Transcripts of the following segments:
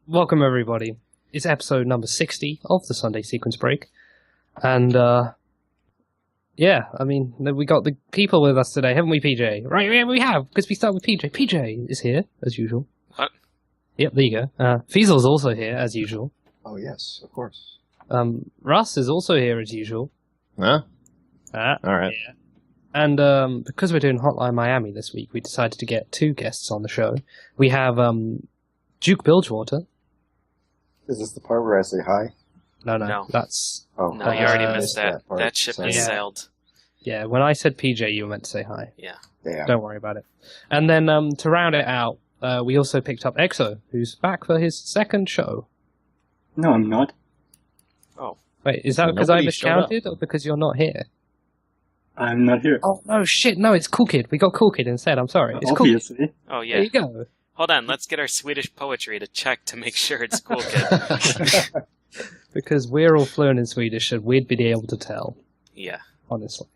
Welcome everybody. It's episode number 60 of the Sunday Sequence Break. And, yeah, I mean, we got the people with us today, haven't we, PJ? Right, yeah, we have, because we start with PJ. PJ is here, as usual. What? Yep, there you go. Fiesel's also here, as usual. Oh, yes, of course. Russ is also here, as usual. Huh? All right. Yeah. And because we're doing Hotline Miami this week, we decided to get two guests on the show. We have Duke Bilgewater. Is this the part where I say hi? No. That's... Oh, No, you already missed that. That ship has sailed. Yeah, when I said PJ, you were meant to say hi. Yeah. Don't worry about it. And then to round it out, we also picked up EXO, who's back for his second show. No, I'm not. Oh. Wait, is that because I miscounted or because you're not here? I'm not here. Oh, no, shit, no, it's Cool Kid. We got Cool Kid instead, I'm sorry. It's Obviously. Cool Kid. Oh, yeah. There you go. Hold on, let's get our Swedish poetry to check to make sure it's Cool Kid. Because we're all fluent in Swedish and we'd be able to tell. Yeah. Honestly.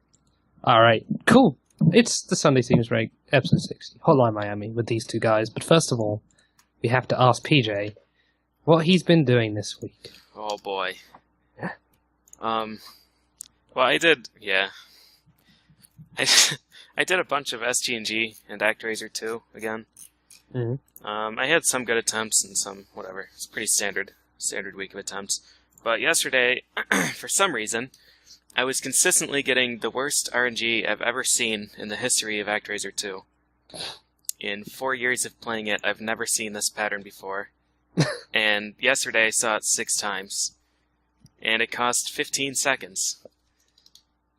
Alright, cool. It's the Sunday Sequence Break, episode 60, Hotline Miami, with these two guys. But first of all, we have to ask PJ what he's been doing this week. Oh, boy. Well, I did a bunch of SG&G and ActRaiser 2 again. Mm-hmm. I had some good attempts and some whatever. It's pretty standard week of attempts. But yesterday, for some reason, I was consistently getting the worst RNG I've ever seen in the history of ActRaiser 2. In 4 years of playing it, I've never seen this pattern before. And yesterday I saw it 6 times. And it cost 15 seconds.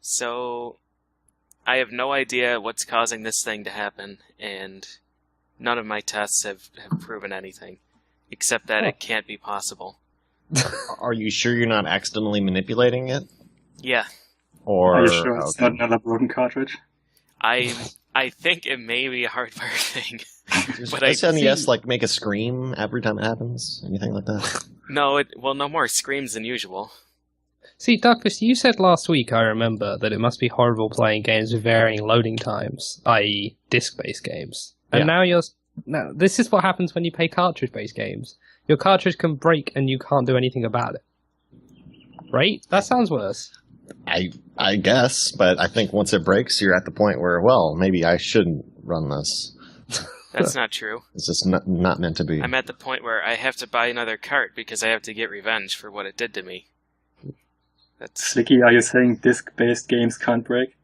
So I have no idea what's causing this thing to happen, and none of my tests have proven anything, except that it can't be possible. Are you sure you're not accidentally manipulating it? Yeah. Or Are you sure it's not another broken cartridge? I think it may be a hardware thing. But SNES like make a scream every time it happens? Anything like that? No, no more screams than usual. See, Douglas, you said last week, I remember, that it must be horrible playing games with varying loading times, i.e. disc-based games. And now this is what happens when you play cartridge-based games. Your cartridge can break and you can't do anything about it. Right? That sounds worse. I guess, but I think once it breaks, you're at the point where, well, maybe I shouldn't run this. That's not true. It's just not meant to be. I'm at the point where I have to buy another cart because I have to get revenge for what it did to me. Slicky, are you saying disc-based games can't break?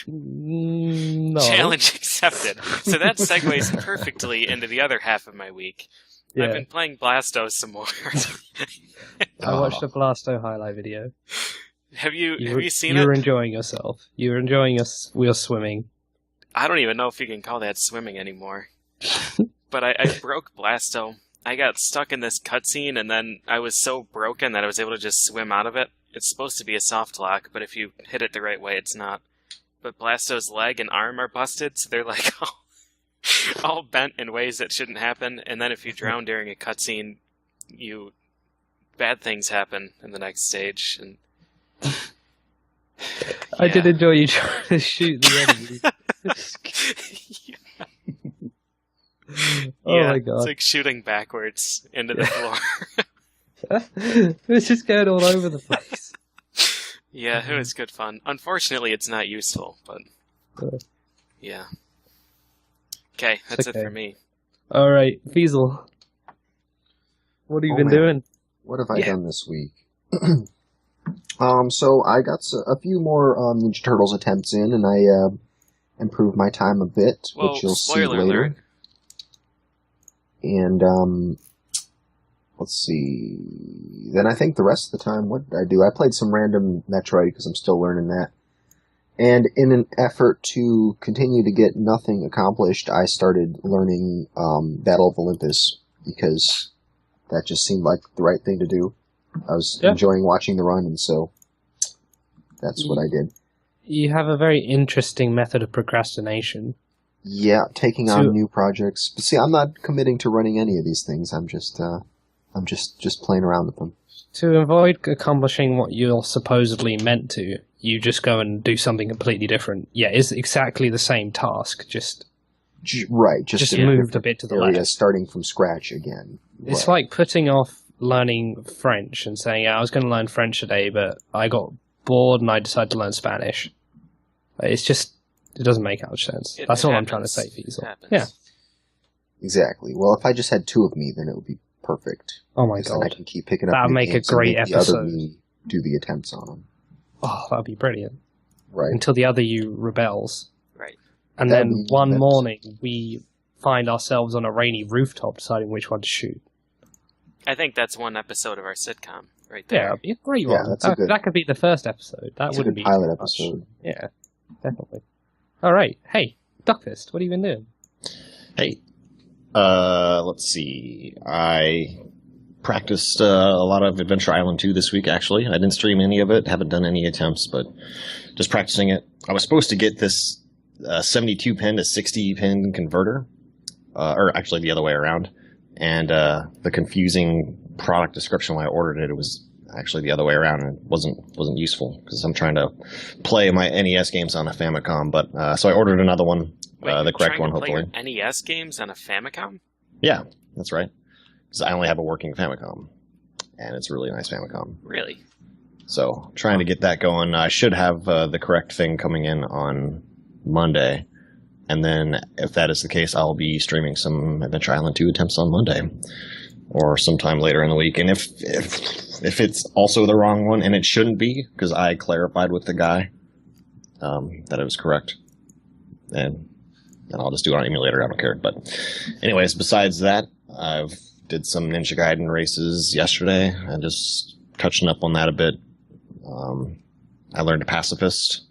No. Challenge accepted. So that segues perfectly into the other half of my week. Yeah. I've been playing Blasto some more. I watched a Blasto highlight video. Have you seen it? You were enjoying yourself. You were enjoying your swimming. I don't even know if you can call that swimming anymore. But I broke Blasto. I got stuck in this cutscene, and then I was so broken that I was able to just swim out of it. It's supposed to be a soft lock, but if you hit it the right way, it's not. But Blasto's leg and arm are busted, so they're like all bent in ways that shouldn't happen. And then if you drown during a cutscene, bad things happen in the next stage. And I did enjoy you trying to shoot the enemy. Oh my god! It's like shooting backwards into the floor. It's just going all over the place. Yeah, it was good fun. Unfortunately, it's not useful, but yeah. Okay, that's it for me. All right, Fiesel. What have you been doing? What have I done this week? So I got a few more Ninja Turtles attempts in, and I improved my time a bit, which you'll see later. Alert. And let's see. Then I think the rest of the time, what did I do? I played some random Metroid because I'm still learning that. And in an effort to continue to get nothing accomplished, I started learning Battle of Olympus because that just seemed like the right thing to do. I was enjoying watching the run, and so that's what I did. You have a very interesting method of procrastination. Yeah, taking on new projects. But see, I'm not committing to running any of these things. I'm just playing around with them. to avoid accomplishing what you're supposedly meant to, you just go and do something completely different. Yeah, it's exactly the same task, just just moved a bit to the area, left. starting from scratch again. It's like putting off learning French and saying, yeah, I was going to learn French today, but I got bored and I decided to learn Spanish. It doesn't make much sense. That's all I'm trying to say, Fiesel. Yeah. Exactly. Well, if I just had two of me, then it would be perfect. Oh my God. Then I can keep picking up That would make a great and episode. The other me do the attempts on them. Oh, that would be brilliant. Right. Until the other you rebels. Right. And then one morning, we find ourselves on a rainy rooftop deciding which one to shoot. I think that's one episode of our sitcom right there. Yeah, that'd be a great one. That could be the first episode. That wouldn't be pilot episode. Yeah, definitely. All right. Hey, Duckfist, what have you been doing? Hey, let's see. I practiced a lot of Adventure Island 2 this week, actually. I didn't stream any of it, haven't done any attempts, but just practicing it. I was supposed to get this 72-pin to 60-pin converter, or actually the other way around. And the confusing product description when I ordered it, it was actually the other way around, and it wasn't useful because I'm trying to play my NES games on a Famicom. But so I ordered another one, the correct one, hopefully. Play your NES games on a Famicom? Yeah, that's right. Because I only have a working Famicom, and it's a really nice Famicom. Really? So trying to get that going. I should have the correct thing coming in on Monday. And then, if that is the case, I'll be streaming some Adventure Island 2 attempts on Monday, or sometime later in the week. And if it's also the wrong one, and it shouldn't be, because I clarified with the guy that it was correct, and I'll just do it on emulator. I don't care. But, anyways, besides that, I've did some Ninja Gaiden races yesterday. I'm just touching up on that a bit. I learned Pacifist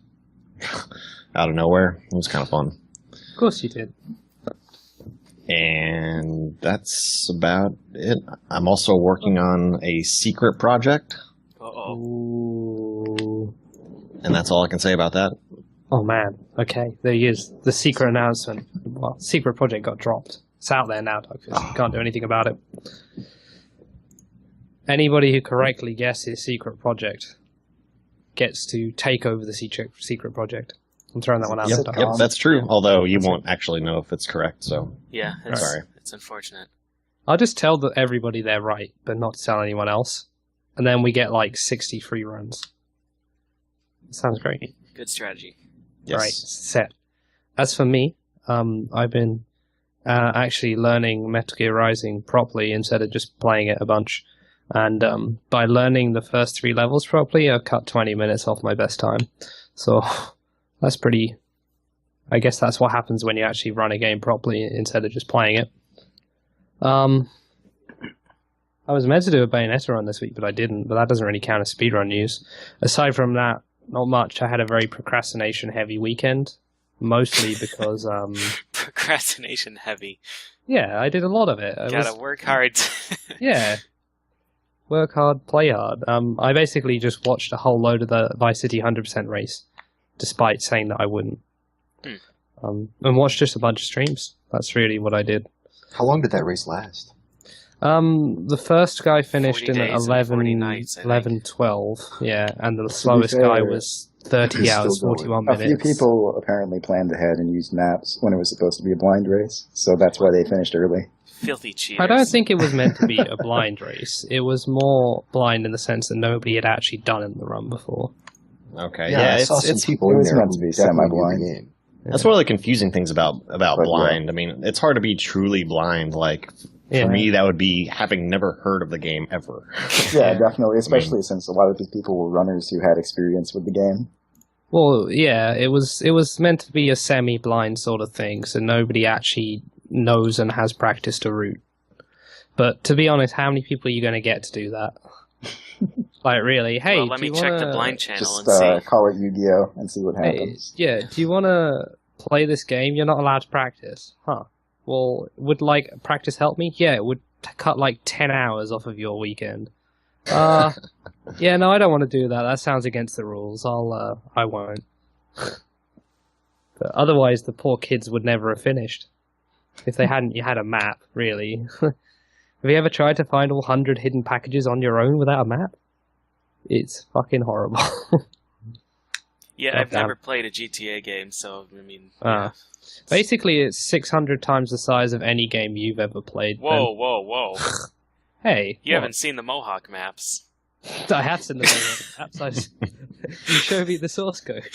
out of nowhere. It was kind of fun. Of course you did. And that's about it. I'm also working on a secret project. Ooh. And that's all I can say about that. Oh man. Okay, there he is. The secret announcement. Well, secret project got dropped. It's out there now, Doug. Can't do anything about it. Anybody who correctly guesses secret project gets to take over the secret project. I'm throwing that one out. Yep, that's true. Although you won't actually know if it's correct, so yeah, sorry. It's unfortunate. I'll just tell everybody they're right, but not to tell anyone else, and then we get like 60 free runs. Sounds great. Good strategy. Yes. Right, set. As for me, I've been actually learning Metal Gear Rising properly instead of just playing it a bunch. And by learning the first 3 levels properly, I've cut 20 minutes off my best time. So that's pretty... I guess that's what happens when you actually run a game properly instead of just playing it. I was meant to do a Bayonetta run this week, but I didn't. But that doesn't really count as speedrun news. Aside from that, not much. I had a very procrastination-heavy weekend, mostly because... Procrastination heavy. Yeah, I did a lot of it. Gotta work hard. Yeah. Work hard, play hard. I basically just watched a whole load of the Vice City 100% race, despite saying that I wouldn't. And watched just a bunch of streams. That's really what I did. How long did that race last? The first guy finished in 40 nights, 11, 12. Yeah, and the slowest guy was 30 hours, 41 minutes. A few people apparently planned ahead and used maps when it was supposed to be a blind race, so that's why they finished early. Filthy cheaters. I don't think it was meant to be a blind race. It was more blind in the sense that nobody had actually done it in the run before. Okay, yeah, I saw some people in there meant to be semi-blind. game. That's one of the confusing things about blind. I mean, it's hard to be truly blind. Like, for me, that would be having never heard of the game ever. Yeah, definitely, especially since a lot of these people were runners who had experience with the game. Well, yeah, it was meant to be a semi-blind sort of thing, so nobody actually knows and has practiced a route. But to be honest, how many people are you going to get to do that? Like, really? Hey, well, let me check the blind channel just, and see. Call it Yu-Gi-Oh! And see what happens. Yeah, do you want to play this game? You're not allowed to practice. Huh. Well, would, practice help me? Yeah, it would cut, 10 hours off of your weekend. Yeah, no, I don't want to do that. That sounds against the rules. I won't. But otherwise, the poor kids would never have finished. If they hadn't had a map, really. Have you ever tried to find all 100 hidden packages on your own without a map? It's fucking horrible. Yeah, I've damn. never played a GTA game, so I mean, yeah. Basically, it's 600 times the size of any game you've ever played. Whoa. Hey, You haven't seen the Mohawk maps. I have seen the maps. You show me the source code.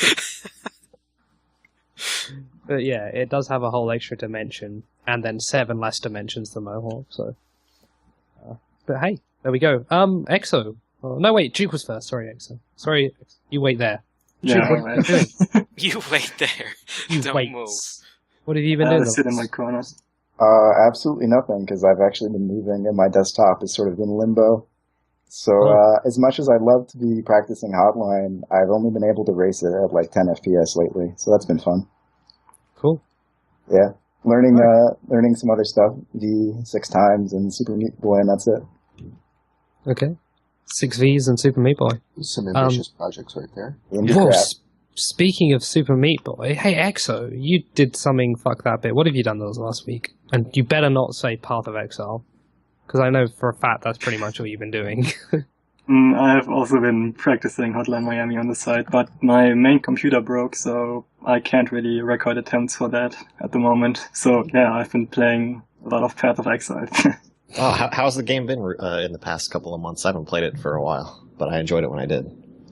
But yeah, it does have a whole extra dimension, and then 7 less dimensions than Mohawk. So, but hey, there we go. Exo. Oh, no, wait, Duke was first. Sorry, Exo. Sorry, you wait there. Yeah, Duke, what are you doing? You wait there. You Don't wait. move. What have you been I doing? sit in my corner. Absolutely nothing, because I've actually been moving, and my desktop is sort of in limbo. So as much as I'd love to be practicing Hotline, I've only been able to race it at like 10 FPS lately. So that's been fun. Cool. Yeah, learning some other stuff, V 6 times and Super Meat Boy, and that's it. Okay. 6 Vs and Super Meat Boy. Some ambitious projects right there. Whoa, speaking of Super Meat Boy, hey Exo, you did something fuck that bit. What have you done those last week? And you better not say Path of Exile, because I know for a fact that's pretty much all you've been doing. I have also been practicing Hotline Miami on the side, but my main computer broke, so I can't really record attempts for that at the moment. So yeah, I've been playing a lot of Path of Exile. Oh, how's the game been in the past couple of months? I haven't played it for a while, but I enjoyed it when I did.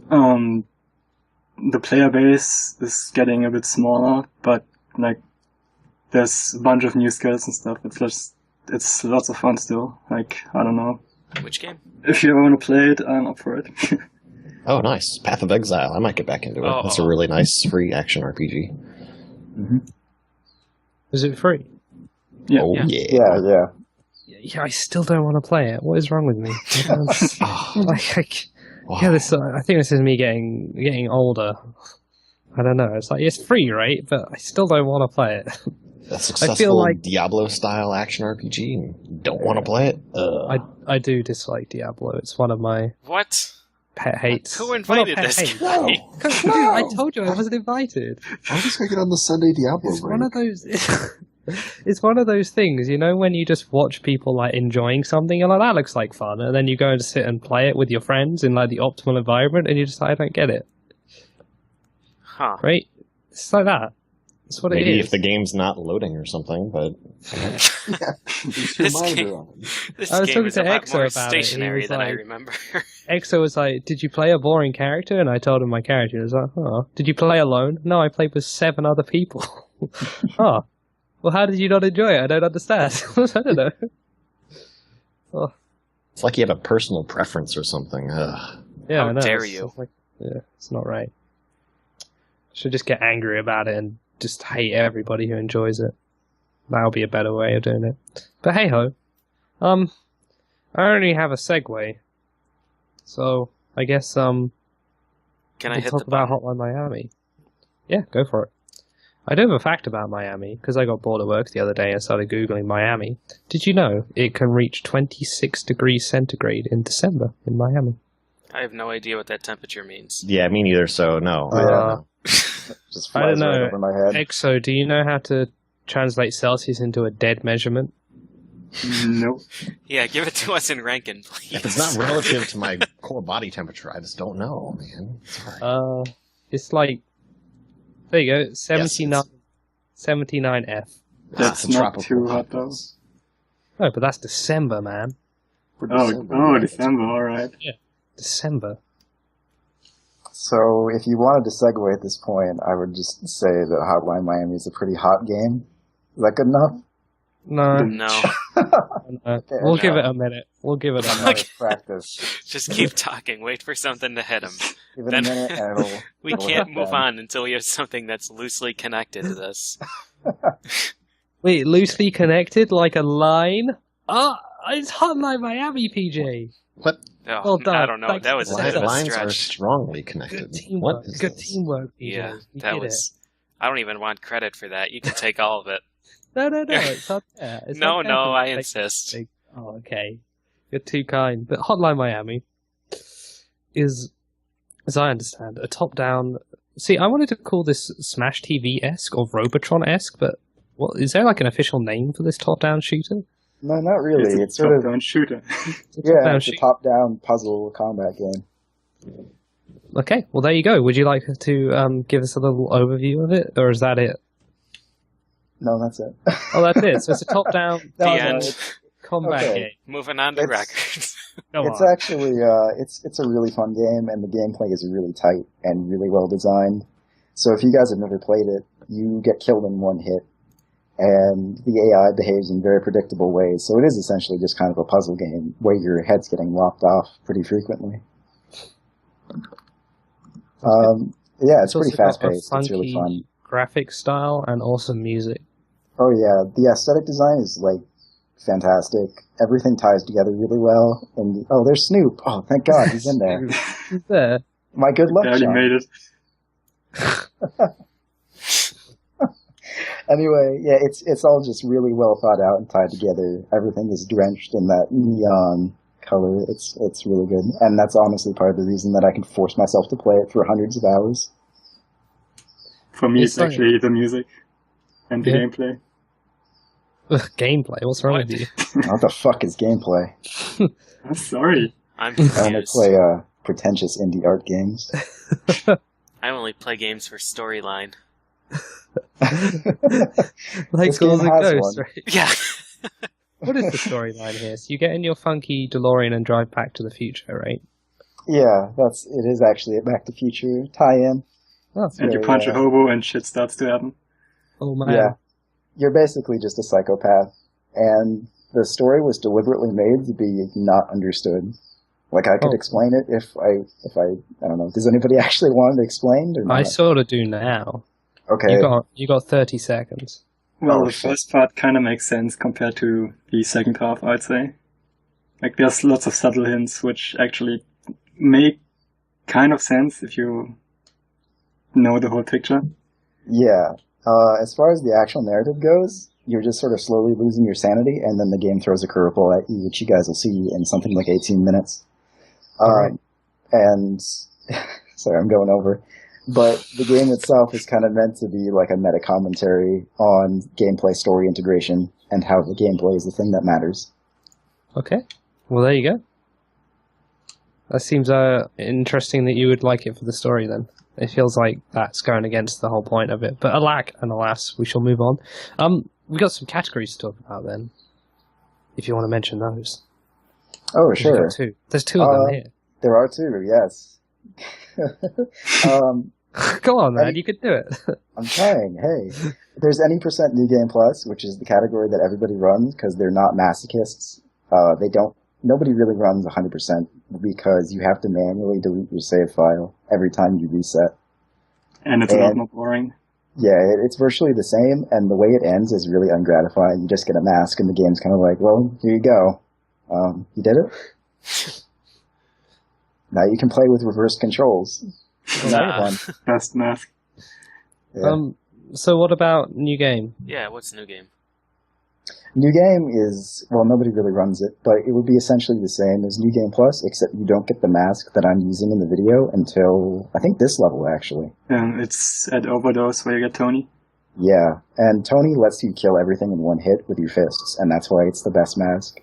The player base is getting a bit smaller, but like there's a bunch of new skills and stuff. It's lots of fun still. Like, I don't know. Which game? If you ever want to play it, I'm up for it. Oh, nice. Path of Exile. I might get back into it. Oh. That's a really nice free action RPG. Mm-hmm. Is it free? Yeah. Oh, yeah. Yeah, I still don't want to play it. What is wrong with me? Wow. Yeah, I think this is me getting older. I don't know. It's like, it's free, right? But I still don't want to play it. A successful Diablo-style action RPG and you don't want to play it? I do dislike Diablo. It's one of my What? pet hates. Who invited Well, not this pet hates. guy? Dude, I told you I wasn't invited. I was going to get on the Sunday Diablo It's break. one of those. It's one of those things, you know, when you just watch people like enjoying something, you're like, that looks like fun, and then you go and sit and play it with your friends in like the optimal environment, and you just like, I don't get it. Huh. Right? It's like that. That's what Maybe it is. if the game's not loading or something, but... It's your This mind game- around. This I was game talking is to a lot Exo more about it, and he stationary was than I like- remember. Exo was like, did you play a boring character? And I told him my character. He was like, oh. Did you play alone? No, I played with 7 other people. Oh. Well, how did you not enjoy it? I don't understand. I don't know. Oh. It's like you have a personal preference or something. Ugh. Yeah, How I know. dare It's you. like, yeah, it's not right. Should just get angry about it and just hate everybody who enjoys it. That'll be a better way of doing it. But hey ho. I only have a segue. So I guess Can I we'll hit talk the about button? Hotline Miami. Yeah, go for it. I do have a fact about Miami, because I got bored at work the other day and started Googling Miami. Did you know it can reach 26 degrees centigrade in December in Miami? I have no idea what that temperature means. Yeah, me neither, so no. Just I don't flies right know. over my head. Exo, do you know how to translate Celsius into a dead measurement? Nope. Yeah, give it to us in Rankin, please. If it's not relative to my core body temperature, I just don't know, man. Sorry. It's like, there you go, 79, Yes, 79F. That's a not tropical too hot, hot though. place. No, but that's December, man. December, alright. December. So if you wanted to segue at this point, I would just say that Hotline Miami is a pretty hot game. Is that good enough? No, No. we'll give it a minute. We'll give it a Another minute. practice. Just keep talking. Wait for something to hit him. Give it Then- a minute and We it'll can't hit move them. on until we have something that's loosely connected to this. Wait, loosely connected like a line? It's Hotline Miami, PJ. What? Oh, Well done. I don't know. Thanks That for was a saying bit of a Lines are stretch. strongly connected. Good teamwork. What is Good this? teamwork, PJ. Yeah, You that did was. I don't even want credit for that. You can take all of it. it. No, it's not fair. It's No, not fair no, to I take- insist. Oh, okay. You're too kind. But Hotline Miami is, as I understand, a top-down... See, I wanted to call this Smash TV-esque or Robotron-esque, but is there like an official name for this top-down shooter? No, not really. It's a sort of top-down shooter. It's a yeah, top-down it's a top-down puzzle combat game. Okay, well there you go. Would you like to give us a little overview of it, or is that it? No, that's it. Oh, that's it. So it's a top-down The No, end. combat Okay. game. Moving on to records. Go It's on. actually it's a really fun game, and the gameplay is really tight and really well designed. So if you guys have never played it, you get killed in one hit, and the AI behaves in very predictable ways. So it is essentially just kind of a puzzle game where your head's getting lopped off pretty frequently. Yeah, it's pretty also got a fast paced. It's really funky fun. graphic style and awesome music. Oh yeah, the aesthetic design is like fantastic. Everything ties together really well. And oh, there's Snoop. Oh, thank God, he's in there. He's there. My good luck Barely charm. made it. Anyway, yeah, it's all just really well thought out and tied together. Everything is drenched in that neon color. It's really good, and that's honestly part of the reason that I can force myself to play it for hundreds of hours. For me, It's it's like- actually the music and the Yeah. gameplay. Ugh, gameplay. What's wrong What? with you? What the fuck is gameplay? I'm sorry. I'm I only confused. play pretentious indie art games. I only play games for storyline. Like This game Ghouls and has Ghosts, one. right? Yeah. What is the storyline here? So you get in your funky DeLorean and drive back to the future, right? Yeah, it is actually a Back to Future tie-in. Oh, that's And you Yeah, punch yeah. a hobo and shit starts to happen. oh man. Yeah. You're basically just a psychopath, and the story was deliberately made to be not understood. Like, I could Oh. explain it if I don't know. Does anybody actually want it explained or not? I sort of do now. Okay. You got 30 seconds. Well, Oh, the shit. first part kind of makes sense compared to the second half, I'd say. Like, there's lots of subtle hints which actually make kind of sense if you know the whole picture. Yeah. As far as the actual narrative goes, you're just sort of slowly losing your sanity, and then the game throws a curveball at you, which you guys will see in something like 18 minutes. Alright. And sorry, I'm going over. But the game itself is kind of meant to be like a meta commentary on gameplay story integration and how the gameplay is the thing that matters. Okay. Well, there you go. That seems interesting that you would like it for the story then. It feels like that's going against the whole point of it. But alack and alas, we shall move on. We've got some categories to talk about then, if you want to mention those. Oh, We've sure. got two. There's two of them here. There are two, yes. Go on, man. Any- You could do it. I'm trying. Hey, if there's any % New Game Plus, which is the category that everybody runs because they're not masochists. Nobody really runs 100% because you have to manually delete your save file every time you reset. And it's a lot more boring. Yeah, it's virtually the same, and the way it ends is really ungratifying. You just get a mask, and the game's kind of like, well, here you go. You did it? Now you can play with reverse controls. Nah. Fun. Best mask. Yeah. So what about new game? Yeah, what's the new game? New Game is, well, nobody really runs it, but it would be essentially the same as New Game Plus, except you don't get the mask that I'm using in the video until, I think, this level, actually. It's at Overdose where you get Tony. Yeah, and Tony lets you kill everything in one hit with your fists, and that's why it's the best mask.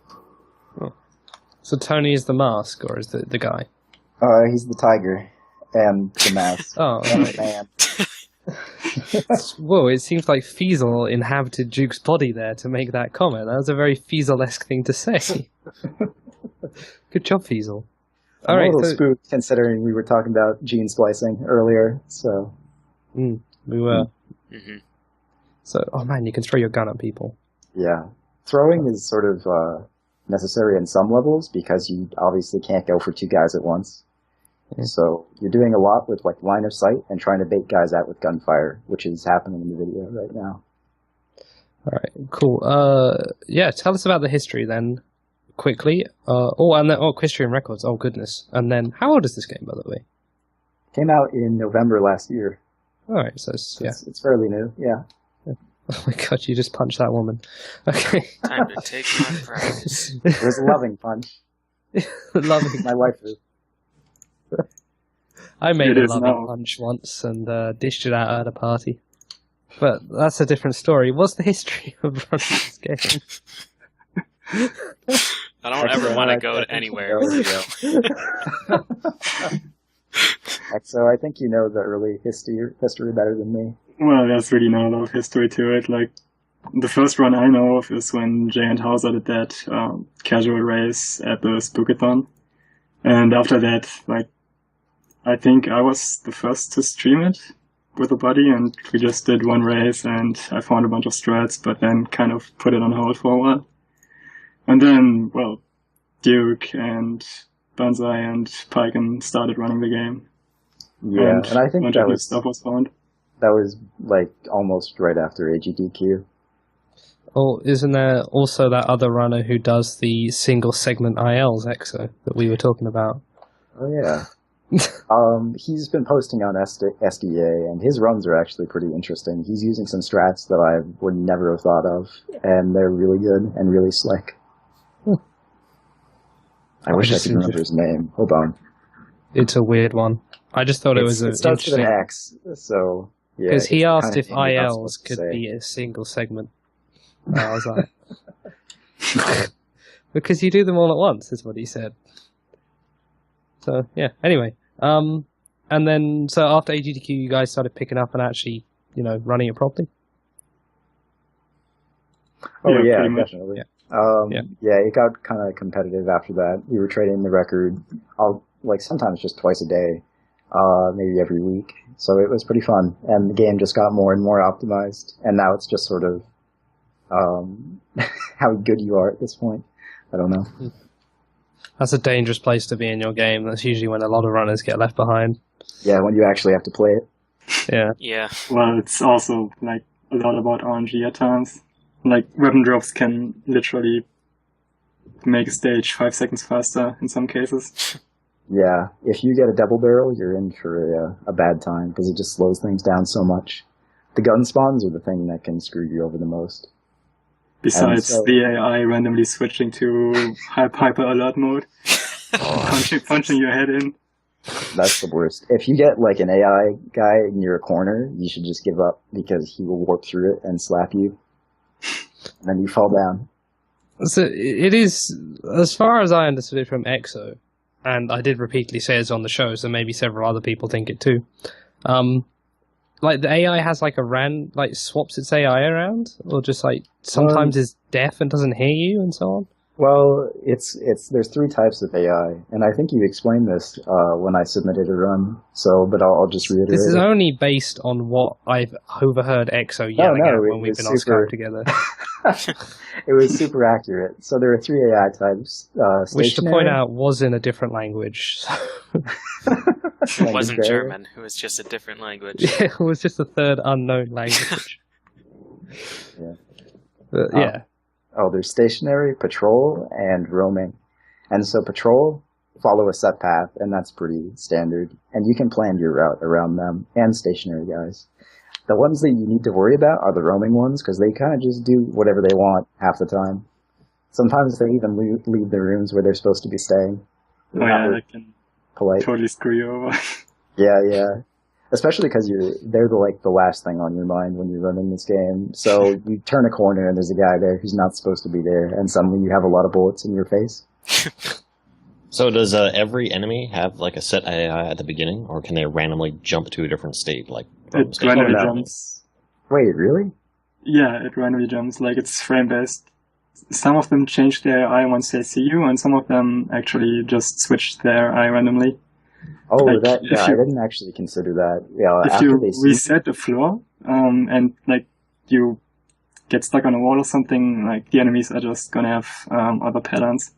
So Tony is the mask, or is the guy? He's the tiger, and the mask. Oh, and right. the man. Whoa, it seems like Feasel inhabited Duke's body there to make that comment. That was a very Feasel-esque thing to say. Good job, Feasel. I'm All a right, little so spooked considering we were talking about gene splicing earlier, so... we were. Mm-hmm. So, oh man, you can throw your gun at people. Yeah. Throwing is sort of necessary in some levels because you obviously can't go for two guys at once. Yeah. So you're doing a lot with like line of sight and trying to bait guys out with gunfire, which is happening in the video right now. All right, cool. Yeah, tell us about the history then, quickly. Equestrian Records. Oh goodness. And then, how old is this game, by the way? Came out in November last year. All right, so yeah. It's fairly new, yeah. Oh my god, you just punched that woman. Okay. Time to take my prize. It was a loving punch. Loving. My waifu. I made It a is loving now. punch once and dished it out at a party. But that's a different story. What's the history of running this game? I don't ever want to go anywhere with you. So I think you know the early history better than me. Well, there's really not a lot of history to it. Like, the first run I know of is when Jay and Hauser did that casual race at the Spookathon. And after that, like, I think I was the first to stream it with a buddy, and we just did one race, and I found a bunch of strats, but then kind of put it on hold for a while. And then, well, Duke and Banzai and Pyken started running the game. Yeah, and I think that stuff was found. That was like almost right after AGDQ. Oh, isn't there also that other runner who does the single segment ILs, Exo, that we were talking about? Oh yeah. He's been posting on SDA, and his runs are actually pretty interesting. He's using some strats that I would never have thought of, and they're really good and really slick. I wish I could remember his name. Hold on. It's a weird one. I just thought it starts with an X, so yeah. Because he asked if ILs could be a single segment. And I was like, because you do them all at once, is what he said. So yeah. Anyway, and then so after AGDQ, you guys started picking up and actually, running it properly. Oh yeah, definitely. Yeah, it got kind of competitive after that. We were trading the record, sometimes just twice a day, maybe every week. So it was pretty fun, and the game just got more and more optimized. And now it's just sort of how good you are at this point. I don't know. That's a dangerous place to be in your game. That's usually when a lot of runners get left behind. Yeah, when you actually have to play it. Yeah. Yeah. Well, it's also like a lot about RNG at times. Like, weapon drops can literally make a stage 5 seconds faster in some cases. Yeah, if you get a double barrel, you're in for a bad time, because it just slows things down so much. The gun spawns are the thing that can screw you over the most. Besides the AI randomly switching to hyper alert mode, punching your head in. That's the worst. If you get like an AI guy near a corner, you should just give up, because he will warp through it and slap you. And then you fall down. So it is, as far as I understood it from EXO, and I did repeatedly say this on the show, so maybe several other people think it too. Like the AI has like swaps its AI around, or just like sometimes is deaf and doesn't hear you and so on. Well, there's 3 types of AI, and I think you explained this when I submitted a run. So, but I'll just reiterate. This is only based on what I've overheard EXO yelling at when we've been on Skype together. It was super accurate. So there are 3 AI types. Which, to point out, was in a different language. It wasn't German. It was just a different language. Yeah, it was just a third unknown language. Yeah. Yeah. Oh, there's stationary, patrol, and roaming. And so patrol follow a set path, and that's pretty standard. And you can plan your route around them, and stationary guys. The ones that you need to worry about are the roaming ones, because they kind of just do whatever they want half the time. Sometimes they even leave the rooms where they're supposed to be staying. Oh yeah, they can polite. Totally screw you over. Yeah. Especially because they're the last thing on your mind when you're running this game. So you turn a corner and there's a guy there who's not supposed to be there, and suddenly you have a lot of bullets in your face. So does every enemy have like a set AI at the beginning, or can they randomly jump to a different state? Like it randomly jumps. Wait, really? Yeah, it randomly jumps. Like, it's frame based. Some of them change their AI once they see you, and some of them actually just switch their AI randomly. Oh, like, I didn't actually consider that. Yeah, if you reset the floor, and like you get stuck on a wall or something, like the enemies are just gonna have other patterns.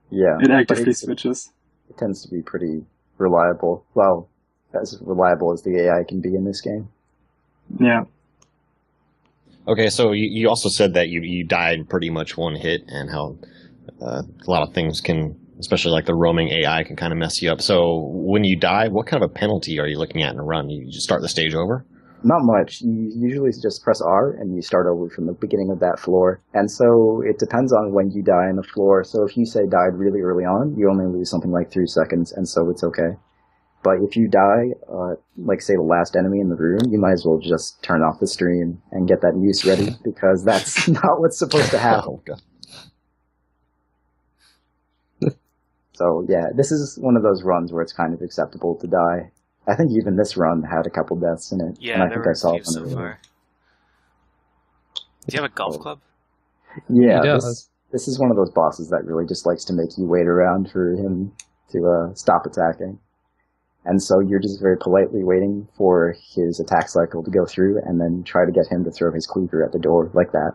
Yeah, it actively switches. It tends to be pretty reliable. Well, as reliable as the AI can be in this game. Yeah. Okay, so you also said that you died pretty much one hit, and how a lot of things can, especially like the roaming AI, can kind of mess you up. So when you die, what kind of a penalty are you looking at in a run? You just start the stage over? Not much. You usually just press R and you start over from the beginning of that floor. And so it depends on when you die on the floor. So if you say died really early on, you only lose something like 3 seconds, and so it's okay. But if you die, like say the last enemy in the room, you might as well just turn off the stream and get that noose ready, because that's not what's supposed to happen. Oh, God. So yeah, this is one of those runs where it's kind of acceptable to die. I think even this run had a couple deaths in it. Yeah, and I there think were I saw a few so one far. Do you have a golf club? Yeah, He does. this is one of those bosses that really just likes to make you wait around for him to stop attacking. And so you're just very politely waiting for his attack cycle to go through and then try to get him to throw his cleaver at the door like that.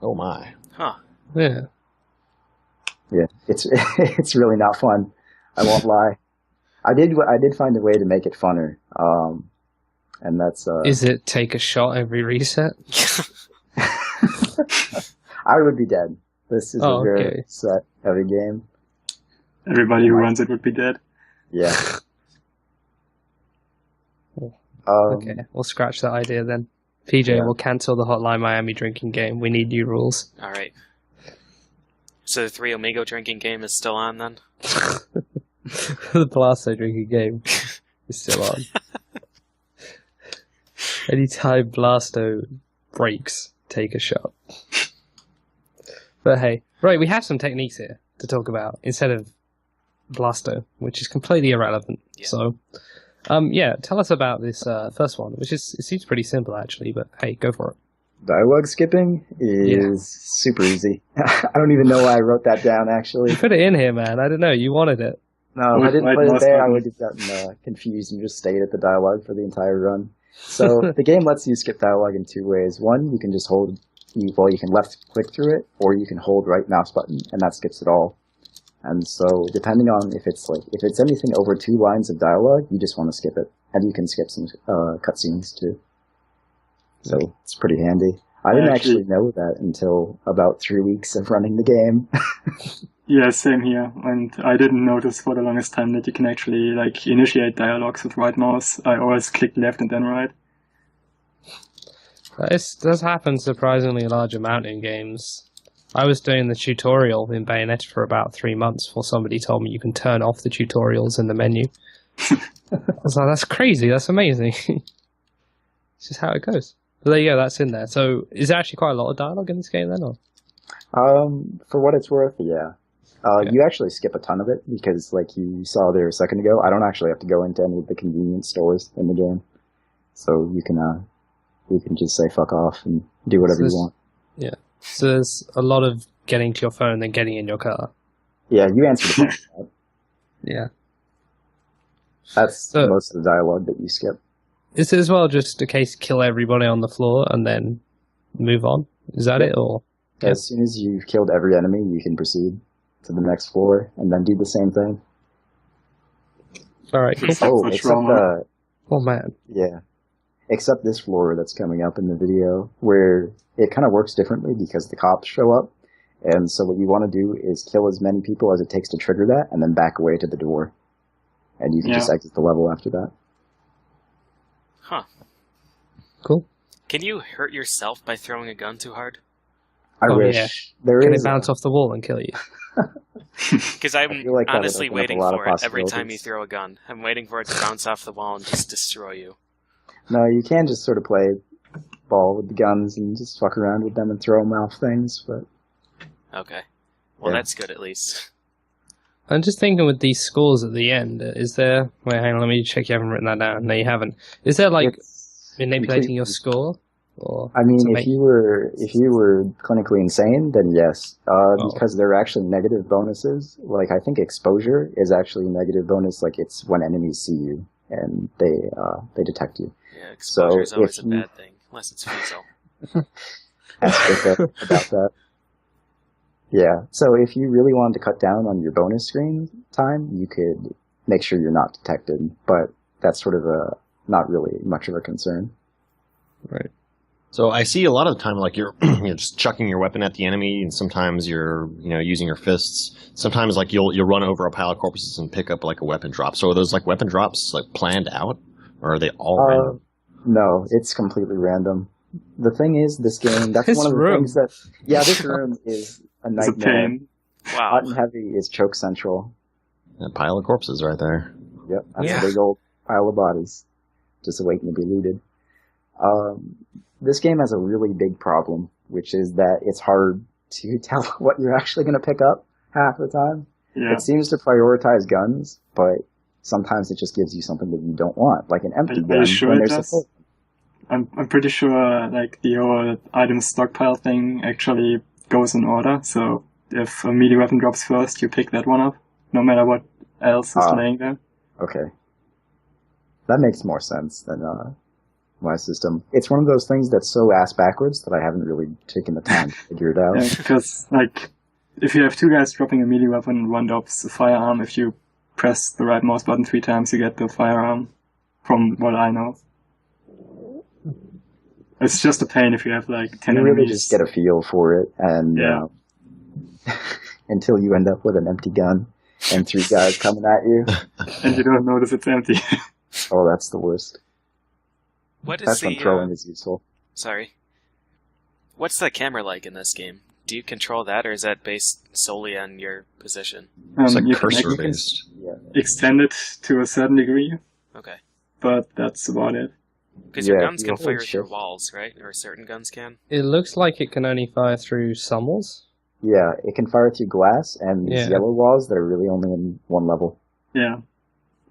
Oh my. Huh. Yeah. Yeah, it's it's really not fun. I won't lie. I did find a way to make it funner. And that's Is it take a shot every reset? I would be dead. This is a very set heavy game. Everybody who runs it would be dead. Yeah. Okay, we'll scratch that idea then. PJ, we'll cancel the Hotline Miami drinking game. We need new rules. All right. So the 3 Amigo drinking game is still on then? The Blasto drinking game is still on. Anytime Blasto breaks, take a shot. But hey, right, we have some techniques here to talk about instead of Blasto, which is completely irrelevant. Yeah. So, tell us about this first one, which it seems pretty simple actually, but hey, go for it. Dialogue skipping is super easy. I don't even know why I wrote that down, actually. You put it in here, man. I don't know. You wanted it. No, if I didn't put it there, I would have gotten confused and just stayed at the dialogue for the entire run. So the game lets you skip dialogue in 2 ways. One, you can just you can left click through it, or you can hold right mouse button, and that skips it all. And so depending on if it's anything over 2 lines of dialogue, you just want to skip it. And you can skip some cutscenes too. So it's pretty handy. I didn't actually know that until about 3 weeks of running the game. Yeah, same here. And I didn't notice for the longest time that you can actually initiate dialogues with right mouse. I always clicked left and then right. This does happen surprisingly a large amount in games. I was doing the tutorial in Bayonetta for about 3 months before somebody told me you can turn off the tutorials in the menu. I was like, that's crazy, that's amazing. It's just how it goes. But there you go, that's in there. So is there actually quite a lot of dialogue in this game then? Or? For what it's worth, yeah. You actually skip a ton of it because, like you saw there a second ago, I don't actually have to go into any of the convenience stores in the game. So you can just say fuck off and do whatever you want. Yeah. So there's a lot of getting to your phone and then getting in your car. Yeah, you answer the phone. Right? Yeah. That's most of the dialogue that you skip. Is it as well just a case kill everybody on the floor and then move on? Is that it? Or as soon as you've killed every enemy, you can proceed to the next floor and then do the same thing. All right. Cool. Oh man. Yeah. Except this floor that's coming up in the video, where it kind of works differently because the cops show up. And so what you want to do is kill as many people as it takes to trigger that, and then back away to the door. And you can just exit the level after that. Huh. Cool. Can you hurt yourself by throwing a gun too hard? I wish. Yeah. There Can is it bounce off the wall and kill you? Because I'm like honestly waiting for it every time you throw a gun. I'm waiting for it to bounce off the wall and just destroy you. No, you can just sort of play ball with the guns and just fuck around with them and throw them off things, but... Okay. Well, that's good at least. I'm just thinking with these scores at the end, is there... Wait, hang on, let me check you haven't written that down. No, you haven't. Is there, manipulating your score? Or I mean, if you were clinically insane, then yes. Because there are actually negative bonuses. Like, I think exposure is actually a negative bonus. Like, it's when enemies see you and they detect you. Yeah, exposure is always a bad thing, unless it's Fiesel. Ask about that. Yeah, so if you really wanted to cut down on your bonus screen time, you could make sure you're not detected, but that's sort of not really much of a concern. Right. So I see a lot of the time, like you're just chucking your weapon at the enemy, and sometimes you're using your fists. Sometimes you'll run over a pile of corpses and pick up like a weapon drop. So are those like weapon drops like planned out, or are they all random? No, it's completely random. The thing is, this game, that's one of the things that... Yeah, this room is a nightmare. Wow. Hot and heavy is choke central. A pile of corpses right there. Yep, that's a big old pile of bodies just waiting to be looted. This game has a really big problem, which is that it's hard to tell what you're actually going to pick up half the time. Yeah. It seems to prioritize guns, but sometimes it just gives you something that you don't want, like an empty gun. Are you sure when it there's does? support. I'm pretty sure like the whole item stockpile thing actually goes in order. So if a melee weapon drops first, you pick that one up, no matter what else is laying there. Okay. That makes more sense than my system. It's one of those things that's so ass backwards that I haven't really taken the time to figure it out. Yeah, because like if you have two guys dropping a melee weapon and one drops a firearm, if you press the right mouse button 3 times, you get the firearm, from what I know. It's just a pain if you have like 10 you enemies. really just get a feel for it, and until you end up with an empty gun and 3 guys coming at you. And you don't notice it's empty. Oh, that's the worst. What is That's the when throwing is useful. Sorry. What's the camera like in this game? Do you control that, or is that based solely on your position? It's like You can cursor based. extend it to a certain degree, Okay. but that's about it. Because your Yeah, guns you can can fire hold through shift. walls, right? Or certain guns can? It looks like it can only fire through some walls. Yeah, it can fire through glass and these Yeah. yellow walls that are really only in one level. Yeah.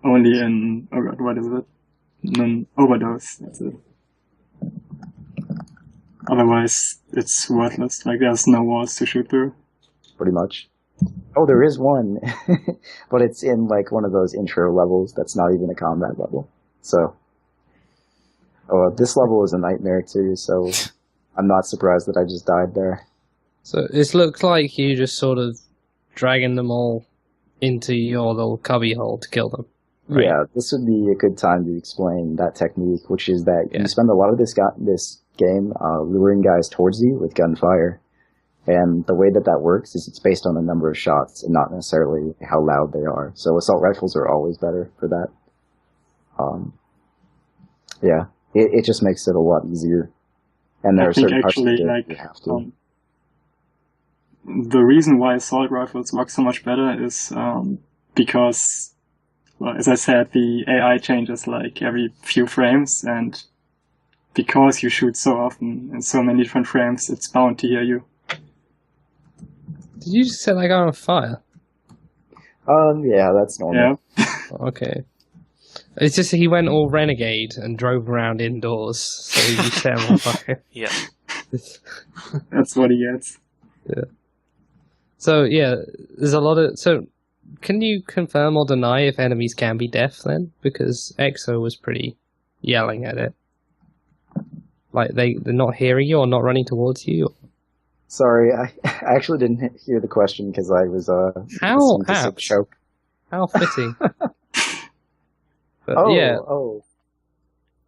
Only in, oh god, what is it? Overdose, that's it. Otherwise, it's worthless. Like, there's no walls to shoot through. Pretty much. Oh, there is one, but it's in like one of those intro levels that's not even a combat level. So, this level is a nightmare too, so I'm not surprised that I just died there. So it looks like you just sort of dragging them all into your little cubby hole to kill them. Right. Yeah, this would be a good time to explain that technique, which is that Yeah. you spend a lot of this game luring guys towards you with gunfire. And the way that that works is it's based on the number of shots and not necessarily how loud they are. So assault rifles are always better for that. Yeah, it just makes it a lot easier. And there I are think certain parts of the actually, game like, you have to. the reason why assault rifles work so much better is because, well, as I said, the AI changes like every few frames, and because you shoot so often in so many different frames, it's bound to hear you. Did you just set that guy on fire? Yeah, that's normal. Yeah. Okay. It's just he went all renegade and drove around indoors, so you set him on fire. Yeah. That's what he gets. So yeah, there's a lot of. So, can you confirm or deny if enemies can be deaf then? Because EXO was pretty yelling at it, like they're not hearing you or not running towards you. Sorry, I actually didn't hear the question because I was How listening to some apt. choke. How fitting. But Oh, yeah, oh,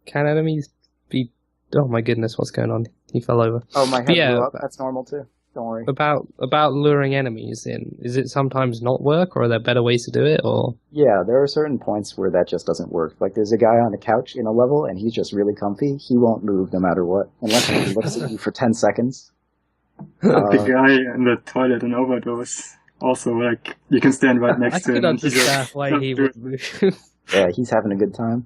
can enemies be? Oh my goodness, what's going on? He fell over. oh! My head Yeah, blew up. That's normal too. Don't worry. About luring enemies in. Is it sometimes not work, or are there better ways to do it? Or Yeah, there are certain points where that just doesn't work. Like there's a guy on a couch in a level and he's just really comfy. He won't move no matter what, unless he looks at you for 10 seconds. The guy in the toilet in Overdose, also, like, you can stand right next I to him. could and he just understand why he doesn't would do move. Yeah, he's having a good time.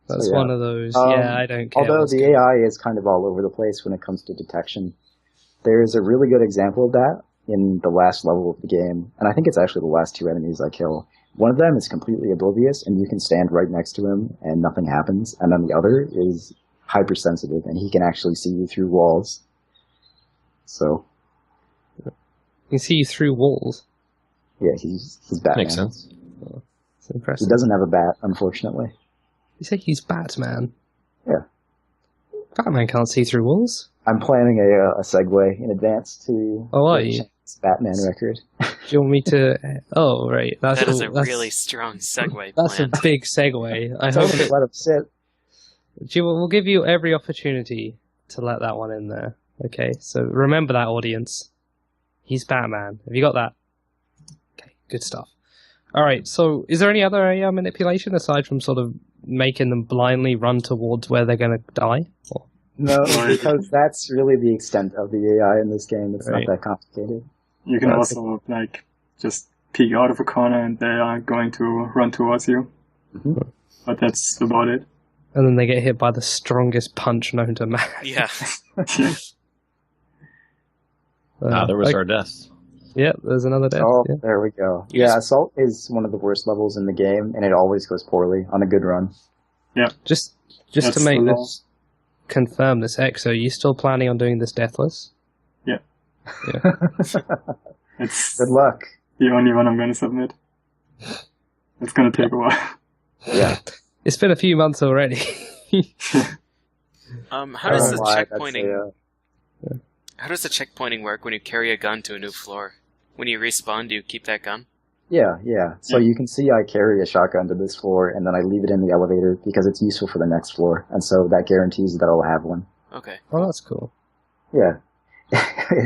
That's So, yeah. one of those. Um, Yeah, I don't care. Although what's the going on. AI is kind of all over the place when it comes to detection. There's a really good example of that in the last level of the game, and I think it's actually the last 2 enemies I kill. One of them is completely oblivious, and you can stand right next to him, and nothing happens. And then the other is hypersensitive, and he can actually see you through walls. So, You can see you through walls. yeah, he's Batman. Makes sense. It's impressive. He doesn't have a bat, unfortunately. You say he's Batman. Yeah. Batman can't see through walls. I'm planning a segue in advance to Oh, are the you? Chance Batman record. Do you want me to? Oh, right. That's That is all- a that's- really strong segue That's plan. a big segue. I hope Totally it, let him sit. we'll give you every opportunity to let that one in there. Okay, so remember that, audience. He's Batman. Have you got that? Okay, good stuff. All right. So, is there any other AI manipulation aside from sort of making them blindly run towards where they're going to die? Or, No, because that's really the extent of the AI in this game. It's Right. not that complicated. You can Well, also, like, just peek out of a corner and they are going to run towards you. Mhm. But that's about it. and then they get hit by the strongest punch known to man. Yeah. Yeah. There was Okay. our death. Yep, there's another death. Oh, Yeah. there we go. Yeah, Assault is one of the worst levels in the game, and it always goes poorly on a good run. Just That's to make the law. this confirm this, X, are you still planning on doing this deathless? Yeah. Yeah. It's Good luck. the only one I'm going to submit. It's going to take a while. Yeah. It's been a few months already. How does the Why, checkpointing? How does the checkpointing work when you carry a gun to a new floor? When you respawn, do you keep that gun? Yeah. So you can see I carry a shotgun to this floor, and then I leave it in the elevator because it's useful for the next floor, and so that guarantees that I'll have one. Okay. Oh, that's cool. Yeah.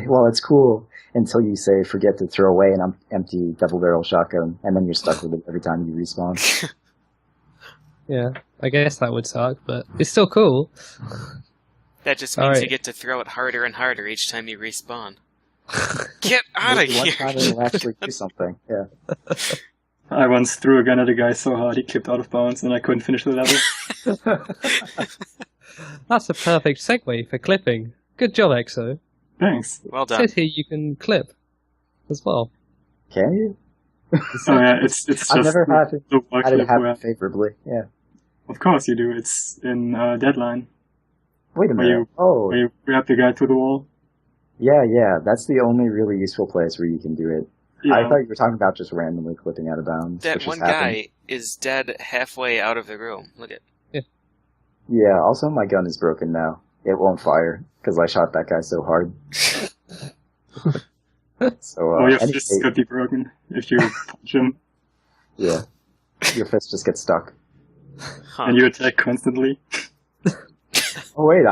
Well, it's cool until you say forget to throw away an empty double barrel shotgun, and then you're stuck with it every time you respawn. Yeah, I guess that would suck, but it's still cool. That just means you Alright. get to throw it harder and harder each time you respawn. Get out of One here! time it'll actually do something. Yeah. I once threw a gun at a guy so hard he clipped out of bounds and I couldn't finish the level. That's a perfect segue for clipping. Good job, Exo. Thanks. Well It done. says here you can clip as well. Can you? Oh yeah, it's just I've never had the wall it clip where, happen favorably. Yeah. of course you do. It's in Deadline Wait a Where minute. Oh, where you grab the guy to the wall. yeah. That's the only really useful place where you can do it. Yeah. I thought you were talking about just randomly clipping out of bounds. That which one has happened. guy is dead halfway out of the room. Look at. Yeah, also my gun is broken now. It won't fire because I shot that guy so hard. So, Oh, your any fist case- could be broken if you punch him yeah, your fist just gets stuck. Huh. and you attack constantly. Oh wait,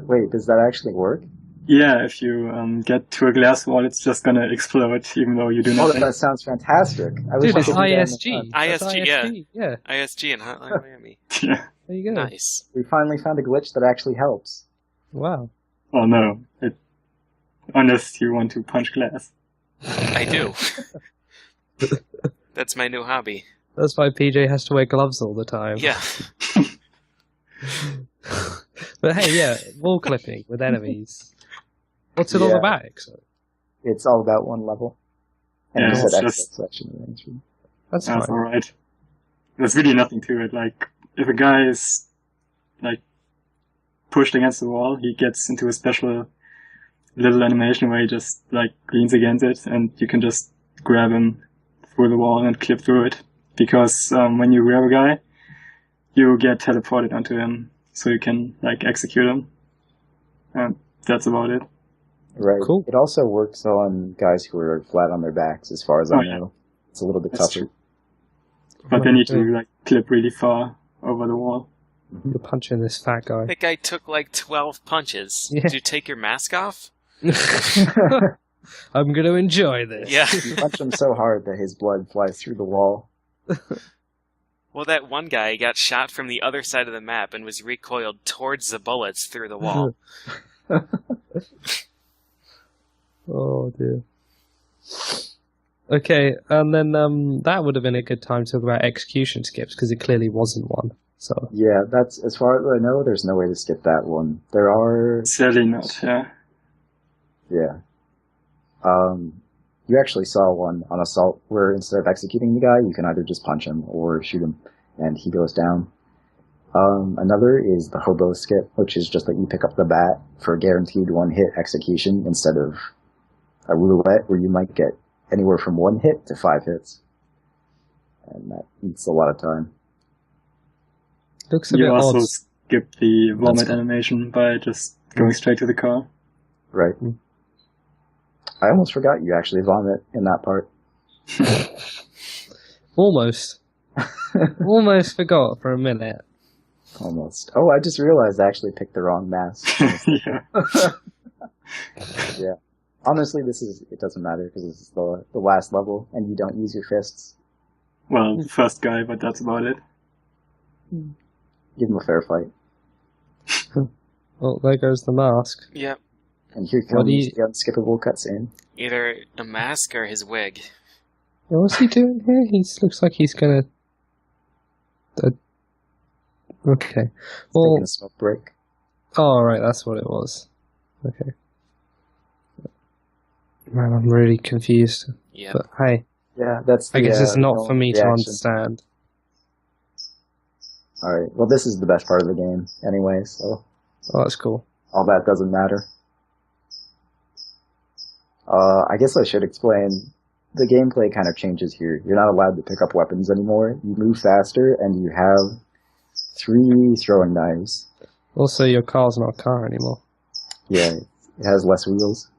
wait, does that actually work? Yeah, if you get to a glass wall, it's just gonna explode, even though you do Oh, nothing. that sounds fantastic. I wish Dude, I it's could do that in the ISG. fun. That's ISG, yeah. ISG, yeah. ISG in Hotline Miami. Yeah. There you go. Nice. We finally found a glitch that actually helps. Wow. Oh no. Unless you want to punch glass. I do. That's my new hobby. That's why PJ has to wear gloves all the time. Yeah. But hey, yeah, wall clipping with enemies. What's it all Yeah. about, Exo? It's all about one level. And Yeah, you it's said just- exit section arrangement. That's That's fine. alright. There's really nothing to it. Like, if a guy is, like, pushed against the wall, he gets into a special little animation where he just, like, leans against it, and you can just grab him through the wall and clip through it. Because, when you grab a guy, you get teleported onto him, so you can, like, execute him. And that's about it. Right. Cool. It also works on guys who are flat on their backs, as far as I Oh, yeah. know. It's a little bit That's tougher. true. But they need to, like, clip really far over the wall. You're punching this fat guy. That guy took like 12 punches. Yeah. Did you take your mask off? I'm going to enjoy this. Yeah. You punch him so hard that his blood flies through the wall. Well, that one guy got shot from the other side of the map and was recoiled towards the bullets through the wall. Oh dear. Okay, and then that would have been a good time to talk about execution skips because it clearly wasn't one. So Yeah, that's as far as I know. There's no way to skip that one. There are, Sadly not, yeah. yeah. You actually saw one on Assault where instead of executing the guy, you can either just punch him or shoot him, and he goes down. Another is the hobo skip, which is just that you pick up the bat for a guaranteed one-hit execution instead of a roulette where you might get anywhere from 1 hit to 5 hits. And that eats a lot of time. looks a You bit also odd. skip the vomit fine. animation by just going straight to the car. Right. I almost forgot you actually vomit in that part. Almost. Almost forgot for a minute. Almost. Oh, I just realized I actually picked the wrong mask. Yeah. Yeah. Honestly, it doesn't matter because this is the last level and you don't use your fists. Well, the first guy, but that's about it. Give him a fair fight. Well, there goes the mask. Yep. And here What do comes you- the unskippable cutscene. Either a mask or his wig. Yeah, what's he doing here? He looks like he's gonna. Okay. Well, Taking a smoke break. oh right, that's what it was. Okay. Man, I'm really confused. Yep. But hey, Yeah, that's. I guess it's not for me to reaction. understand. All right. Well, this is the best part of the game, anyway. So Oh, that's cool. all that doesn't matter. I guess I should explain. The gameplay kind of changes here. You're not allowed to pick up weapons anymore. You move faster, and you have 3 throwing knives. Also, your car's not a car anymore. Yeah, it has less wheels.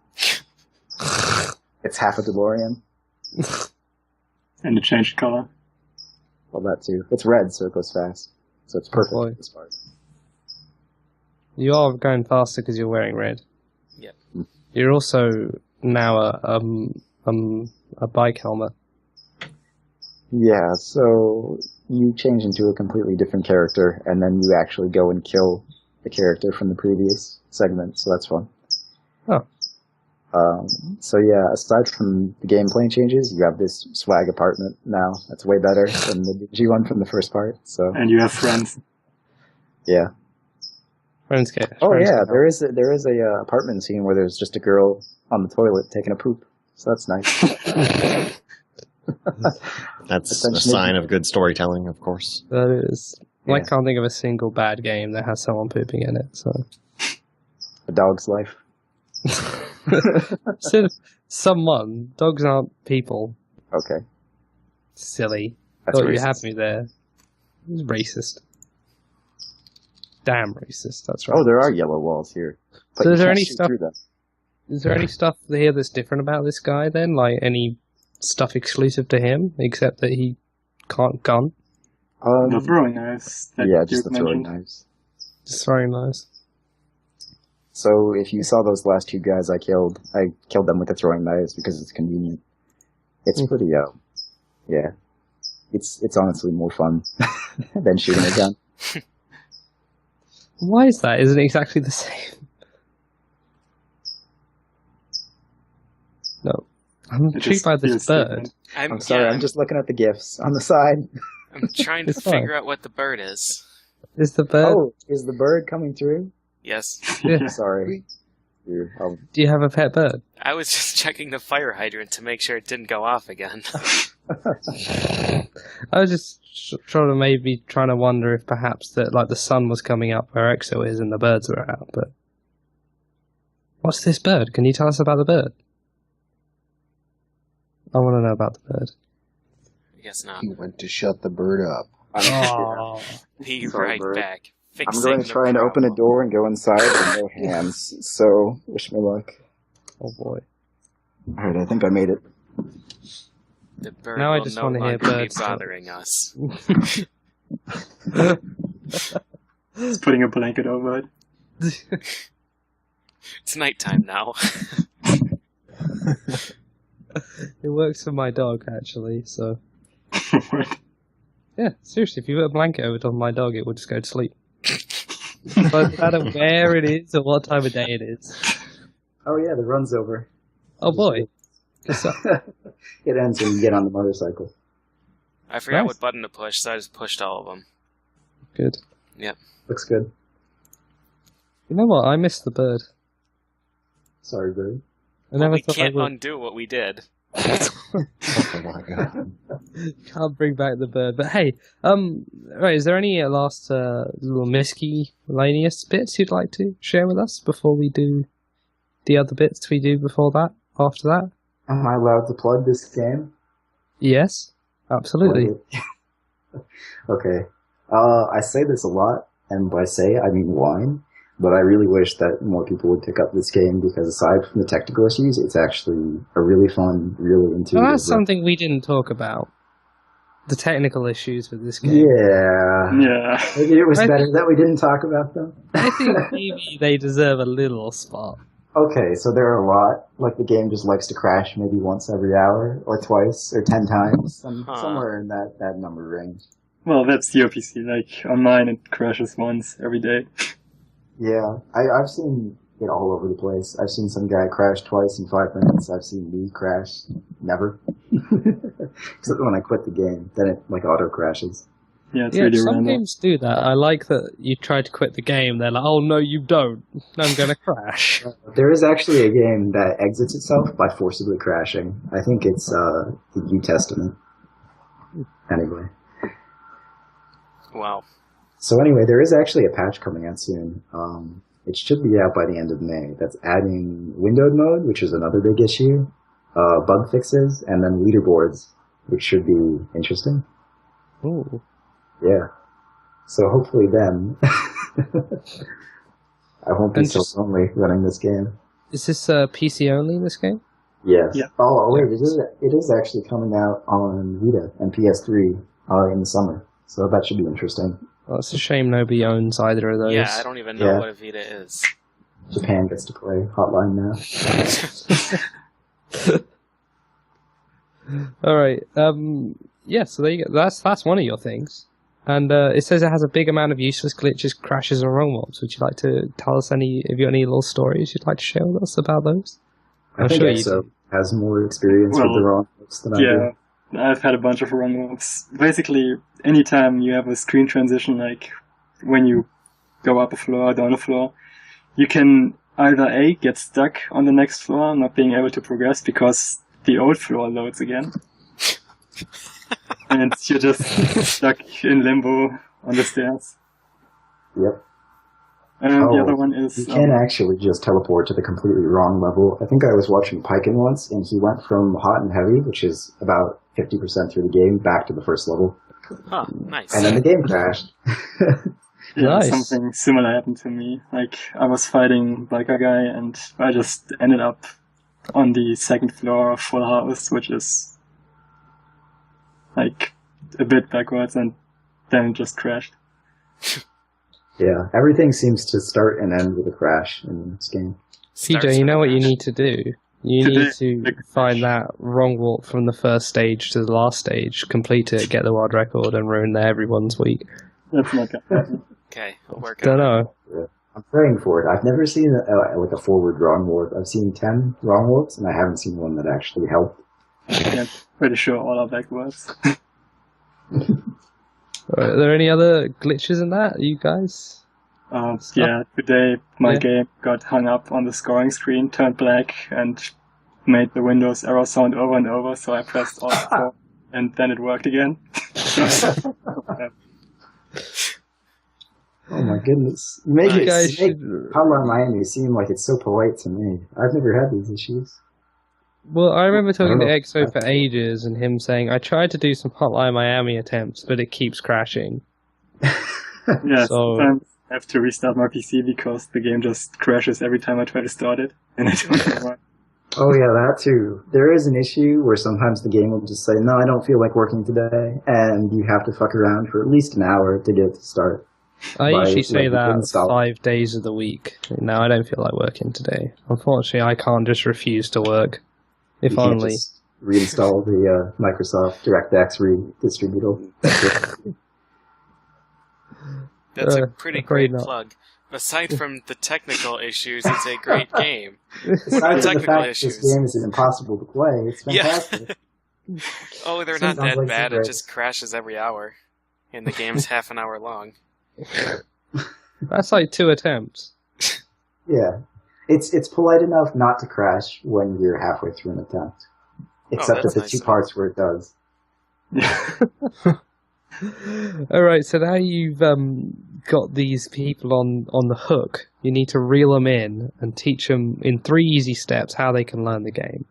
It's half a DeLorean. And it changed color. Well, that too. It's red, so it goes fast. So it's perfect boy. for this part. You are going faster because you're wearing red. Yep. You're also now a bike helmet. Yeah, so you change into a completely different character, and then you actually go and kill the character from the previous segment, so that's fun. Oh. So yeah, aside from the gameplay changes, you have this swag apartment now. That's way better than the G one from the first part. So And you have friends. yeah. Friends get. Oh friends yeah, get there is a apartment scene where there's just a girl on the toilet taking a poop. So that's nice. That's a Essentially- sign of good storytelling, of course. That is. I Yeah. can't think of a single bad game that has someone pooping in it. So. A dog's life. Instead of someone, dogs aren't people. Okay. Silly. That's Thought you racist. had me there. It's racist. Damn racist. That's right. Oh, there are yellow walls here. But So you is there can't any shoot stuff- through them. Is there any stuff here that's different about this guy then? Like any stuff exclusive to him, except that he can't gun? The throwing knives. That Yeah, just you the throwing mentioned. knives. Just very nice. So if you saw those last 2 guys I killed them with the throwing knives because it's convenient. It's pretty, yeah. It's honestly more fun than shooting a gun. Why is that? Isn't it exactly the same? No. I'm It intrigued just by this feels bird. different. I'm sorry, I'm just looking at the GIFs on the side. I'm trying to It's fine. figure out what the bird is. Is the bird... Oh, is the bird coming through? Yes. Yeah. Sorry. Here, Do you have a pet bird? I was just checking the fire hydrant to make sure it didn't go off again. I was just trying to wonder if perhaps that like the sun was coming up where Exo is and the birds were out, but... What's this bird? Can you tell us about the bird? I want to know about the bird. I guess not. He went to shut the bird up. Oh. Be Sorry, right bird. back. I'm Fixing going to the try and open a problem. door and go inside with no hands. So, wish me luck. Oh boy. Alright, I think I made it. The bird Now I will just no wanna hear longer be bird stuff. bothering us. Just putting a blanket over it. It's nighttime now. It works for my dog, actually, so... Yeah, seriously, if you put a blanket over top of my dog, it would just go to sleep. Doesn't matter where it is or what time of day it is. Oh yeah, the run's over. Oh boy. Good stuff. It ends when you get on the motorcycle. I forgot Nice. what button to push, so I just pushed all of them. Good. Looks good. You know what? I missed the bird. Sorry, bird. I But never we thought can't I would. undo what we did. Oh my god. Can't bring back the bird. But hey, right, is there any last little miscellaneous bits you'd like to share with us before we do the other bits we do before that, after that? Am I allowed to plug this game? Yes, absolutely. Okay. I say this a lot, and by say, I mean whine, but I really wish that more people would pick up this game because aside from the technical issues, it's actually a really fun, really intuitive. Well, that's something we didn't talk about. The technical issues with this game. Yeah. Yeah. Maybe it was I better that we didn't talk about them. I think maybe they deserve a little spot. Okay, so there are a lot. Like the game just likes to crash maybe once every hour, or twice, or 10 times, somewhere in that number range. Well, that's your PC. Like, on mine, it crashes once every day. Yeah, I've seen it all over the place. I've seen some guy crash twice in 5 minutes. I've seen me crash never. Except when I quit the game, then it like auto crashes. Yeah, it's Yeah, really some random. games do that. I like that you try to quit the game, they're like, oh no, you don't. I'm gonna crash. There is actually a game that exits itself by forcibly crashing. I think it's the New Testament. Anyway. Wow. So anyway, there is actually a patch coming out soon. It should be out by the end of May. That's adding windowed mode, which is another big issue, bug fixes, and then leaderboards, which should be interesting. Ooh. Yeah. So hopefully then I won't be And so just- lonely running this game. Is this PC only, this game? Yes. Yeah. Oh, wait, it is actually coming out on Vita and PS3 in the summer. So that should be interesting. Well, it's a shame nobody owns either of those. Yeah, I don't even know Yeah. what a Vita is. Japan gets to play Hotline now. All right. Yeah. So there you go. That's one of your things. And it says it has a big amount of useless glitches, crashes, and wrong warps. Would you like to tell us have you got any little stories you'd like to share with us about those? I I'm think sure you EXO has more experience with the wrong moves than I do. Yeah, I've had a bunch of wrong moves. Basically, anytime you have a screen transition, like when you go up a floor, down a floor, you can either A, get stuck on the next floor, not being able to progress because the old floor loads again. And you're just stuck in limbo on the stairs. Yep. And the other one is... You can actually just teleport to the completely wrong level. I think I was watching Piken once, and he went from hot and heavy, which is about 50% through the game, back to the first level. Huh, nice. And then the game crashed. Yeah, Nice. something similar happened to me. Like, I was fighting biker guy, and I just ended up on the second floor of Full House, which is like a bit backwards, and then it just crashed. Yeah, everything seems to start and end with a crash in this game. PJ, you know what you need to do? You Today, need to the find that wrong warp from the first stage to the last stage, complete it, get the world record, and ruin everyone's week. That's not gonna happen. Okay, I'll work Don't on it. know. I'm praying for it. I've never seen like a forward wrong warp. I've seen 10 wrong warps, and I haven't seen one that actually helped. Yeah, pretty sure all are backwards. Are there any other glitches in that, you guys? Yeah, today my Yeah. game got hung up on the scoring screen, turned black, and made the Windows error sound over and over, so I pressed Alt 4, and then it worked again. Oh my goodness. You make You it guys make should- Hotline Miami seem like it's so polite to me. I've never had these issues. Well, I remember talking to know. EXO for ages and him saying, I tried to do some Hotline Miami attempts, but it keeps crashing. Yeah, So- sometimes I have to restart my PC because the game just crashes every time I try to start it, and I don't know why. Oh yeah, that too. There is an issue where sometimes the game will just say, no, I don't feel like working today, and you have to fuck around for at least an hour to get it to start. I Right, usually say like, that install. 5 days of the week. Now I don't feel like working today. Unfortunately, I can't just refuse to work. If You can't only. just reinstall the Microsoft DirectX redistributable. That's a Uh, pretty afraid great not. plug. Aside from the technical issues, it's a great game. Aside from the Technical fact issues. this game is impossible to play, it's fantastic. Yeah. Oh, they're Sounds not that like bad. It cigarettes. just crashes every hour. And the game's half an hour long. That's like 2 attempts. Yeah. It's polite enough not to crash when you're halfway through an attempt. Except that's at the nice. 2 parts where it does. Alright, so now you've got these people on the hook. You need to reel them in and teach them in 3 easy steps how they can learn the game.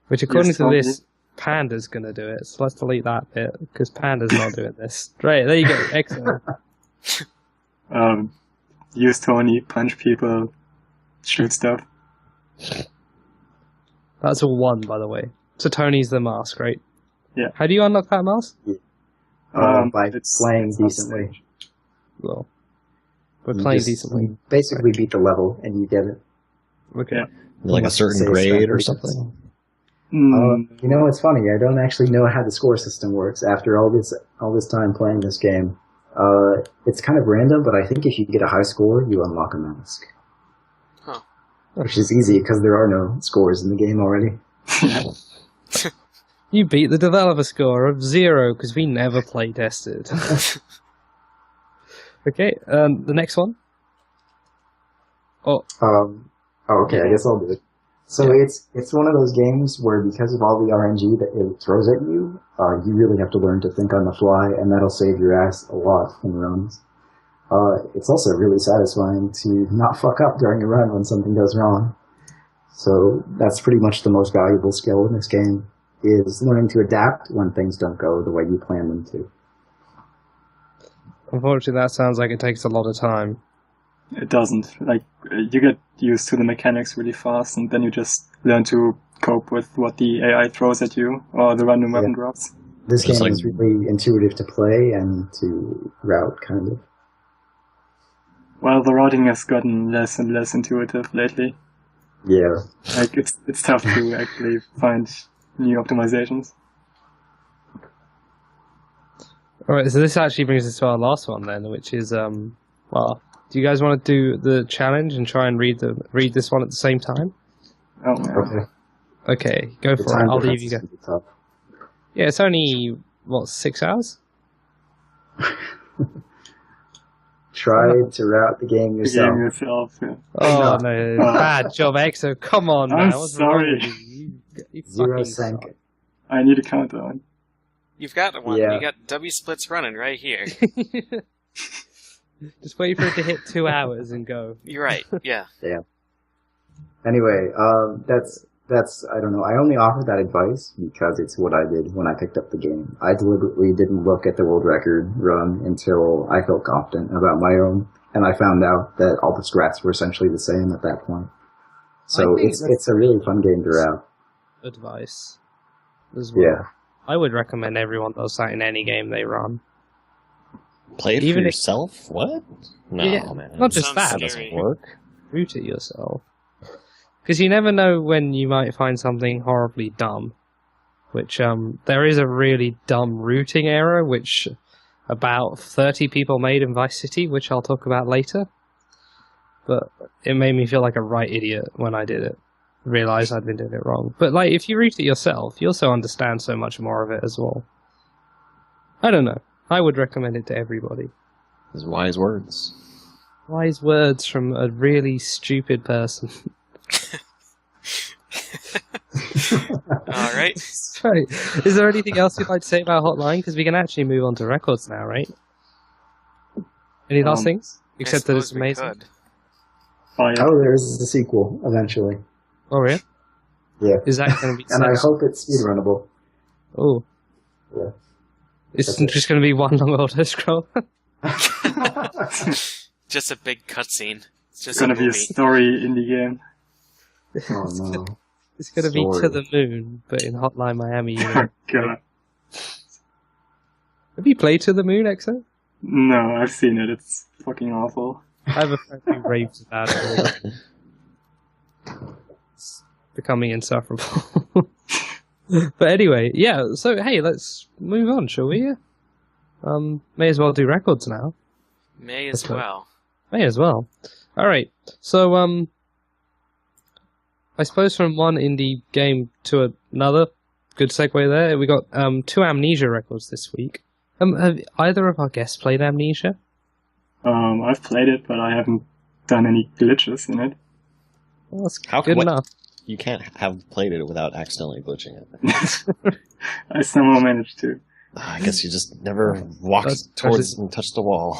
Which, according Yes, to Tony. this, Panda's going to do it. So let's delete that bit, because Panda's not doing this. Right, there you go. Excellent. Use Tony, punch people, shoot stuff. That's a 1, by the way. So Tony's the mask, right? Yeah. How do you unlock that mask? By it's playing on decently. stage. Well, we're You playing just- decently. you basically beat the level and you get it. Okay. Yeah. Like a Unless certain it says grade or strength something. Mm, You know, it's funny. I don't actually know how the score system works after all this time playing this game. It's kind of random, but I think if you get a high score, you unlock a mask. Huh. Which is easy because there are no scores in the game already. You beat the developer score of 0 because we never play tested. Okay, the next one. Oh, okay, I guess I'll do it. So it's one of those games where because of all the RNG that it throws at you, you really have to learn to think on the fly, and that'll save your ass a lot in runs. It's also really satisfying to not fuck up during a run when something goes wrong. So that's pretty much the most valuable skill in this game, is learning to adapt when things don't go the way you plan them to. Unfortunately, that sounds like it takes a lot of time. It doesn't. Like, you get used to the mechanics really fast, and then you just learn to cope with what the AI throws at you, or the random weapon drops. This game is really intuitive to play and to route, kind of. Well, the routing has gotten less and less intuitive lately. Yeah. Like, it's tough to actually find new optimizations. Alright, so this actually brings us to our last one then, which is, well, do you guys want to do the challenge and try and read this one at the same time? Oh, man. Okay, go for it. I'll leave you go. Yeah, it's only, 6 hours? Try to route the game yourself. Yeah. Oh, no. Bad job, Exo. Come on, man. I'm sorry. You Zero sank. I need a countdown. You've got one. Yeah. You got W splits running right here. Just wait for it to hit 2 hours and go. You're right. Yeah. Yeah. Anyway, that's I don't know. I only offer that advice because it's what I did when I picked up the game. I deliberately didn't look at the world record run until I felt confident about my own, and I found out that all the strats were essentially the same at that point. So it's a really fun game to route. Advice as well. Yeah. I would recommend everyone does that in any game they run. Play it Even for if- yourself? What? No, Yeah, man. not just Sounds that. scary. That doesn't work. Root it yourself. Because you never know when you might find something horribly dumb. Which, there is a really dumb routing error, which about 30 people made in Vice City, which I'll talk about later. But it made me feel like a right idiot when I did it. Realised I'd been doing it wrong. But, like, if you root it yourself, you also understand so much more of it as well. I don't know. I would recommend it to everybody. These wise words. Wise words from a really stupid person. All right. Right. Is there anything else you'd like to say about Hotline? Because we can actually move on to records now, right? Any last things? Except that it's suppose we amazing. could. Fire. Oh, there's a sequel eventually. Oh, yeah? Yeah. Is that going to be... And I hope it's speedrunnable. Oh. Yeah. It's That's just going to be one long auto scroll. Just a big cutscene. It's just It's gonna a be a movie. story indie game. Oh no. It's going to be Story. To the Moon, but in Hotline Miami. God. Have you played To the Moon, Exo? No, I've seen it. It's fucking awful. I have a friend who raves about it. It's becoming insufferable. But anyway, yeah, so hey, let's move on, shall we? May as well do records now. May as That's right. well. May as well. Alright, so, I suppose from one indie game to another, good segue there, we got, 2 Amnesia records this week. Have either of our guests played Amnesia? I've played it, but I haven't done any glitches in it. Well, that's How- good what- enough. You can't have played it without accidentally glitching it. I somehow managed to. I guess you just never walked That's- towards and touched the wall.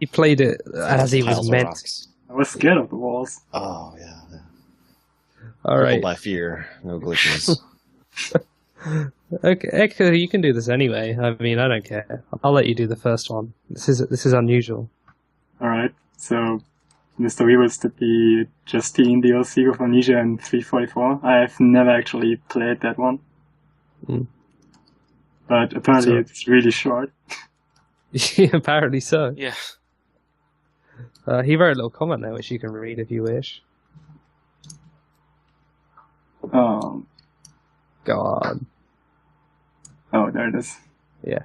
He played it as he was Piles of meant. rocks. I was scared of the walls. Oh, yeah. Alright. Crippled by fear. No glitches. Okay, Echo, you can do this anyway. I mean, I don't care. I'll let you do the first one. This is unusual. Alright, so Mr. Weevils did the Justine DLC of Amnesia in 344. I've never actually played that one. Mm. But apparently So- it's really short. Apparently so. Yeah. He wrote a little comment there, which you can read if you wish. Go on. Oh, there it is. Yeah.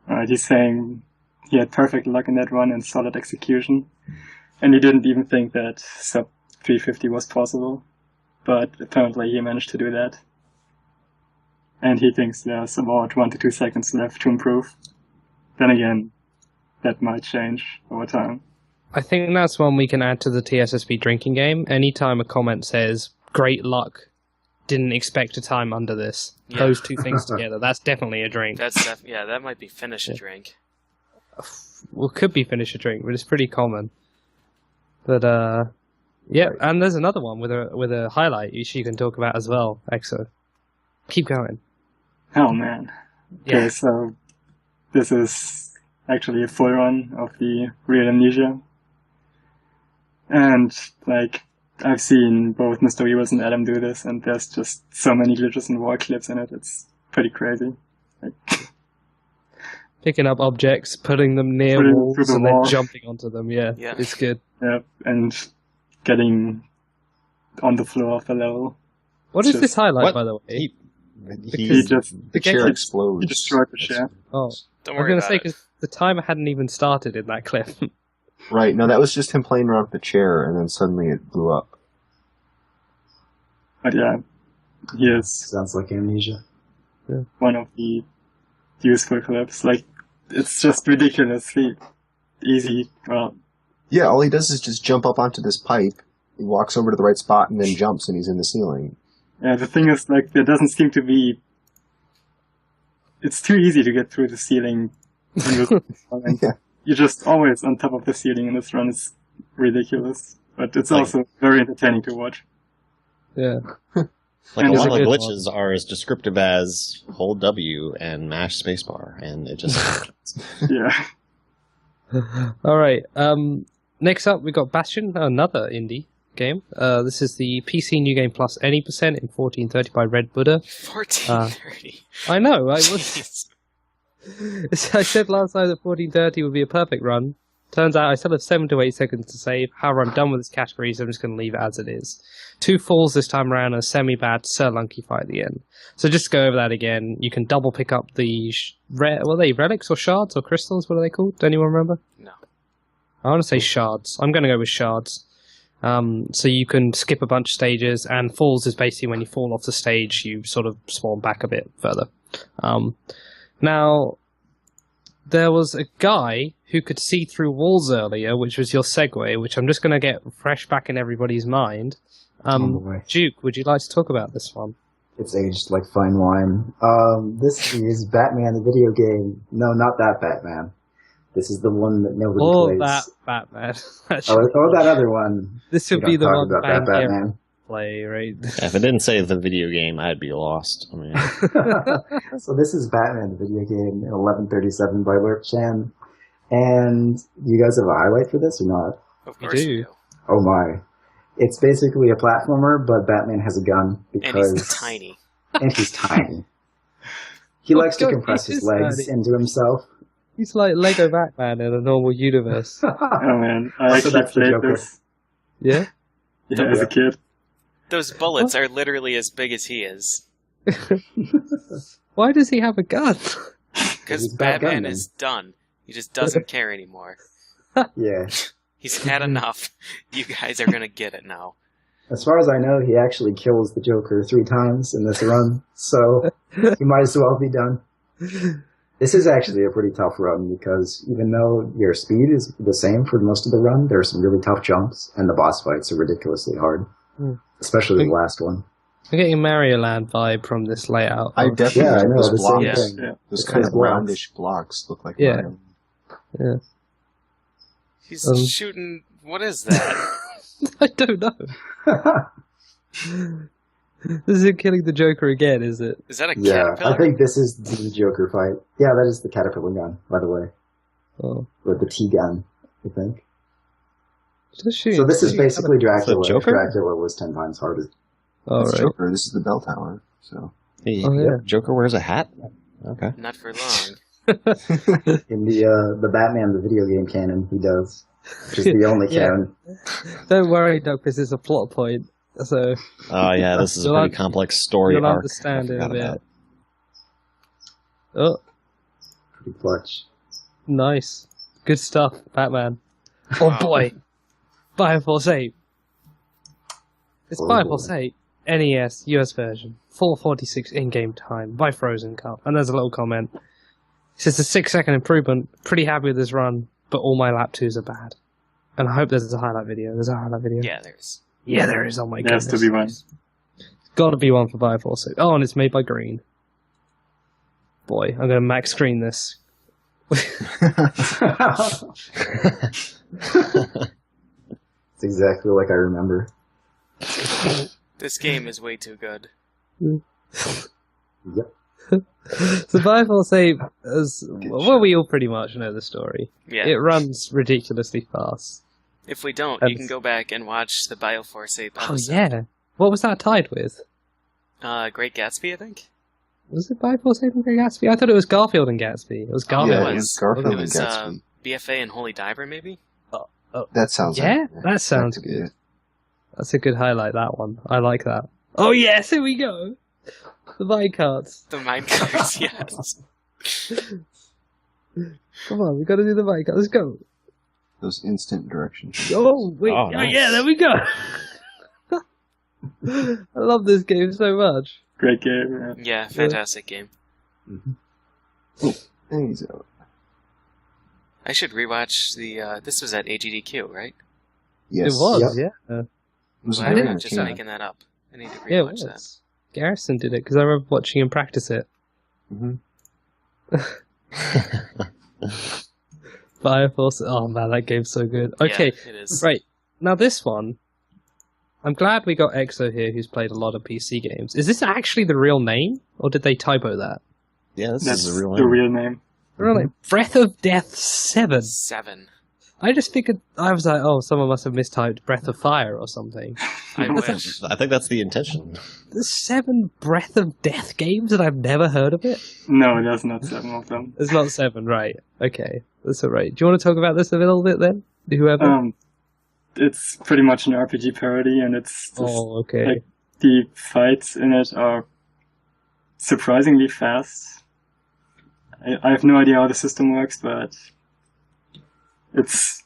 Alright, he's saying he had perfect luck in that run and solid execution. And he didn't even think that sub 350 was possible. But apparently he managed to do that. and he thinks there's about 1 to 2 seconds left to improve. Then again, that might change over time. I think that's one we can add to the TSSB drinking game. Anytime a comment says, great luck, didn't expect a time under this. Yeah. Those two things together, that's definitely a drink. That might be finish a drink. Well, could be finish a drink, but it's pretty common. But, yeah, and there's another one with a highlight you can talk about as well, Exo. Keep going. Oh man. Yeah. Okay, so this is actually a full run of the Real Amnesia. And, like, I've seen both Mr. Weavers and Adam do this, and there's just so many glitches and wall clips in it, it's pretty crazy. Like, Picking up objects, putting them near Putting them walls, through the and wall. then jumping onto them, yeah. It's good. yeah, and getting on the floor of the level. What is Just- this highlight, What? by the way? He He, just the chair he explodes. destroyed the chair. Oh, Don't I was worry going about to say, it. because the timer hadn't even started in that clip. Right, no, that was just him playing around with the chair, and then suddenly it blew up. But yeah, he is Sounds like Amnesia. one of the useful clips. Like, it's just ridiculously easy. Well, Yeah, all he does is just jump up onto this pipe, he walks over to the right spot, and then jumps, and he's in the ceiling. yeah, the thing is, like, there doesn't seem to be... It's too easy to get through the ceiling. In this and Yeah. You're just always on top of the ceiling in this run. It's ridiculous. But it's also very entertaining to watch. Yeah. Like, And a lot of it's a good glitches are as descriptive as hold W and mash spacebar, and it just... Yeah. All right. Next up, we got Bastion, another indie game. This is the PC New Game Plus Any Percent in 1430 by Red Buddha. 1430. I know. I was. Jeez. I said last time that 1430 would be a perfect run. Turns out I still have 7 to 8 seconds to save. However, I'm done with this category, so I'm just going to leave it as it is. 2 falls this time around and a semi-bad Sir Lunky fight at the end. So just to go over that again, you can double pick up the what are they, relics or shards or crystals? What are they called? Do anyone remember? No. I want to say shards. I'm going to go with shards. So you can skip a bunch of stages, and falls is basically when you fall off the stage, you sort of spawn back a bit further. Now, there was a guy who could see through walls earlier, which was your segue, which I'm just going to get fresh back in everybody's mind. boy. Duke, would you like to talk about this one? It's aged like fine wine. This is Batman, the video game. No, not that Batman. This is the one that nobody Or plays. that Batman. Or that other one. This We would be don't the talk one about that Bang Batman. play, right? Yeah, if it didn't say the video game, I'd be lost. I mean, So this is Batman, the video game, in 1137 by Lurk Chan. And you guys have a highlight for this or not? Of You course do. we do. Oh my. It's basically a platformer, but Batman has a gun And because... he's tiny. And he's tiny. He Oh likes to God, compress he his is legs tiny. into himself. He's like Lego Batman in a normal universe. Oh man, I So actually that's the played Joker. this Yeah? as a kid. Those bullets are literally as big as he is. Why does he have a gun? Because He's a bad Batman gunman. is done. He just doesn't care anymore. Yeah. He's had enough. You guys are gonna get it now. As far as I know, he actually kills the Joker 3 times in this run, so he might as well be done. This is actually a pretty tough run because even though your speed is the same for most of the run, there are some really tough jumps, and the boss fights are ridiculously hard. Especially the last one. I'm getting Mario Land vibe from this layout. I definitely Yeah, I know, those the same blocks, thing. Yeah. those The kind of blocks. roundish blocks look like Yeah. Mario. He's Um, shooting. What is that? I don't know. This isn't killing the Joker again, is it? Is that a Yeah, caterpillar? I think this is the Joker fight. Yeah, that is the Caterpillar gun, by the way. Oh. Or the T-gun, I think. Just shooting. So this is basically Dracula. It's a Joker? Dracula was 10 times harder. Oh, It's right. Joker. This is the bell tower. So hey, Oh, yeah. Joker wears a hat? Okay. Not for long. In the Batman, the video game canon, he does. Which is the only Yeah. canon. Don't worry, Doug, because it's a plot point. So Oh, yeah, this is a You'll pretty complex story you'll arc. understand I in a forgot bit. about. Oh, Pretty clutch. nice. Good stuff, Batman. Oh Wow. boy. Fire Force 8. It's Oh, Fire boy. Force 8. NES US version, 4:46 in-game time by Frozen Cup. And there's a little comment. It says a 6-second improvement. Pretty happy with this run, but all my lap 2s are bad. And I hope there's a highlight video. There's a highlight video. Yeah, there's. Yeah, there is. Oh my goodness. There has to be one. Got to be one for Bioforce. Oh, and it's made by Green. Boy, I'm going to max screen this. It's exactly like I remember. This game is way too good. Yep. So Bioforce 8, well, we all pretty much know the story. Yeah. It runs ridiculously fast. If we don't, you can go back and watch the Bioforce 8 Oh, episode. yeah. What was that tied with? Great Gatsby, I think? Was it Bioforce 8 and Great Gatsby? I thought it was Garfield and Gatsby. It was Garfield. Yeah, it it was. was Garfield It and was Gatsby. BFA and Holy Diver, maybe? That sounds Yeah, like, that sounds that's good. That's a good highlight, that one. I like that. Oh, yes, here we go. The mine carts. The minecarts, yes. Come on, we got to do the mine carts. Let's go. Those instant directions. Oh, wait. Oh, Oh, nice. yeah, there we go. I love this game so much. Great game. Yeah, fantastic game. And he's out. I should rewatch the, this was at AGDQ, right? Yes. It was, Yep. yeah. It was Well, very I'm just entertaining. making that up. I need to Yeah, it rewatch that. was. Garrison did it, because I remember watching him practice it. Mhm. Bioforce. Oh, man, that game's so good. Okay, Yeah, it is. right. Now this one, I'm glad we got Exo here, who's played a lot of PC games. Is this actually the real name, or did they typo that? Yeah, this That's is a real the name. real name. Really? Breath of Death 7. 7. I just figured, I was like, oh, someone must have mistyped Breath of Fire or something. I wish. I think that's the intention. There's 7 Breath of Death games and I've never heard of it? No, there's not 7 of them. It's not 7, right. Okay, that's alright. Do you want to talk about this a little bit then? Whoever? It's pretty much an RPG parody, and it's just, Oh, okay. like, the fights in it are surprisingly fast. I have no idea how the system works, but it's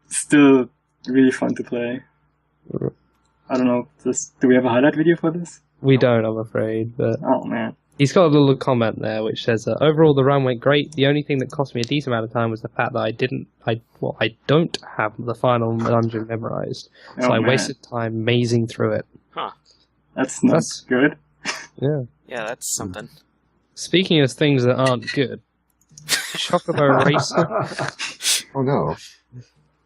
still really fun to play. I don't know, do we have a highlight video for this? We don't, I'm afraid, but Oh man. he's got a little comment there which says, overall the run went great. The only thing that cost me a decent amount of time was the fact that I don't have the final dungeon memorized. So Oh, I man. wasted time mazing through it. Huh. That's not That's- good. Yeah. Yeah, that's something. Speaking of things that aren't good, Chocobo Racer Oh no.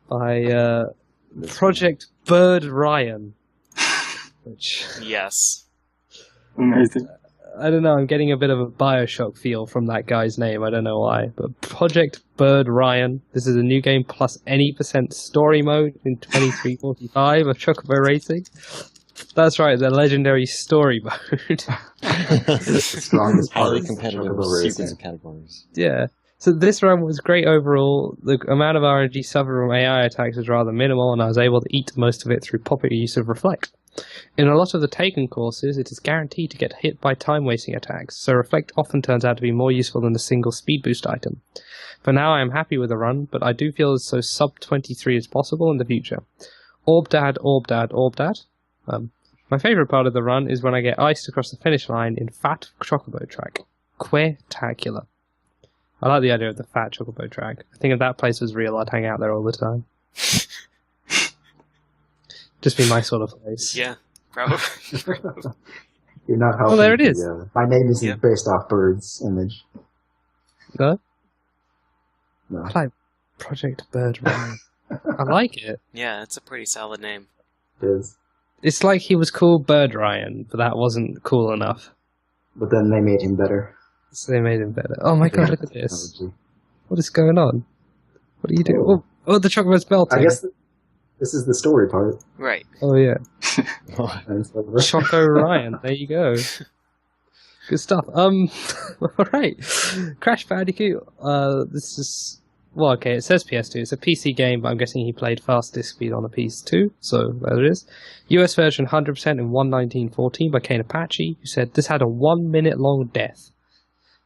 by Project Bird Ryan. Which, Yes. Amazing. I don't know, I'm getting a bit of a Bioshock feel from that guy's name, I don't know why. But Project Bird Ryan, this is a new game plus any % story mode in 2345 of Chocobo Racing. That's right, the legendary story mode. Strongest part Highly of competitive Chocobo sequence Racing. of categories. Yeah. So this run was great overall. The amount of RNG suffered from AI attacks was rather minimal, and I was able to eat most of it through popular use of Reflect. In a lot of the Taken courses, it is guaranteed to get hit by time-wasting attacks, so Reflect often turns out to be more useful than a single speed boost item. For now, I am happy with the run, but I do feel as so sub-23 as possible in the future. Orbdad, Orbdad, Orbdad. My favourite part of the run is when I get iced across the finish line in Fat Chocobo Track. Quetacular. I like the idea of the Fat Chocobo Track. I think if that place was real, I'd hang out there all the time. Just be my sort of place. Yeah, probably. You're not helping. there it is. My name isn't Yep. based off Bird's image. No? No. I like Project Bird Ryan. I like it. Yeah, it's a pretty solid name. It is. It's like he was called Bird Ryan, but that wasn't cool enough. But then they made him better. So they made him better. Oh my god, look at this. What is going on? What are you doing? Oh, the chocolate's melting. I guess this is the story part. Right. Oh yeah. And it's like, Choco Ryan, there you go. Good stuff. Alright. Crash Bandicoot. This is, well, okay, it says PS2. It's a PC game, but I'm guessing he played fast disk speed on a PS2, so there it is. US version 100% in 1:19:14 by Kane Apache, who said this had a 1 minute long death.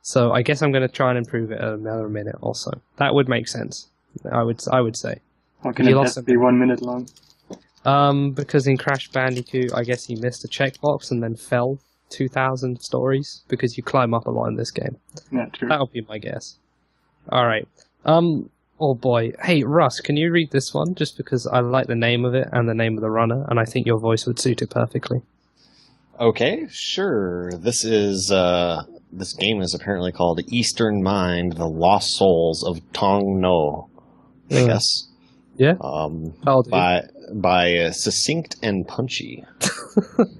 So I guess I'm going to try and improve it another minute also. That would make sense. I would say. How can You it lost just be 1 minute long? Because in Crash Bandicoot, I guess you missed a checkbox and then fell 2,000 stories because you climb up a lot in this game. Yeah, true. That'll be my guess. All right. Oh boy. Hey, Russ, can you read this one? Just because I like the name of it and the name of the runner, and I think your voice would suit it perfectly. Okay, sure. This game is apparently called Eastern Mind: The Lost Souls of Tong No. I guess. Yeah. By Succinct and Punchy.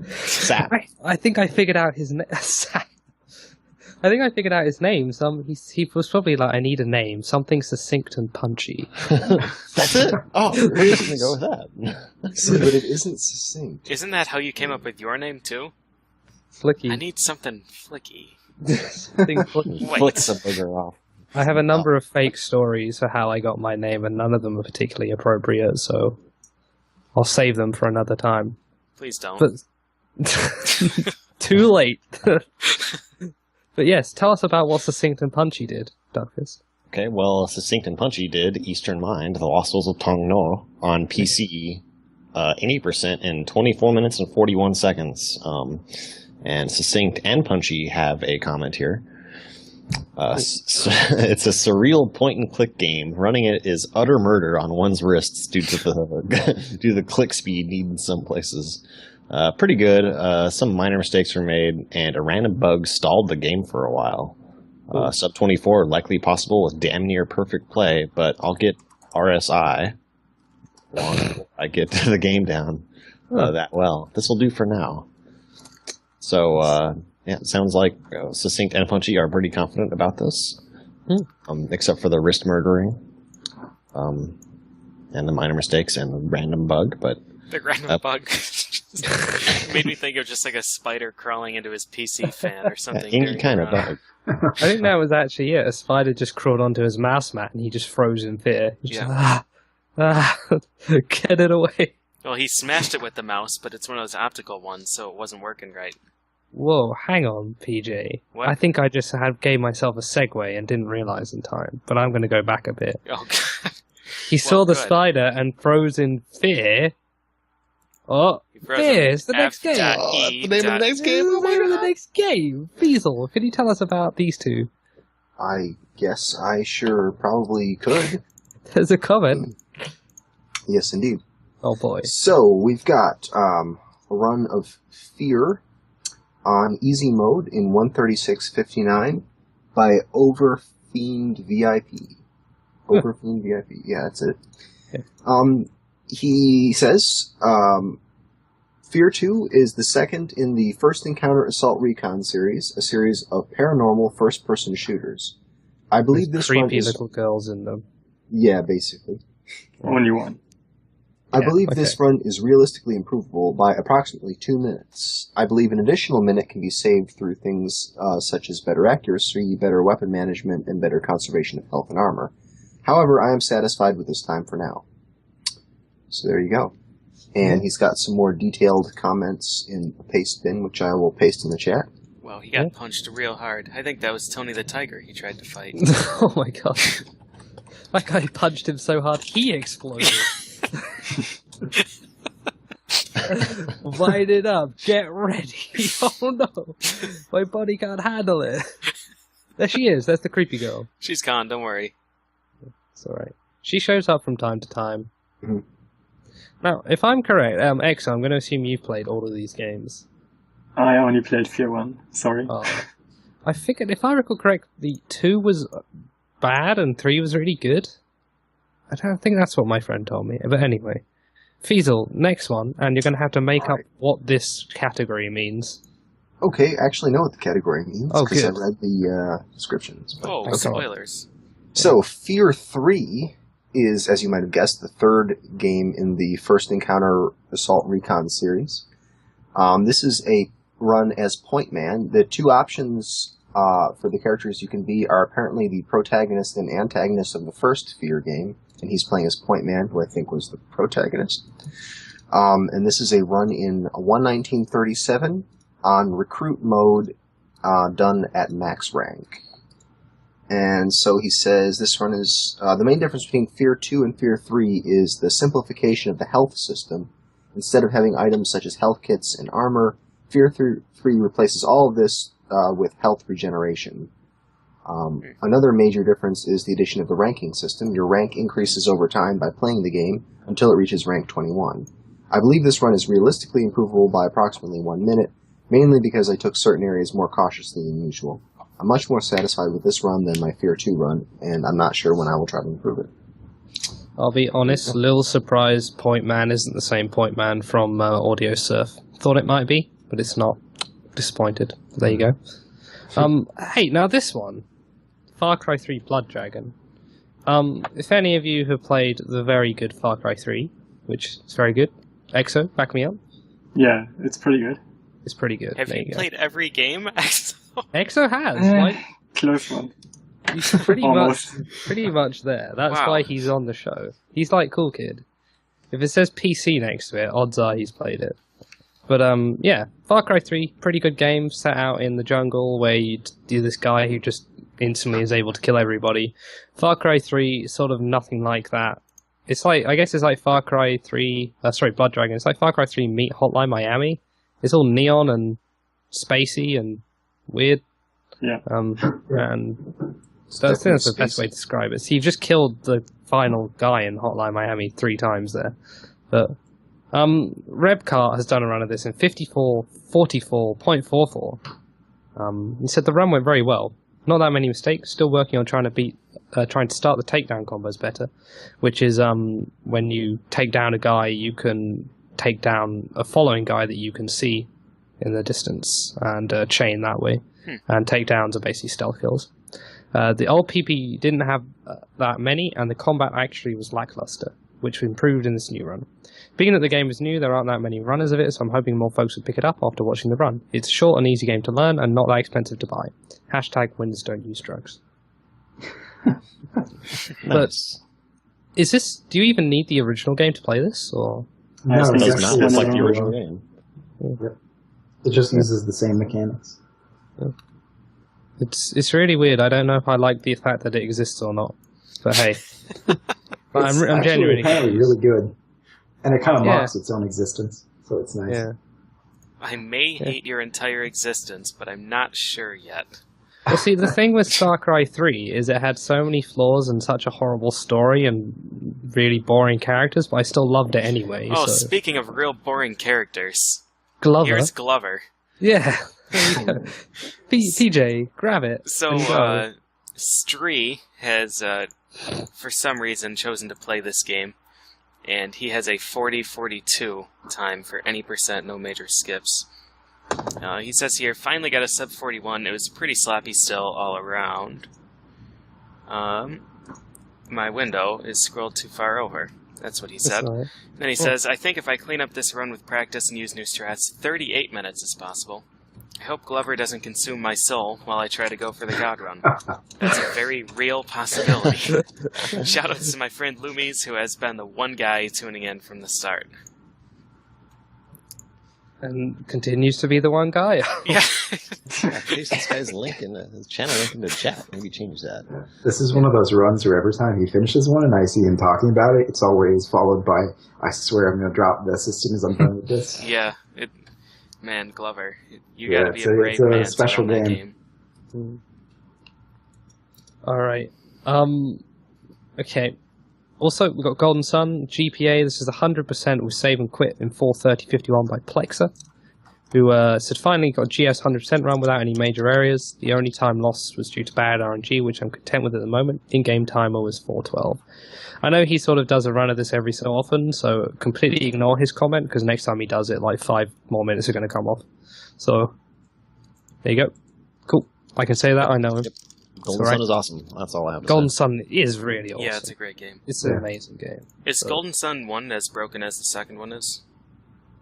Sap. I think I figured out his name. I think I figured out his name. He was probably like, I need a name, something succinct and punchy. That's it. Oh, we're just gonna go with that. See, but it isn't succinct. Isn't that how you came up with your name too? Flicky. I need something flicky. Something flicky. Wait. Flick the booger off. I have a number of fake stories for how I got my name, and none of them are particularly appropriate, so I'll save them for another time. Please don't. But too late. But yes, tell us about what Succinct and Punchy did, Douglas. Okay, well, Succinct and Punchy did Eastern Mind: The Lost Souls of Tong No on PC, 80% in 24 minutes and 41 seconds. And Succinct and Punchy have a comment here. It's a surreal point-and-click game. Running it is utter murder on one's wrists due to the click speed needed in some places. Pretty good. Some minor mistakes were made, and a random bug stalled the game for a while. Sub 24 likely possible with damn near perfect play, but I'll get RSI once I get the game down that well. This will do for now. So, yeah, it sounds like Succinct and Punchy are pretty confident about this, except for the wrist murdering, and the minor mistakes and the random bug. But the random bug made me think of just like a spider crawling into his PC fan or something. Any kind of bug. I think that was actually it. A spider just crawled onto his mouse mat and he just froze in fear. Yeah. Get it away. Well, he smashed it with the mouse, but it's one of those optical ones, so it wasn't working right. Whoa, hang on, PJ. What? I think I just gave myself a segue and didn't realize in time, but I'm going to go back a bit. Oh, God. He saw the good. spider and froze in fear. Oh, fear is the next game. That's the name of the next game. The name of the next game. Fiesel, can you tell us about these two? I guess I sure probably could. There's a comment. Yes, indeed. Oh boy. So, we've got a run of Fear on easy mode in 136.59 by Overfiend VIP. Overfiend VIP. Yeah, that's it. Okay. He says, Fear 2 is the second in the First Encounter Assault Recon series, a series of paranormal first-person shooters. I believe There's this one creepy is... little girls in them. Yeah, basically. Only one. I believe this run is realistically improvable by approximately 2 minutes. I believe an additional minute can be saved through things such as better accuracy, better weapon management, and better conservation of health and armor. However, I am satisfied with this time for now. So there you go. And he's got some more detailed comments in a paste bin, which I will paste in the chat. Well, he got punched real hard. I think that was Tony the Tiger he tried to fight. Oh my god. That guy punched him so hard he exploded. Wind it up. Get ready. Oh no. My body can't handle it. There she is. That's the creepy girl. She's gone, don't worry. It's alright. She shows up from time to time. Mm-hmm. Now, if I'm correct, X, I'm going to assume you've played all of these games. I only played Fear 1. Sorry. I figured, if I recall correctly, 2 was bad and 3 was really good. I don't think that's what my friend told me. But anyway. Fiesel, next one, and you're going to have to make up what this category means. Okay, I actually know what the category means, because I read the descriptions. But oh, spoilers. So, Fear 3 is, as you might have guessed, the third game in the First Encounter Assault Recon series. This is a run as Point Man. The two options for the characters you can be are apparently the protagonist and antagonist of the first Fear game, and he's playing as Point Man, who I think was the protagonist. And this is a run in 1:19:37 on recruit mode, done at max rank. And so he says this run is, the main difference between Fear 2 and Fear 3 is the simplification of the health system, Instead of having items such as health kits and armor, Fear 3 replaces all of this with health regeneration. Another major difference is the addition of the ranking system. Your rank increases over time by playing the game until it reaches rank 21. I believe this run is realistically improvable by approximately 1 minute, mainly because I took certain areas more cautiously than usual. I'm much more satisfied with this run than my Fear 2 run, and I'm not sure when I will try to improve it. I'll be honest, a little surprised Point Man isn't the same Point Man from Audio Surf. Thought it might be, but it's not. Disappointed. There you go. Hey, now this one. Far Cry 3 Blood Dragon. If any of you have played the very good Far Cry 3, which is very good, Exo, back me up. Yeah, it's pretty good. It's pretty good. Have you played every game? Exo has. Close one. He's pretty much there. That's why he's on the show. He's like cool kid. If it says PC next to it, odds are he's played it. But yeah, Far Cry 3, pretty good game, set out in the jungle where you do this guy who just instantly is able to kill everybody. Far Cry 3, sort of nothing like that. It's like, I guess it's like Far Cry 3, Blood Dragon. It's like Far Cry 3 meet Hotline Miami. It's all neon and spacey and weird. Yeah. And so I think that's the best way to describe it. So you've just killed the final guy in Hotline Miami 3 times there. But Rebcart has done a run of this in 44.44. He said the run went very well. Not that many mistakes. Still working on trying to start the takedown combos better, which is when you take down a guy, you can take down a following guy that you can see in the distance and chain that way. And takedowns are basically stealth kills. The old PP didn't have that many, and the combat actually was lackluster, which improved in this new run. Being that the game is new, there aren't that many runners of it, so I'm hoping more folks will pick it up after watching the run. It's a short and easy game to learn, and not that expensive to buy. #winners don't use drugs. But is this? Do you even need the original game to play this, or? No, It does it's not look like the original game. It just uses the same mechanics. It's really weird. I don't know if I like the fact that it exists or not. But hey, but I'm genuinely apparently really good, and it kind of mocks its own existence, so it's nice. Yeah. I may hate your entire existence, but I'm not sure yet. Well, see, the thing with Far Cry 3 is it had so many flaws and such a horrible story and really boring characters, but I still loved it anyway. Oh, so. Speaking of real boring characters, Glover. here's Glover. Yeah. There you go. PJ, grab it. So, Stree has, for some reason, chosen to play this game, and he has a 40-42 time for any %, no major skips. He says here, finally got a sub 41. It was pretty sloppy still all around. My window is scrolled too far over. That's what he said. Right. Then he says, I think if I clean up this run with practice and use new strats, 38 minutes is possible. I hope Glover doesn't consume my soul while I try to go for the God Run. That's a very real possibility. Shoutouts to my friend Loomies, who has been the one guy tuning in from the start. And continues to be the one guy. Yeah. Please, this guy's link in his channel link in the chat. Maybe change that. This is one of those runs where every time he finishes one and I see him talking about it, it's always followed by, I swear I'm going to drop this as soon as I'm done with this. Yeah. Man, Glover, you gotta be a brave it's a man special to run that game. Alright. Okay. Also, we've got Golden Sun, GPA. This is 100% with save and quit in 4:30:51 by Plexer, who said finally got GS 100% run without any major areas. The only time lost was due to bad RNG, which I'm content with at the moment. In-game timer was 4:12. I know he sort of does a run of this every so often, so completely ignore his comment, because next time he does it, like 5 more minutes are going to come off. So, there you go. Cool. I can say that, I know him. Yep. Golden Sun is awesome. That's all I have to Golden say. Sun is really awesome. Yeah, it's a great game. It's an amazing game. Is Golden Sun 1 as broken as the second one is?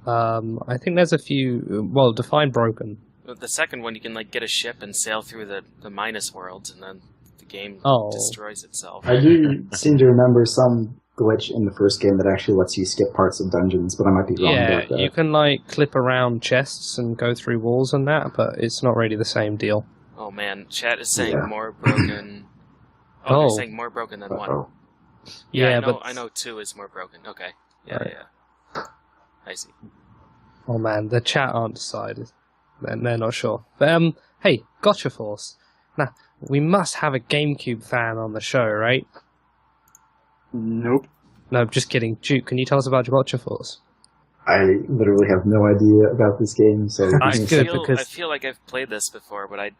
I think there's a few... Well, define broken. Well, the second one, you can like get a ship and sail through the minus worlds, and then the game destroys itself. I do seem to remember some glitch in the first game that actually lets you skip parts of dungeons, but I might be wrong about that. You can like clip around chests and go through walls and that, but it's not really the same deal. Oh man, chat is saying more broken. Oh, they're saying more broken than 1. Yeah, I know 2 is more broken. Okay. Yeah. I see. Oh man, the chat aren't decided. They're not sure. But hey, Gotcha Force. Now, we must have a GameCube fan on the show, right? Nope. No, just kidding. Duke, can you tell us about Gotcha Force? I literally have no idea about this game, so I good, I feel like I've played this before, but I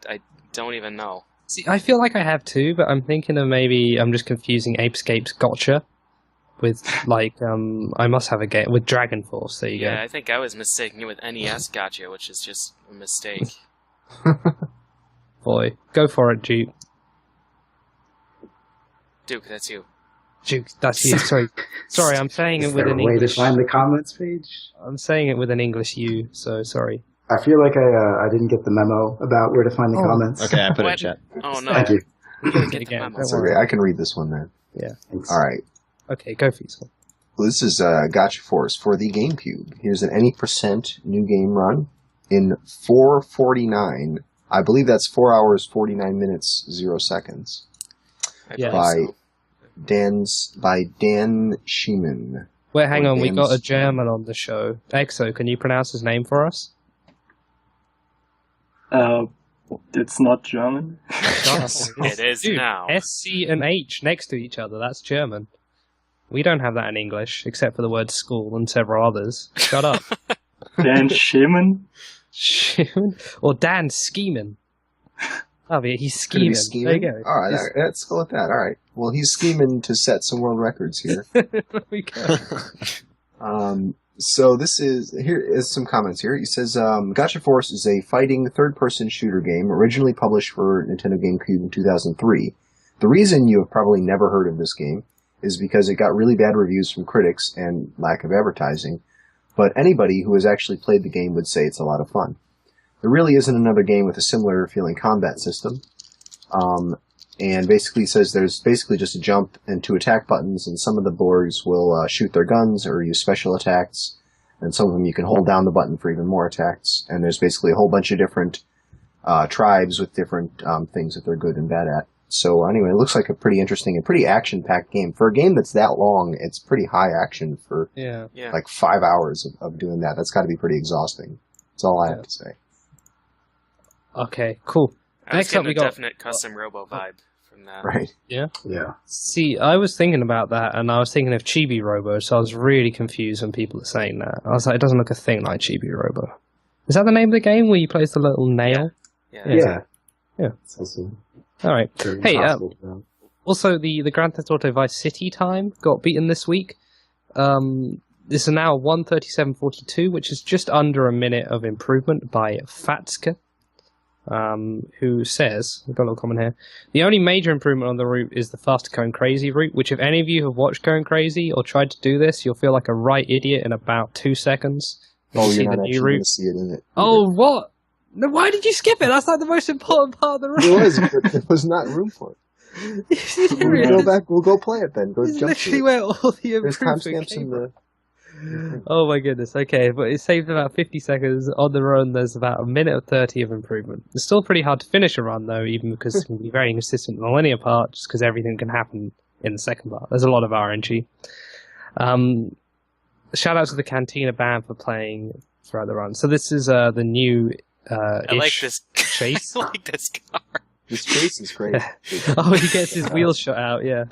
don't even know. See, I feel like I have too, but I'm thinking of maybe I'm just confusing Apescape's Gotcha with, like, I must have a game with Dragon Force. There you go. Yeah, I think I was mistaking it with NES Gotcha, which is just a mistake. Boy, go for it, Duke. Duke, that's you. Duke, that's you. Sorry, I'm saying is it with there an a way English. to find the comments page? I'm saying it with an English U, so sorry. I feel like I didn't get the memo about where to find the comments. Okay, I put it in What? chat. Oh no. Thank you. We can Get get the again. memo. Don't So worry. I can read this one then. Yeah. Thanks. All right. Okay, go for yourself. Well, this is Gotcha Force for the GameCube. Here's an any percent new game run in 4:49. I believe that's 4 hours 49 minutes 0 seconds. I Yeah. believe so. By Dan Schiemann. Wait, hang Or on. We got a Dan's- German on the show. Exo, can you pronounce his name for us? It's not German. It is Dude, now. SC and H next to each other. That's German. We don't have that in English, except for the word school and several others. Shut up. Dan Schemen? Schiemann? Or Dan Schiemann. Oh, yeah, he's Could it scheming. be There you scheming? go. All right, let's go with that. All right. Well, he's scheming to set some world records here. There we go. So here is some comments here. He says, Gotcha Force is a fighting third-person shooter game originally published for Nintendo GameCube in 2003. The reason you have probably never heard of this game is because it got really bad reviews from critics and lack of advertising, but anybody who has actually played the game would say it's a lot of fun. There really isn't another game with a similar feeling combat system. And basically says there's basically just a jump and 2 attack buttons, and some of the boards will shoot their guns or use special attacks, and some of them you can hold down the button for even more attacks. And there's basically a whole bunch of different tribes with different things that they're good and bad at. So anyway, it looks like a pretty interesting and pretty action-packed game. For a game that's that long, it's pretty high action for Yeah. Yeah. like 5 hours of doing that. That's got to be pretty exhausting. That's all I have to say. Okay, cool. I was Next up getting we a got- definite custom robo vibe from that. Right. Yeah. See, I was thinking about that, and I was thinking of Chibi Robo, so I was really confused when people are saying that. I was like, it doesn't look a thing like Chibi Robo. Is that the name of the game where you play the little nail? Yeah. Yeah. Yeah. It's also All right. very Hey, impossible to know. Also, the Grand Theft Auto Vice City time got beaten this week. This is now 1:37:42, which is just under a minute of improvement by Fatska, who says, we've got a little comment here, the only major improvement on the route is the faster Going Crazy route, which if any of you have watched Going Crazy or tried to do this, you'll feel like a right idiot in about 2 seconds. When Oh, you see you're the not new actually going route. to see it in it. Oh, what? No, why did you skip it? That's like the most important part of the route. It was. There was not room for it. We'll go back. We'll go play it then. Go It's jump literally to it. where all the There's improvement timestamps came in from. the. Oh my goodness, okay, but it saved about 50 seconds. On the run, there's about a minute 30 of improvement. It's still pretty hard to finish a run, though, even because it can be very inconsistent in the linear part, just because everything can happen in the second part. There's a lot of RNG. Shout out to the Cantina band for playing throughout the run. So this is the new I like this chase. I like this car. This chase is great. Oh, he gets his wheels shot out, yeah.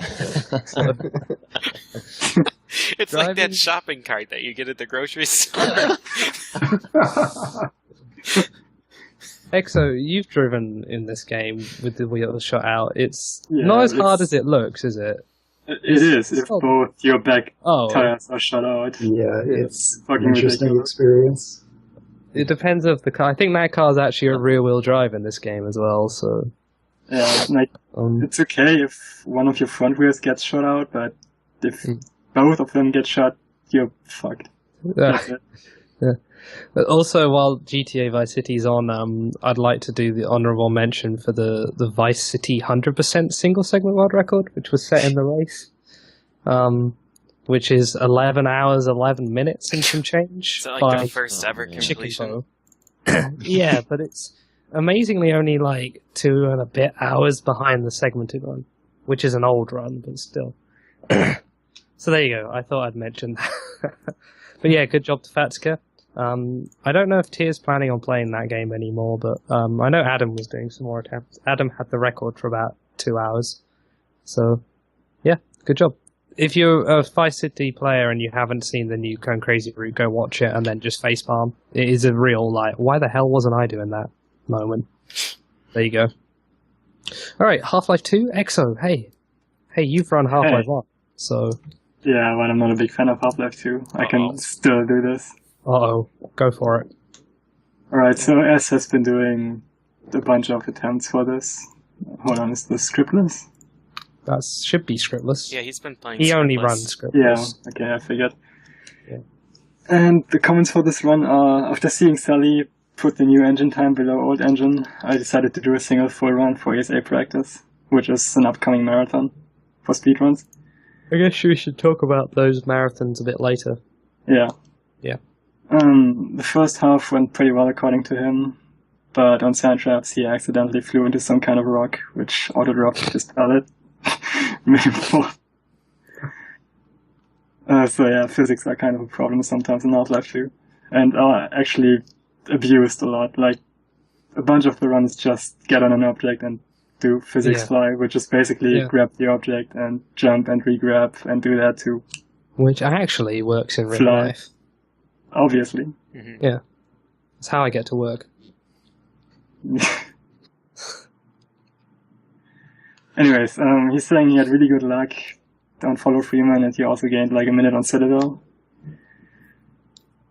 It's like Driving- that shopping cart that you get at the grocery store. Exo, you've driven in this game with the wheels shot out. It's Yeah, not as hard it's- as it looks, is it? It is, if Oh. both your back Oh, tires are shut out. Yeah, it's an fucking interesting ridiculous. experience. it depends of the car. I think that car's actually a rear-wheel drive in this game as well, so... Yeah, like, it's okay if one of your front wheels gets shot out, but if both of them get shot, you're fucked. That's it. But also, while GTA Vice City's on, I'd like to do the honourable mention for the Vice City 100% single-segment world record, which was set in the race, which is 11 hours, 11 minutes and some change. Is that like by the first ever Chicken completion? Bow. Yeah, but it's amazingly only like 2 and a bit hours behind the segmented one, which is an old run, but still. So there you go. I thought I'd mention that. But yeah, good job to Fatska. I don't know if Tier's planning on playing that game anymore, but I know Adam was doing some more attempts. Adam had the record for about 2 hours. So, yeah, good job. If you're a Vice City player and you haven't seen the new Going Crazy route, go watch it and then just facepalm. It is a real, like, why the hell wasn't I doing that moment? There you go. Alright, Half-Life 2, EXO, hey. Hey, you've run Half-Life 1, so... Yeah, but I'm not a big fan of Half-Life 2. I can still do this. Uh-oh, go for it. Alright, so S has been doing a bunch of attempts for this. Hold on, is this scriptless? That should be scriptless. Yeah, he's been playing He scriptless. only runs scriptless. Yeah, okay, I figured. Yeah. And the comments for this run are, after seeing Sally put the new engine time below old engine, I decided to do a single full run for ESA practice, which is an upcoming marathon for speedruns. I guess we should talk about those marathons a bit later. Yeah. Yeah. The first half went pretty well according to him, but on sand traps he accidentally flew into some kind of rock, which auto-dropped his pallet. Made him fall. So yeah, physics are kind of a problem sometimes in Half-Life 2. And are actually abused a lot. Like, a bunch of the runs just get on an object and do physics fly, which is basically grab the object and jump and re-grab and do that too. Which actually works in real life. Obviously. Mm-hmm. Yeah. That's how I get to work. Anyways, he's saying he had really good luck. Don't follow Freeman, and he also gained like a minute on Citadel.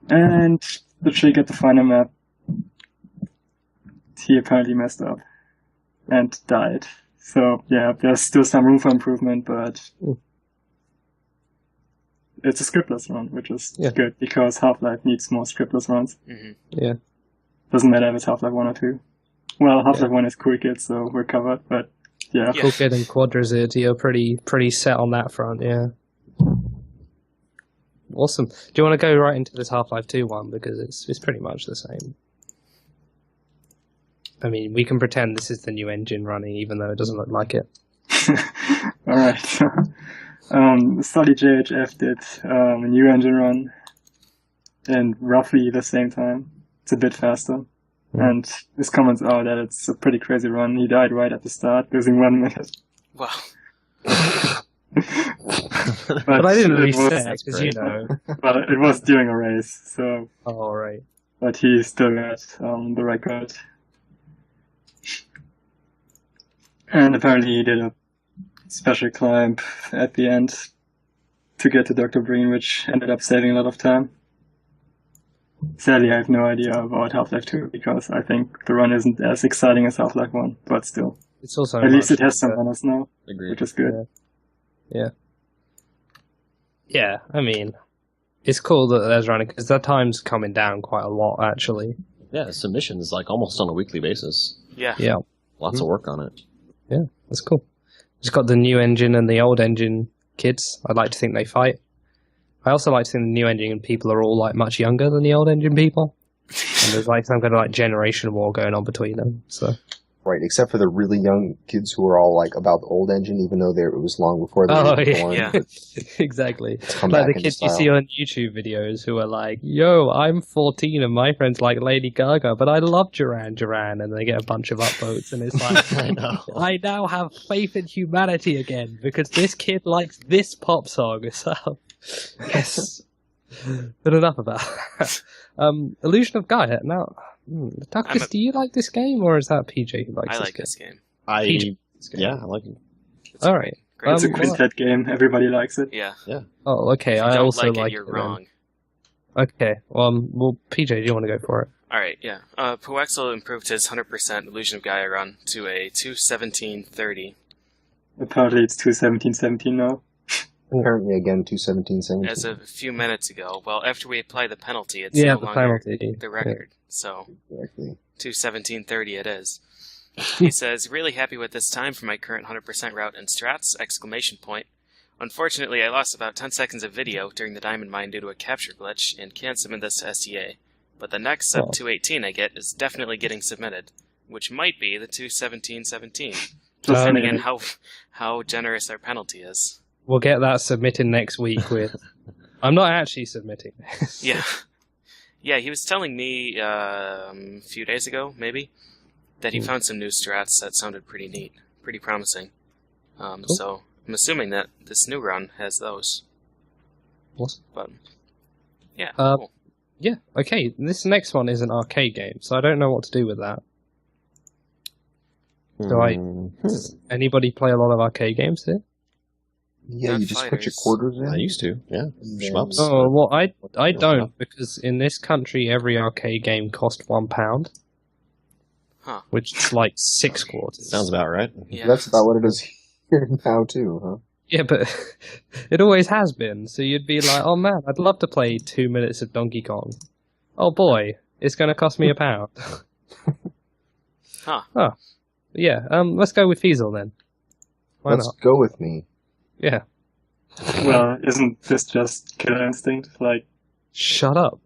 And the trick at the final map, he apparently messed up and died. So yeah, there's still some room for improvement, but it's a scriptless run, which is good because Half-Life needs more scriptless runs. Mm-hmm. Yeah. Doesn't matter if it's Half-Life 1 or 2. Well, Half-Life 1 is Cool Kid, so we're covered, but yeah. Cool Kid and Quadrazid, you're pretty set on that front, yeah. Awesome. Do you want to go right into this Half-Life 2 one? Because it's pretty much the same. I mean, we can pretend this is the new engine running, even though it doesn't look like it. Alright. Solid JHF did a new engine run in roughly the same time. It's a bit faster. And his comments are that it's a pretty crazy run. He died right at the start, losing 1 minute. Wow. But I didn't reset, because you know. But it was during a race, so... Oh, right. But he still got the record. And apparently he did a special climb at the end to get to Dr. Breen, which ended up saving a lot of time. Sadly, I have no idea about Half-Life 2, because I think the run isn't as exciting as Half-Life 1, but still. It's also at least it has some runners now, which is good. Yeah, I mean, it's cool that there's running, because the time's coming down quite a lot, actually. Yeah, submissions like almost on a weekly basis. Yeah. Yeah. Lots of work on it. Yeah, that's cool. It's got the new engine and the old engine kids. I'd like to think they fight. I also like to think the new engine people are all like much younger than the old engine people. And there's like some kind of like generation war going on between them. So right, except for the really young kids who are all like about the old engine, even though it was long before they were born. Yeah. Exactly. Like the kids you see on YouTube videos who are like, yo, I'm 14 and my friends like Lady Gaga, but I love Duran Duran, and they get a bunch of upvotes, and it's like, I now have faith in humanity again because this kid likes this pop song. So yes. But enough about that. Illusion of Gaia. Now, Tuckus, do you like this game, or is that PJ who likes this game? I like this game. Yeah, I like it. All right. It's a quintet game. Everybody likes it. Yeah. Oh, okay. If you I don't also like it, you're then. wrong. Okay. Well, PJ, do you want to go for it? Alright, yeah. Poexel improved his 100% Illusion of Gaia run to a 2:17:30. Apparently it's 2:17:17 now. Apparently again 2:17:17. As of a few minutes ago. Well, after we apply the penalty, it's no longer the record. Yeah. So, 2:17:30 it is. He says, really happy with this time for my current 100% route and strats, ! Unfortunately, I lost about 10 seconds of video during the diamond mine due to a capture glitch and can't submit this to SEA. But the next sub 218 I get is definitely getting submitted, which might be the 2:17:17, depending on how generous our penalty is. We'll get that submitted next week with I'm not actually submitting this. Yeah. Yeah, he was telling me a few days ago, maybe, that he found some new strats that sounded pretty neat, pretty promising. Cool. So I'm assuming that this new run has those. Awesome. But yeah, cool. Yeah, okay. This next one is an arcade game, so I don't know what to do with that. Does anybody play a lot of arcade games here? Yeah, Not you just put your fighters. quarters in. I used to, yeah. Shmups. Oh, well, I don't, because in this country, every arcade game cost £1. Huh. Which is like 6 quarters. Sounds about right. Yeah. That's about what it is here now, too, huh? Yeah, but it always has been. So you'd be like, oh man, I'd love to play 2 minutes of Donkey Kong. Oh boy, it's going to cost me £1. Huh. Oh, yeah. Let's go with Fiesel then. Why Let's not? go with me. Yeah. Well, isn't this just Killer Instinct? Like, Shut up.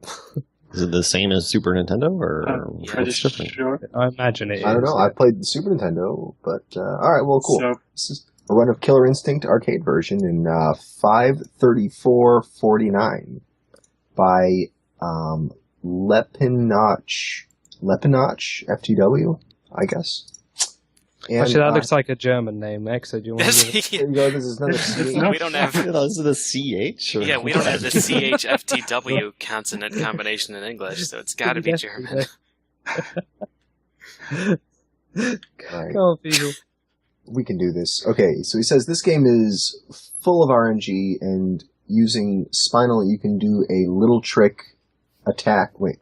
Is it the same as Super Nintendo, or I'm Yeah, pretty what's different? sure. I imagine it is. I don't know. yeah. I played the Super Nintendo, but alright, well, cool. So, This is a run of Killer Instinct arcade version in 5:34:49 by Lepinoch FTW, I guess. And, Actually, that looks like a German name. Exo, do you want to give it? there you go, this is another C. not We don't have. Is it a CH? Or Yeah, we don't have the CHFTW consonant combination in English, so it's got to be German. Alright, Go on, Fiesel. we can do this. Okay, so he says this game is full of RNG, and using Spinal, you can do a little trick attacking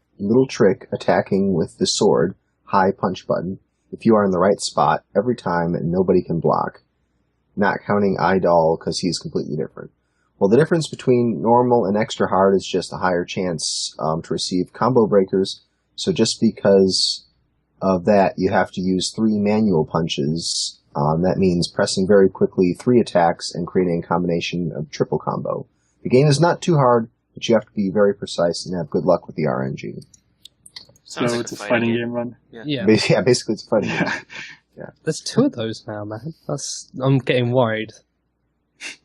with the sword, high punch button, if you are in the right spot every time and nobody can block. Not counting Idol because he's completely different. Well, the difference between normal and extra hard is just a higher chance to receive combo breakers. So just because of that, you have to use 3 manual punches. That means pressing very quickly 3 attacks and creating a combination of triple combo. The game is not too hard, but you have to be very precise and have good luck with the RNG. Sounds so like it's a fighting game run. Yeah. Yeah, basically it's a fighting game. Yeah. There's 2 of those now, man. I'm getting worried.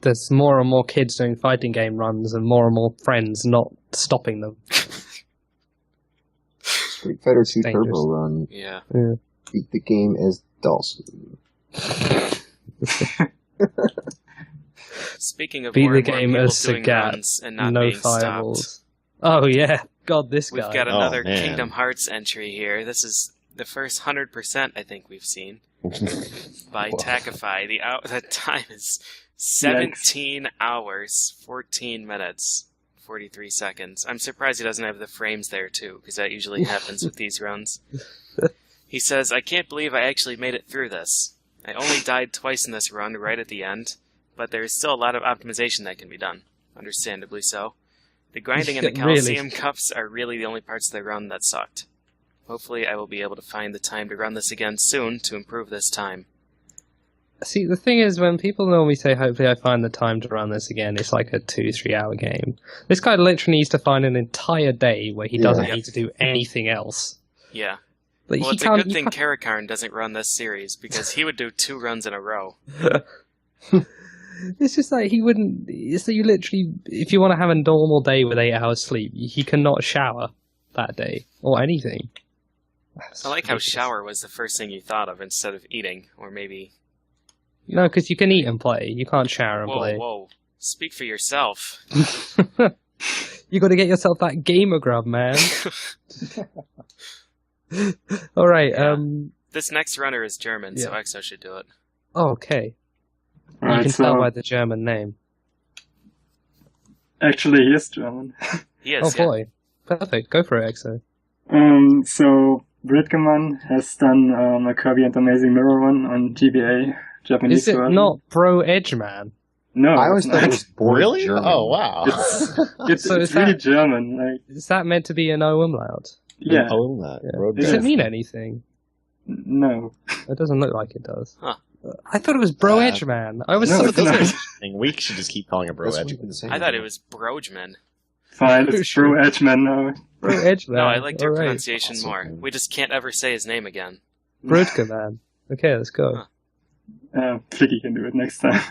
There's more and more kids doing fighting game runs and more friends not stopping them. Street Fighter 2 Dangerous. Turbo Run. Yeah. Beat the game as Dawson. Speaking of Beat more the and more game people as doing Sagat. runs and not No being stopped, fireballs. Oh yeah, God, this we've guy. got another man. Kingdom Hearts entry here. This is the first 100% I think we've seen by Takify. The time is 17 hours, 14 minutes, 43 seconds. I'm surprised he doesn't have the frames there too, because that usually happens with these runs. He says, I can't believe I actually made it through this. I only died twice in this run right at the end, but there is still a lot of optimization that can be done. Understandably so. The grinding and the Really? Coliseum cups are really the only parts of the run that sucked. Hopefully I will be able to find the time to run this again soon to improve this time. See, the thing is, when people normally say, hopefully I find the time to run this again, it's like a 2-3 hour game. This guy literally needs to find an entire day where he doesn't Yeah. need to do anything else. Yeah. Like, Well, he it's a can't, good you thing can't- Karakarn doesn't run this series, because he would do 2 runs in a row. It's just like he wouldn't. It's that you literally, if you want to have a normal day with 8 hours sleep, he cannot shower that day or anything. I like how shower was the first thing you thought of instead of eating, or maybe... No, because you can eat and play. You can't shower and Whoa, play. whoa. Speak for yourself. You got to get yourself that gamer grub, man. All right. Yeah. This next runner is German, so Yeah. Exo should do it. Oh, okay. You Alright, can so tell by the German name. actually he is German. He Oh is, yeah. boy, perfect. Go for it, Exo. So Britgeman has done a Kirby and Amazing Mirror run on GBA, Japanese Is it version. not Bro Edgeman? No, I always it's thought it not. was born Really? German. Oh, wow. It's So is really that- German. Like, Is that meant to be an O umlaut? yeah, Oh, that. Yeah. Road Does Yes. it mean anything? no. It doesn't look like it does. Huh. I thought it was Bro Yeah. Edgeman. I was No, so it's not. Interesting. We should just keep calling it Bro That's what Edge. we've been saying. I thought it was Brojman. Fine, it's Sure. True Edgeman now. Bro Edgeman. No, I liked your All right. pronunciation Awesome. more. We just can't ever say his name again. Brodkeman. Okay, let's go. Flicky can do it next time.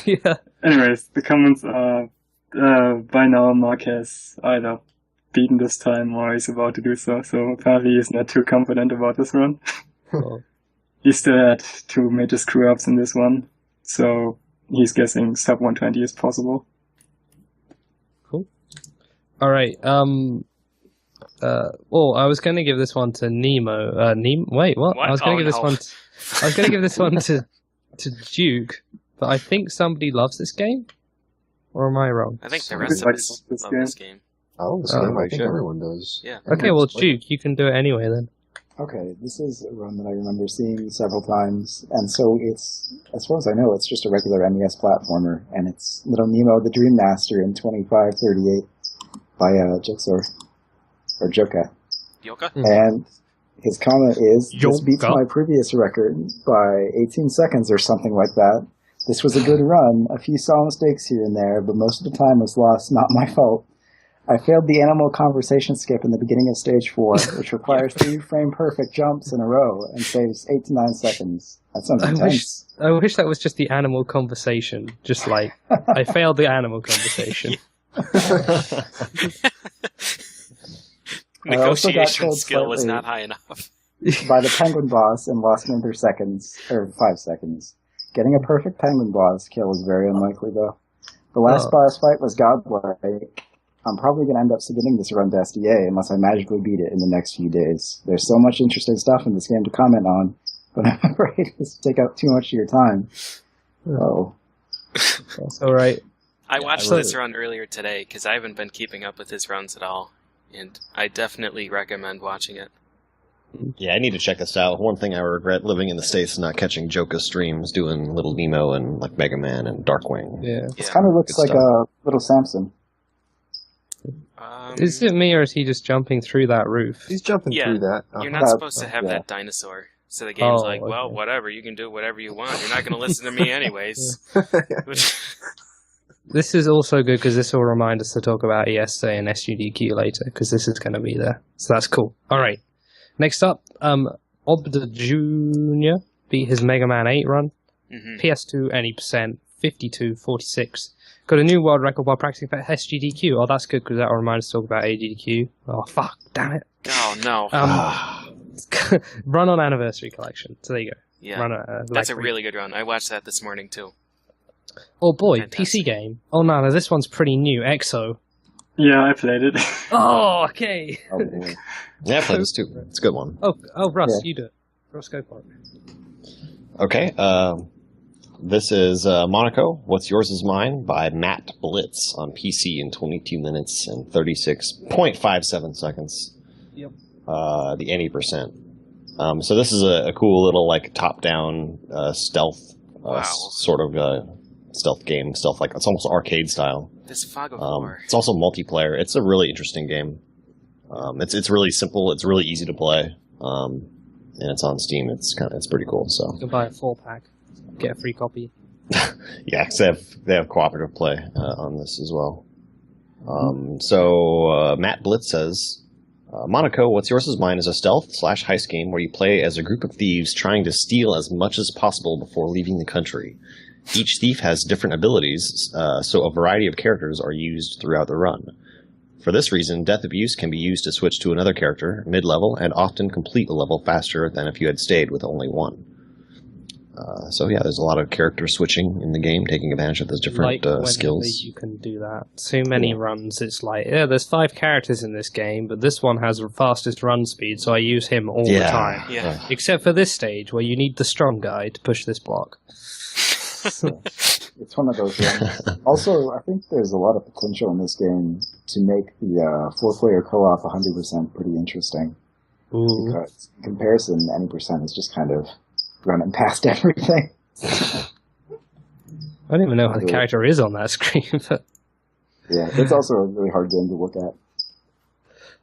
Yeah. Anyways, the comments are by now Mark has either beaten this time or is about to do so. So apparently he's not too confident about this run. Oh. He still had 2 major screw-ups in this one, so he's guessing sub 120 is possible. Cool. All right. Well, I was going to give this one to Nemo. Wait, what? I was going to give this one. I was going to give this one to Duke, but I think somebody loves this game. Or am I wrong? I think the rest of us love this game. Oh, this game, I think everyone does. Yeah. Okay, well, Duke, you can do it anyway then. Okay, this is a run that I remember seeing several times, and so it's, as far as I know, it's just a regular NES platformer, and it's Little Nemo the Dream Master in 2538 by Jigsaw, or Joka. Yoka? And his comment is, this beats Joka. my previous record by 18 seconds or something like that. This was a good run, a few small mistakes here and there, but most of the time was lost, not my fault. I failed the animal conversation skip in the beginning of stage 4, which requires 3 frame perfect jumps in a row and saves 8 to 9 seconds. That sounds intense. I wish that was just the animal conversation. Just like, I failed the animal conversation. Negotiation skill was not high enough. By the penguin boss and lost another seconds, or 5 seconds. Getting a perfect penguin boss kill is very unlikely, though. The last boss fight was godlike. I'm probably going to end up submitting this run to SDA unless I magically beat it in the next few days. There's so much interesting stuff in this game to comment on, but I'm afraid it's take up too much of your time. Oh. That's alright. I watched this run earlier today because I haven't been keeping up with his runs at all, and I definitely recommend watching it. Yeah, I need to check this out. One thing I regret living in the States is not catching Joka streams doing Little Nemo and like Mega Man and Darkwing. Yeah. This kind of looks Good like stuff. a Little Samson. Is it me or is he just jumping through that roof? He's jumping through that. You're not supposed to have that dinosaur. So the game's like, okay. well, whatever, you can do whatever you want. You're not going to listen to me anyways. This is also good because this will remind us to talk about ESA and SUDQ later because this is going to be there. So that's cool. All right. Next up, Obda Jr. beat his Mega Man 8 run. PS2 any percent, 52.46. Got a new world record while practicing for SGDQ. Oh, that's good because that will remind us to talk about AGDQ. Oh, fuck. Damn it. Oh, no. Run on Anniversary Collection. So there you go. Yeah. That's a really good run. I watched that this morning, too. Oh, boy. Fantastic. PC game. Oh, no, this one's pretty new. EXO. Yeah, I played it. Oh, okay. Oh, boy. Yeah, I played this too. It's a good one. Oh, Russ, Yeah. you do it. Russ, go for it. Okay, this is Monaco, What's Yours Is Mine by Matt Blitz on PC in 22 minutes and 36.57 seconds. Yep. The 80%. So this is a cool little like top-down stealth sort of stealth game. Stealth, like it's almost arcade style. This Fog of War. It's also multiplayer. It's a really interesting game. It's really simple. It's really easy to play. And it's on Steam. It's pretty cool. So You can buy a 4-pack. Get a free copy. yeah, 'cause they have cooperative play on this as well. So Matt Blitz says, Monaco, What's Yours Is Mine is a stealth/heist game where you play as a group of thieves trying to steal as much as possible before leaving the country. Each thief has different abilities, so a variety of characters are used throughout the run. For this reason, Death Abuse can be used to switch to another character mid-level and often complete a level faster than if you had stayed with only one. So yeah, there's a lot of character switching in the game, taking advantage of those different skills. You can do that. Too many runs, it's like, there's 5 characters in this game, but this one has the fastest run speed, so I use him all the time. Yeah. Except for this stage, where you need the strong guy to push this block. It's one of those runs. Also, I think there's a lot of potential in this game to make the 4-player co-op 100% pretty interesting. Ooh. Because in comparison, any percent is just kind of running past everything. I don't even know how the character is on that screen, but... Yeah, it's also a really hard game to look at.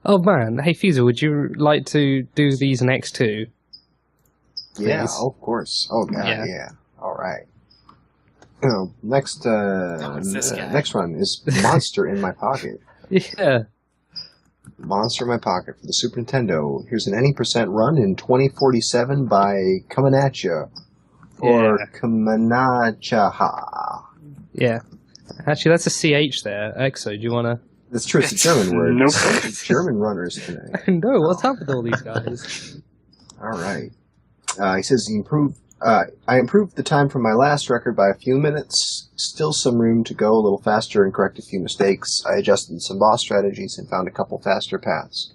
Oh man, hey Fiza, would you like to do these next two? Yeah, Please? of course. Oh god, yeah. All right. Next one is Monster in My Pocket. Yeah. Monster in My Pocket for the Super Nintendo. Here's an any percent run in 2047 by Comanaccia or Comanaccia. Yeah. Actually, that's a CH there. Exo, do you want to... That's true, it's a German word. Nope. German runners today. No, what's up with all these guys? All right. He says I improved the time from my last record by a few minutes. Still some room to go a little faster and correct a few mistakes. I adjusted some boss strategies and found a couple faster paths.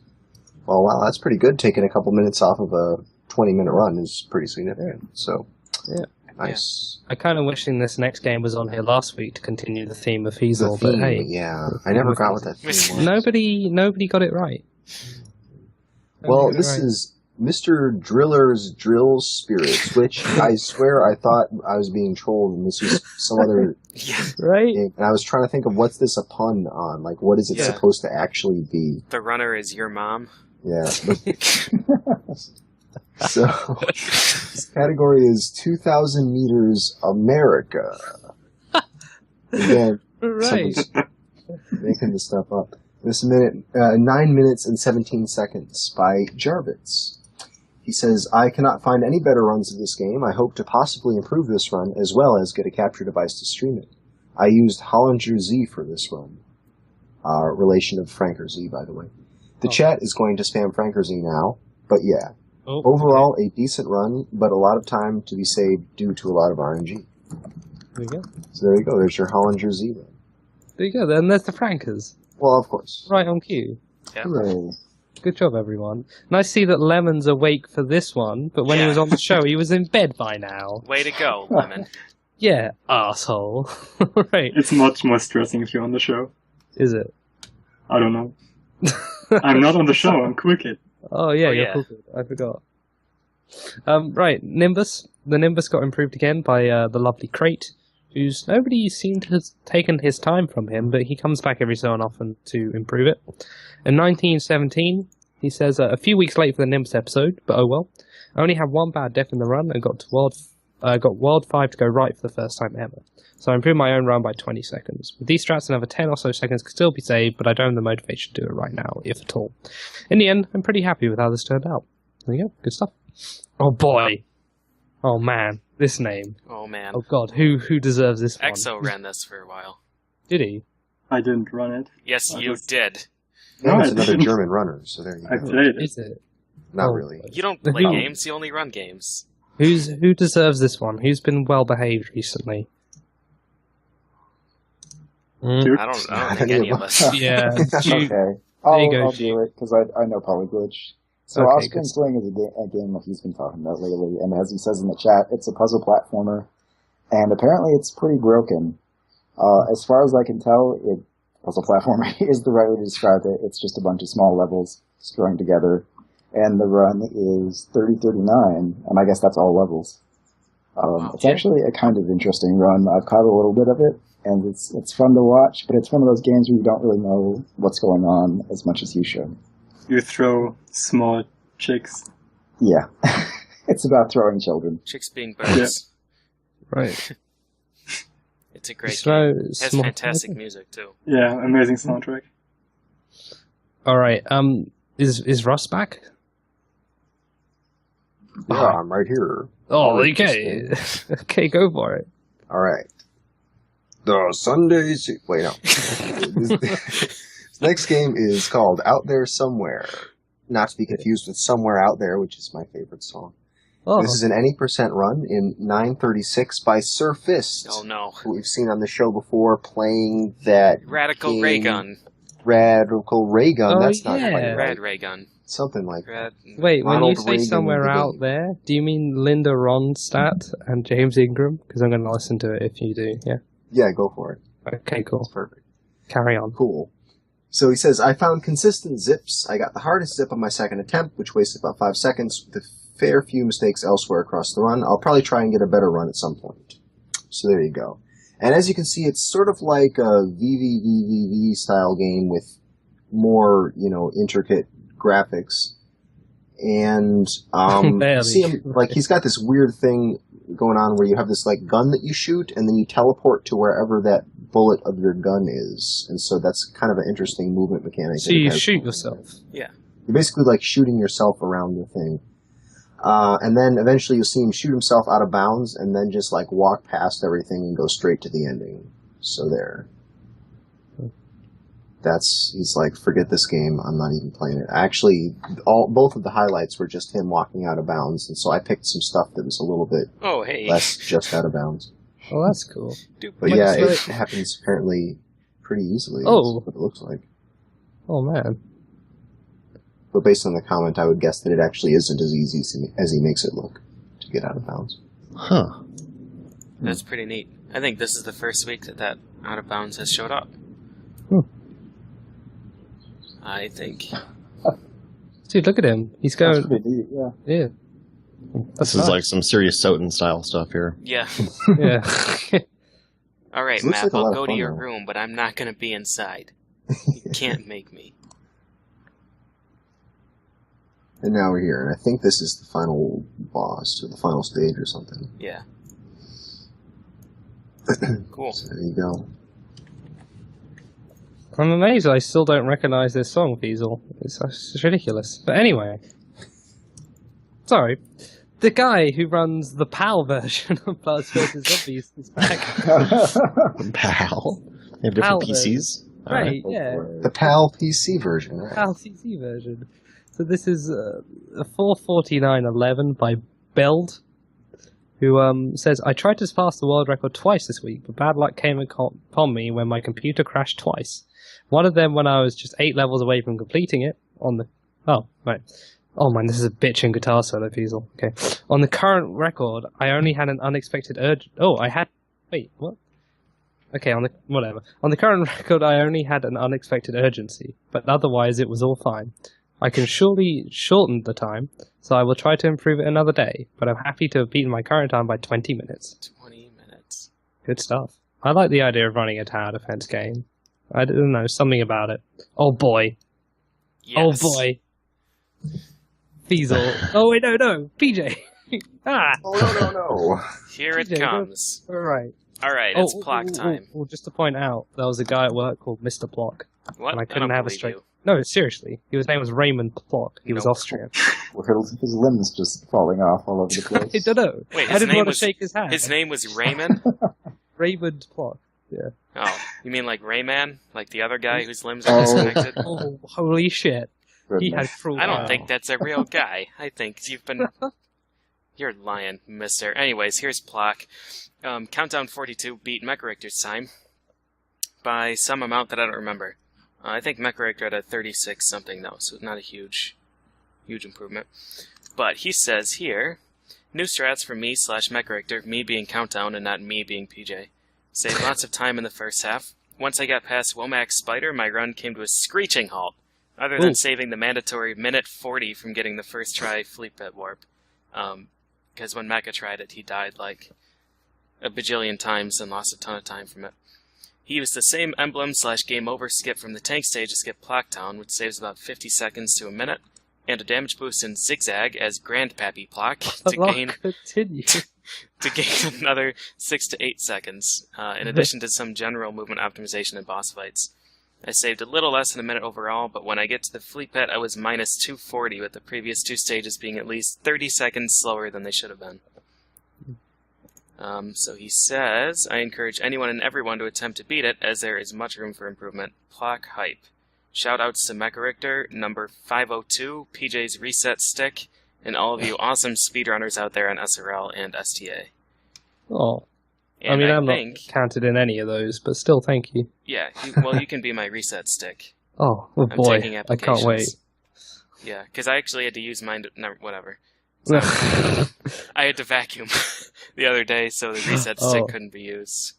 Well, wow, that's pretty good. Taking a couple minutes off of a 20-minute run is pretty significant. So, yeah. Nice. I kind of wishing this next game was on here last week to continue the theme of Hazel, but hey. Yeah, I never got what that theme was. Nobody got it right. Well, this is Mr. Driller's Drill Spirits, which I swear I thought I was being trolled and this was some other right? thing. And I was trying to think of what's this a pun on? Like, what is it supposed to actually be? The runner is your mom. Yeah. So, this category is 2,000 meters America. Again, right. making this stuff up. This minute, 9 minutes and 17 seconds by Jarvitz. He says, I cannot find any better runs of this game. I hope to possibly improve this run as well as get a capture device to stream it. I used Hollinger Z for this run. Relation of Franker Z, by the way. The chat is going to spam Franker Z now, but yeah. Oh, overall, a decent run, but a lot of time to be saved due to a lot of RNG. There you go. So there you go. There's your Hollinger Z run. There you go. Then there's the Frankers. Well, of course. Right on cue. Yeah. Hooray. Good job, everyone. Nice to see that Lemon's awake for this one, but when he was on the show, he was in bed by now. Way to go, Lemon. Yeah, asshole. Right. It's much more stressing if you're on the show. Is it? I don't know. I'm not on the show, I'm Cricket. Oh, yeah, Oh, you're yeah. cool. I forgot. Right, Nimbus. The Nimbus got improved again by the lovely Crate, who's nobody seemed to have taken his time from him, but he comes back every so often to improve it. In 1917, he says, a few weeks late for the Nimbus episode, but oh well. I only had one bad death in the run and got World 5 to go right for the first time ever. So I improved my own run by 20 seconds. With these strats, another 10 or so seconds could still be saved, but I don't have the motivation to do it right now, if at all. In the end, I'm pretty happy with how this turned out. There you go, good stuff. Oh boy. Oh man, this name. Oh man. Oh god, who deserves this one? Exo ran this for a while. Did he? I didn't run it. Yes, you did. And No, it's I another didn't. German runner, so there you I go. played it. Is it? Not Oh, really. You don't The play who? games, you only run games. Who deserves this one? Who's been well behaved recently? Dude. I don't Not think any of us. Yeah. you- Okay. go, I'll G. do it, because I know Polyglitch. So Okay, Oscar good. Sling is a game that he's been talking about lately, and as he says in the chat, it's a puzzle platformer, and apparently it's pretty broken. As far as I can tell, puzzle platformer is the right way to describe it. It's just a bunch of small levels strung together, and the run is 30-39, and I guess that's all levels. It's actually a kind of interesting run. I've caught a little bit of it, and it's fun to watch, but it's one of those games where you don't really know what's going on as much as you should. You throw small chicks. Yeah. It's about throwing children. Chicks being birds. Right. It's a great So, game. It has small- fantastic music too. Yeah, amazing soundtrack. Alright, is Russ back? Yeah, I'm right here. Oh, Oh, okay. Okay, go for it. All right. The Sundays. Wait, no. This next game is called Out There Somewhere. Not to be confused with Somewhere Out There, which is my favorite song. Oh, This is an any percent run in 936 by Sir Fist, Oh no. who we've seen on the show before playing that Radical game, Ray Gun. Radical Ray Gun. Oh, That's not yeah. quite right. Rad Ray Gun. Something like that. Rad. wait, when you Ronald say Reagan somewhere in the out game. there, do you mean Linda Ronstadt and James Ingram? Because I'm going to listen to it if you do, yeah? Yeah, go for it. Okay, cool. That's perfect. Carry on. Cool. So he says, I found consistent zips. I got the hardest zip on my second attempt, which wasted about 5 seconds, with a fair few mistakes elsewhere across the run. I'll probably try and get a better run at some point. So there you go. And as you can see, it's sort of like a VVVVV style game with more, intricate graphics. And, Barely. see him, like, he's got this weird thing going on where you have this, like, gun that you shoot, and then you teleport to wherever that bullet of your gun is. And so that's kind of an interesting movement mechanic. So that it you has. shoot yourself. Yeah. You're basically, like, shooting yourself around the thing. And then eventually you'll see him shoot himself out of bounds and then just, like, walk past everything and go straight to the ending. So there. He's like, forget this game, I'm not even playing it. Actually, both of the highlights were just him walking out of bounds, and so I picked some stuff that was a little bit less just out of bounds. Oh, that's cool. But yeah, it happens apparently pretty easily. Oh. That's what it looks like. Oh, man. But based on the comment, I would guess that it actually isn't as easy as he makes it look to get out of bounds. Huh. That's pretty neat. I think this is the first week that out of bounds has showed up. I think. Dude, look at him. He's going... That's pretty neat, yeah. Yeah. This is like some serious Soten style stuff here. Yeah. Yeah. All right, This looks Matt, like a lot I'll of go to fun, your though. room, but I'm not going to be inside. You can't make me. And now we're here, and I think this is the final boss, or the final stage or something. Yeah. Cool. So there you go. I'm amazed I still don't recognize this song, Fiesel. It's ridiculous. But anyway. Sorry. The guy who runs the PAL version of Plants vs. Zombies is back. PAL? They have different PAL PCs? Right, yeah. The PAL PC version, right? PAL CC version. So this is a 449.11 by Beld, who says, I tried to surpass the world record twice this week, but bad luck came upon me when my computer crashed twice. One of them when I was just 8 levels away from completing it on the... Oh, right. Oh man, this is a bitchin' guitar solo, Fiesel. Okay. On the current record, I only had an unexpected urge... Oh, I had... Wait, what? Okay, whatever. On the current record, I only had an unexpected urgency, but otherwise it was all fine. I can surely shorten the time, so I will try to improve it another day, but I'm happy to have beaten my current time by 20 minutes. 20 minutes. Good stuff. I like the idea of running a tower defense game. I don't know, something about it. Oh boy. Yes. Oh boy. Fiesel. Oh wait, no, PJ. Ah. Oh, no. Here it PJ, comes. Alright. Alright, it's Plock time. Well, just to point out, there was a guy at work called Mr. Plock. What? And I I couldn't don't have a believe straight... you. No, seriously. His name was Raymond Plock. He was Nope. Austrian. His limbs just falling off all over the place. I don't know. Wait, I his didn't name want to was shake his hand. his name was Raymond? Raymond Plock. Yeah. Oh, you mean like Rayman? Like the other guy whose limbs are disconnected? Oh, holy shit. He had Goodness. cruel I don't power. think that's a real guy. I think you've been... You're lying, mister. Anyways, here's Plock. Countdown 42 beat Mecharichter's time by some amount that I don't remember. I think Mecharichter had a 36 something though, so not a huge improvement. But he says here, new strats for me / Mecharichter, me being Countdown and not me being PJ. Saved lots of time in the first half. Once I got past Womack's Spider, my run came to a screeching halt, other than saving the mandatory minute 40 from getting the first try Fleet Pet Warp. Because when Mecha tried it, he died like a bajillion times and lost a ton of time from it. He used the same emblem / game over skip from the tank stage to skip Plocktown, which saves about 50 seconds to a minute, and a damage boost in Zigzag as Grandpappy Plock Continue. to gain another 6 to 8 seconds, in addition to some general movement optimization in boss fights. I saved a little less than a minute overall, but when I get to the Fleet Pet, I was minus 240, with the previous 2 stages being at least 30 seconds slower than they should have been. So he says, I encourage anyone and everyone to attempt to beat it, as there is much room for improvement. Plock hype. Shoutouts to Mecharichter, number 502, PJ's Reset Stick, and all of you awesome speedrunners out there on SRL and STA. Oh. And I mean, I'm think, not counted in any of those, but still, thank you. Yeah, you can be my Reset Stick. Oh I'm boy, taking I can't wait. Yeah, because I actually had to use mine to... No, whatever. So, I had to vacuum the other day, so the Reset Stick couldn't be used.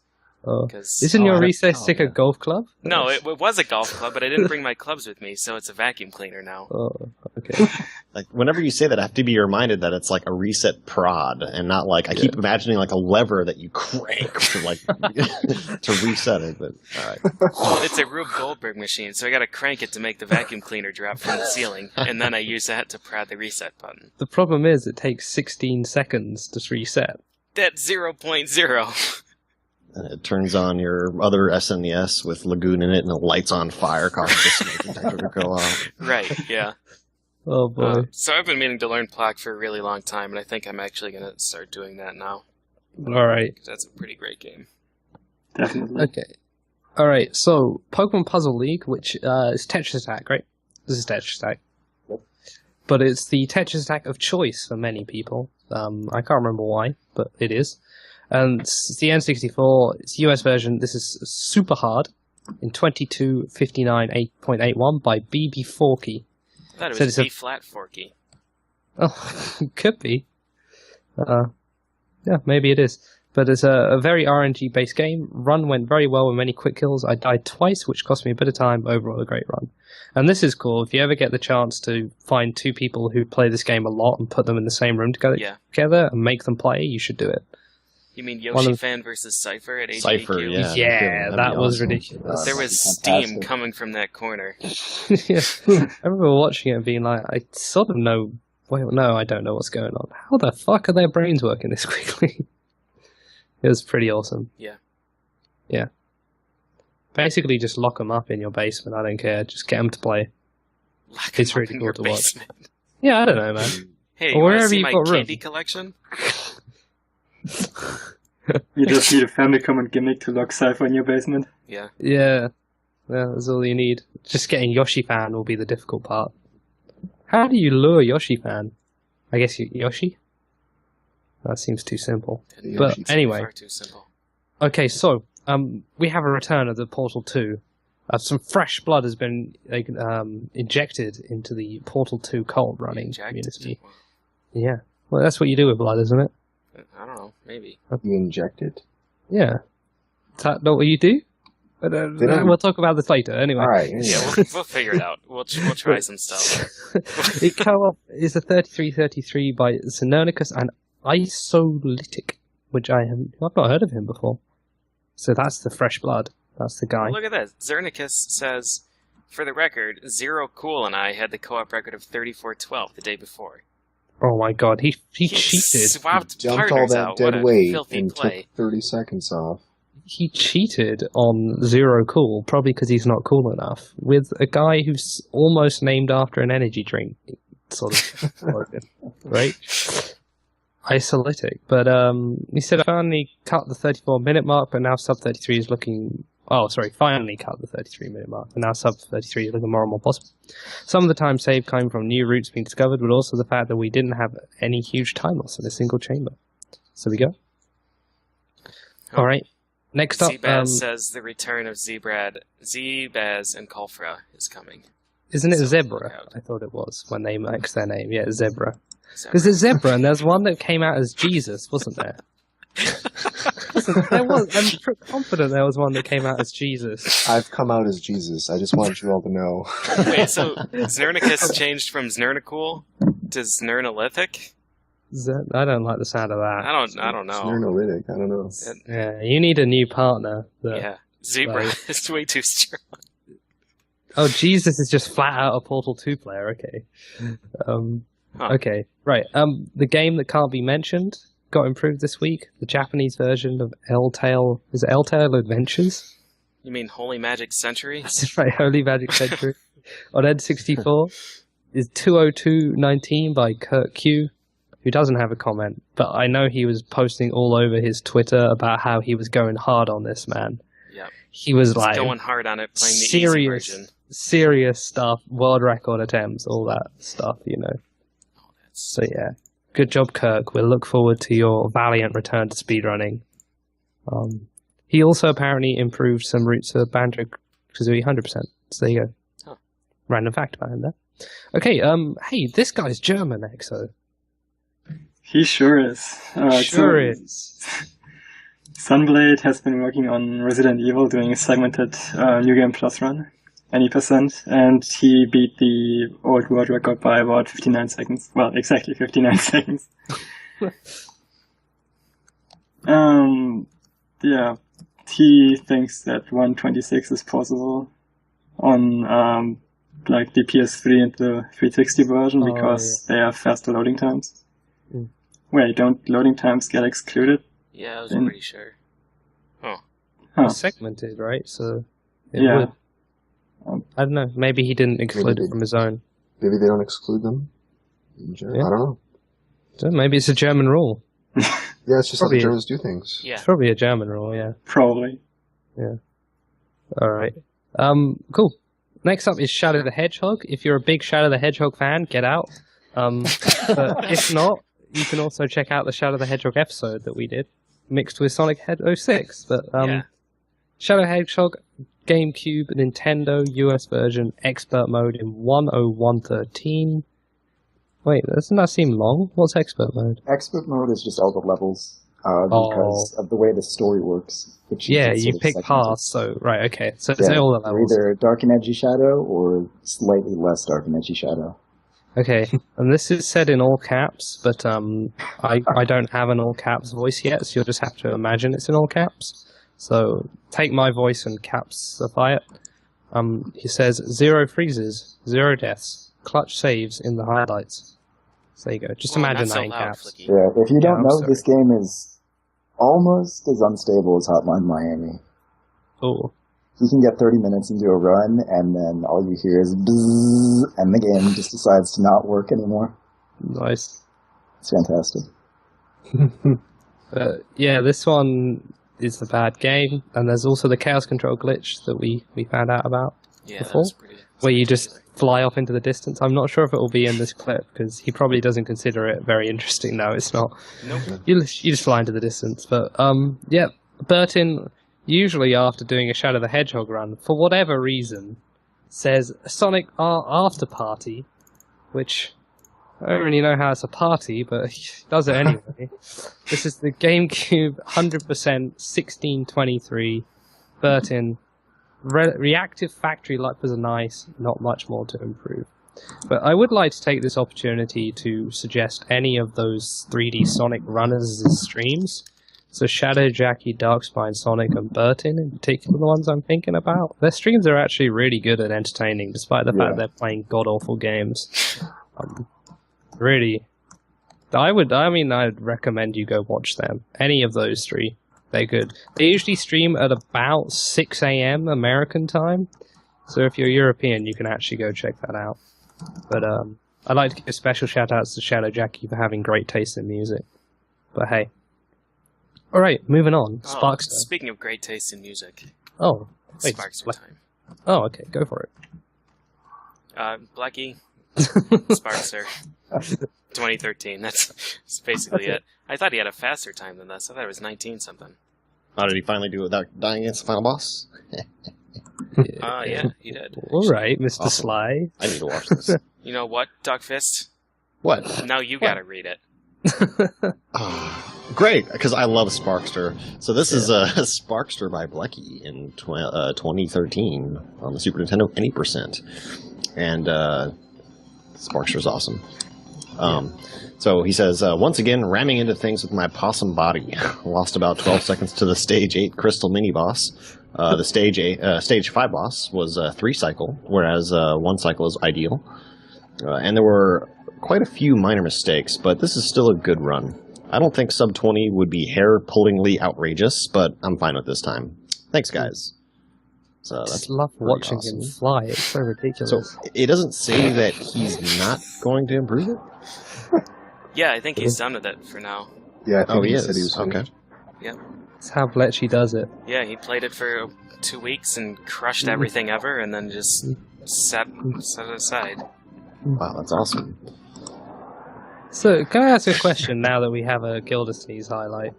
Isn't your Reset Stick a golf club? No, it was a golf club, but I didn't bring my clubs with me, so it's a vacuum cleaner now. Oh, okay. Like, whenever you say that, I have to be reminded that it's like a reset prod, and not like, I keep imagining like a lever that you crank to like, to reset it, but alright. Well, it's a Rube Goldberg machine, so I gotta crank it to make the vacuum cleaner drop from the ceiling, and then I use that to prod the reset button. The problem is, it takes 16 seconds to reset. That's 0.0. And it turns on your other SNES with Lagoon in it, and it lights on fire, causing the smoke detector to go off. Right, yeah. Oh boy. So I've been meaning to learn Plock for a really long time, and I think I'm actually going to start doing that now. Alright. That's a pretty great game. Definitely. Okay. All right. So Pokemon Puzzle League, which is Tetris Attack, right? This is Tetris Attack. But it's the Tetris Attack of choice for many people. I can't remember why, but it is. And it's the N64, it's US version. This is super hard in 2259.8.81 by BB Forky. I thought it So was it's B-flat Forky. Oh, could be. Yeah, maybe it is. But it's a very RNG-based game. Run went very well with many quick kills. I died twice, which cost me a bit of time. Overall, a great run. And this is cool. If you ever get the chance to find two people who play this game a lot and put them in the same room together and make them play, you should do it. You mean Yoshi Fan versus Cypher at HDQ? Cypher, yeah. Yeah, that was awesome. ridiculous. There was Fantastic. steam coming from that corner. Yeah. I remember watching it and being like, I sort of know... Well, no, I don't know what's going on. How the fuck are their brains working this quickly? It was pretty awesome. Yeah. Yeah. Basically, just lock them up in your basement. I don't care. Just get them to play. Lock It's them up really in cool your to watch. basement. Yeah, I don't know, man. Hey, Or you want to wherever see you've my got room. candy collection? You just need a Famicom and gimmick to lock Cypher in your basement. Yeah. Yeah. Yeah, that's all you need. Just getting Yoshi Fan will be the difficult part. How do you lure Yoshi Fan? I guess Yoshi? That seems too simple. But It's anyway. far too simple. Okay, so we have a return of the Portal 2. Some fresh blood has been injected into the Portal 2 cult running community. Yeah. Well, that's what you do with blood, isn't it? I don't know. Maybe. You inject it? Yeah. Is that not what you do? We'll talk about this later. Anyway. All right. Yeah, we'll figure it out. We'll try some stuff. The co-op is a 3333 by Xenonicus and Isolytic, which I've not heard of him before. So that's the fresh blood. That's the guy. Well, look at that. Zernicus says, for the record, Zero Cool and I had the co-op record of 34-12 the day before. Oh my god, he cheated. Swapped Dumped all partners that out. What dead a weight filthy and play. took 30 seconds off. He cheated on Zero Cool, probably because he's not cool enough, with a guy who's almost named after an energy drink, sort of origin, right? Isolytic. But he said I finally cut the 34-minute mark, but now sub 33 is looking... Oh, sorry, finally cut the 33-minute mark, and now sub 33 is looking more and more possible. Some of the time saved came from new routes being discovered, but also the fact that we didn't have any huge time loss in a single chamber. So we go. All right. Next up... Zbaz says the return of Zbaz and Kolfra is coming. Isn't it So Zebra? look out. I thought it was when they mixed their name. Yeah, Zebra. Because there's Zebra, and there's one that came out as Jesus, wasn't there? There was. I'm confident there was one that came out as Jesus. I've come out as Jesus. I just want you all to know. Wait, so Znernicus changed from Znernicool to Znernolithic? I don't like the sound of that. I don't know. Neurolytic. I don't know. Yeah, you need a new partner. Yeah. Zebra Right. is way too strong. Oh, Jesus is just flat out a Portal 2 player. Okay. Okay. Right. The game that can't be mentioned got improved this week. The Japanese version of L-Tale. Is it L-Tale Adventures? You mean Holy Magic Century? That's right. Holy Magic Century. On N64 is 20219 by Kurt Q, who doesn't have a comment, but I know he was posting all over his Twitter about how he was going hard on this, man. Yeah. He was He's like going hard on it, playing the easy version. serious stuff, world record attempts, all that stuff, you know. So yeah, good job, Kirk. We'll look forward to your valiant return to speedrunning. He also apparently improved some routes of Banjo-Kazooie 100%. So there you go. Huh. Random fact about him there. Okay, hey, this guy's German, Exo. He sure is. Sure is. Sunblade has been working on Resident Evil, doing a segmented New Game Plus run, any %, and he beat the old world record by about 59 seconds. Well, exactly 59 seconds. Yeah, he thinks that 126 is possible on like the PS3 and the 360 version because they have faster loading times. Mm. Wait, don't loading times get excluded? Yeah, I was And- pretty sure. Huh. It's segmented, right? So it Yeah. would. I don't know. Maybe he didn't exclude it from his own. Maybe they don't exclude them. Yeah. I don't know. So maybe it's a German rule. Yeah, it's just how Probably the Germans do things. Yeah. It's probably a German rule, yeah. Probably. Yeah. All right. Cool. Next up is Shadow the Hedgehog. If you're a big Shadow the Hedgehog fan, get out. But if not, you can also check out the Shadow the Hedgehog episode that we did, mixed with Sonic Head 06. But Shadow Hedgehog, GameCube, Nintendo, US version, expert mode in 10113. Wait, doesn't that seem long? What's expert mode? Expert mode is just all the levels because of the way the story works. Which you pick paths, so, right, okay. So it's all the levels. Either Dark and Edgy Shadow or slightly less Dark and Edgy Shadow. Okay, and this is said in all caps, but I don't have an all caps voice yet, so you'll just have to imagine it's in all caps. So take my voice and capsify it. He says, 0 freezes, 0 deaths, clutch saves in the highlights. So there you go. Just imagine that in caps. Flicky. Yeah, if you don't know, this game is almost as unstable as Hotline Miami. Oh. You can get 30 minutes into a run, and then all you hear is bzzz, and the game just decides to not work anymore. Nice. It's fantastic. Yeah, this one is the bad game, and there's also the Chaos Control glitch that we found out about before, where you just fly off into the distance. I'm not sure if it will be in this clip, because he probably doesn't consider it very interesting. No, it's not. Nope. You just fly into the distance. But, yeah, Burton, usually after doing a Shadow the Hedgehog run, for whatever reason, says Sonic After Party, which I don't really know how it's a party, but he does it anyway. This is the GameCube 100% 1623 Burton. Reactive factory life was nice, not much more to improve. But I would like to take this opportunity to suggest any of those 3D Sonic runners' streams. So Shadow, Jackie, Darkspine, Sonic, and Burton in particular, the ones I'm thinking about. Their streams are actually really good and entertaining, despite the fact they're playing god-awful games. Really. I'd recommend you go watch them. Any of those 3. They're good. They usually stream at about 6 a.m. American time. So if you're European, you can actually go check that out. But I'd like to give special shout-outs to Shadow Jackie for having great taste in music. But hey. Alright, moving on. Sparkster. Speaking of great taste in music. Oh. Wait, Sparkster time. Oh, okay. Go for it. Blackie. Sparkster. 2013. That's basically it. I thought he had a faster time than this. I thought it was 19-something. Oh, did he finally do it without dying against the final boss? Yeah, he did. Alright, Mr. Sly. I need to watch this. You know what, Dogfist? What? Now you gotta read it. Great, because I love Sparkster. So this is Sparkster by Blecky in 2013 on the Super Nintendo 80%. And Sparkster's awesome. So he says, once again, ramming into things with my possum body. Lost about 12 seconds to the Stage 8 Crystal Mini-Boss. The Stage 5 boss was 3 cycle, whereas 1 cycle is ideal. And there were quite a few minor mistakes, but this is still a good run. I don't think sub 20 would be hair-pullingly outrageous, but I'm fine with this time. Thanks, guys. So I that's just love watching him fly. It's so ridiculous. So it doesn't say that he's not going to improve it? Yeah, I think he's done with it for now. Yeah, I think he said he was okay. Yep. That's how Bletchy does it. Yeah, he played it for 2 weeks and crushed everything ever, and then just set it aside. Wow, that's awesome. So, can I ask a question now that we have a Gildersleeves highlight?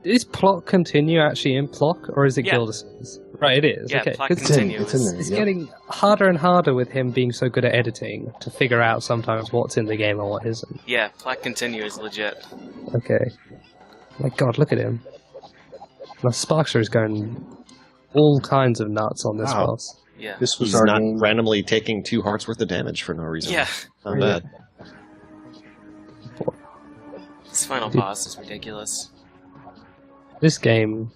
Is Plot Continue actually in Plock, or is it Gildersleeves? Right, it is. Yeah, okay. Plot Continue. It's in there. It's getting harder and harder with him being so good at editing to figure out sometimes what's in the game and what isn't. Yeah, Plot Continue is legit. Okay. My god, look at him. The Sparkster is going all kinds of nuts on this boss. Yeah. This was He's our not game. randomly taking 2 hearts worth of damage for no reason. Yeah. Not bad. This final boss is ridiculous. This game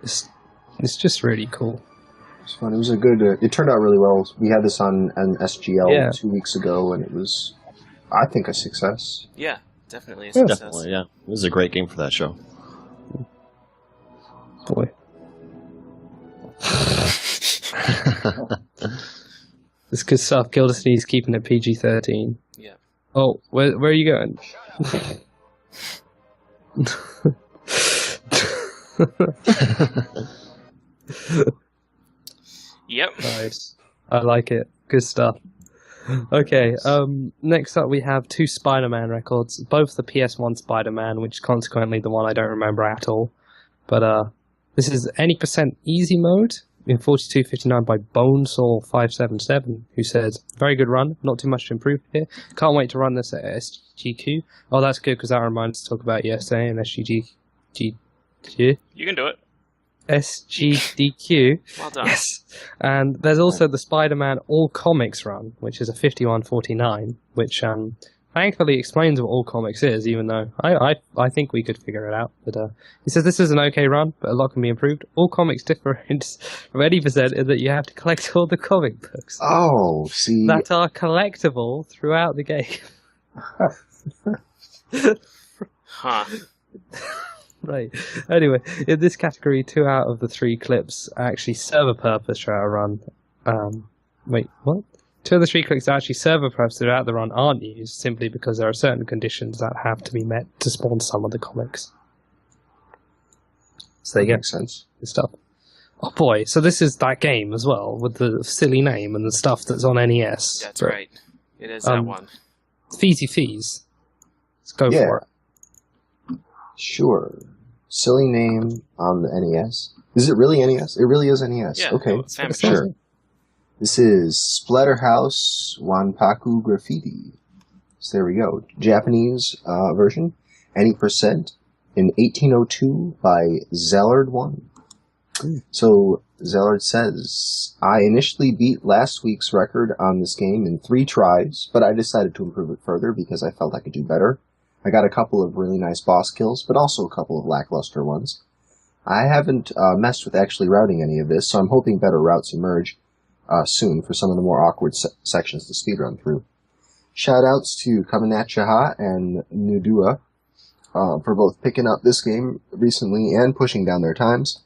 is just really cool. It was fun. It was a good. It turned out really well. We had this on an SGL 2 weeks ago, and it was, I think, a success. Yeah, definitely a success. Definitely, yeah. This is a great game for that show. Boy. This good stuff. Gildersleeves keeping it PG-13. Yeah. Oh, where are you going? Yep. Nice. I like it. Good stuff. Okay, next up we have 2 Spider-Man records, both the PS1 Spider-Man, which is consequently the one I don't remember at all. But this is any % easy mode in 4259 by Bonesaw577, who says, very good run, not too much to improve here. Can't wait to run this at SGQ. Oh, that's good, because that reminds us to talk about yesterday and SGQ. You can do it. SGDQ. Well done. Yes. And there's also the Spider-Man All Comics run, which is a 5149, which thankfully explains what All Comics is, even though I think we could figure it out. But he says this is an okay run, but a lot can be improved. All Comics differs from any percent in that you have to collect all the comic books Oh, see. that are collectible throughout the game. Huh. Right. Anyway, in this category, 2 out of the 3 clips actually serve a purpose throughout a run. Wait, what? 2 of the 3 clips that actually serve a purpose throughout the run aren't used, simply because there are certain conditions that have to be met to spawn some of the comics. So there you go. Makes sense. Good stuff. Oh boy, so this is that game as well, with the silly name and the stuff that's on NES. That's right. It is that one. Feezy Fees. Let's go Yeah. for it. Sure. Silly name on the NES. Is it really NES? It really is NES. Yeah, Okay. it's Famicom. Sure. This is Splatterhouse Wanpaku Graffiti. So there we go. Japanese version. Any percent in 1802 by Zellard1. So Zellard says, I initially beat last week's record on this game in 3 tries, but I decided to improve it further because I felt I could do better. I got a couple of really nice boss kills, but also a couple of lackluster ones. I haven't messed with actually routing any of this, so I'm hoping better routes emerge soon for some of the more awkward sections to speedrun through. Shoutouts to Kaminachaha and Nudua for both picking up this game recently and pushing down their times.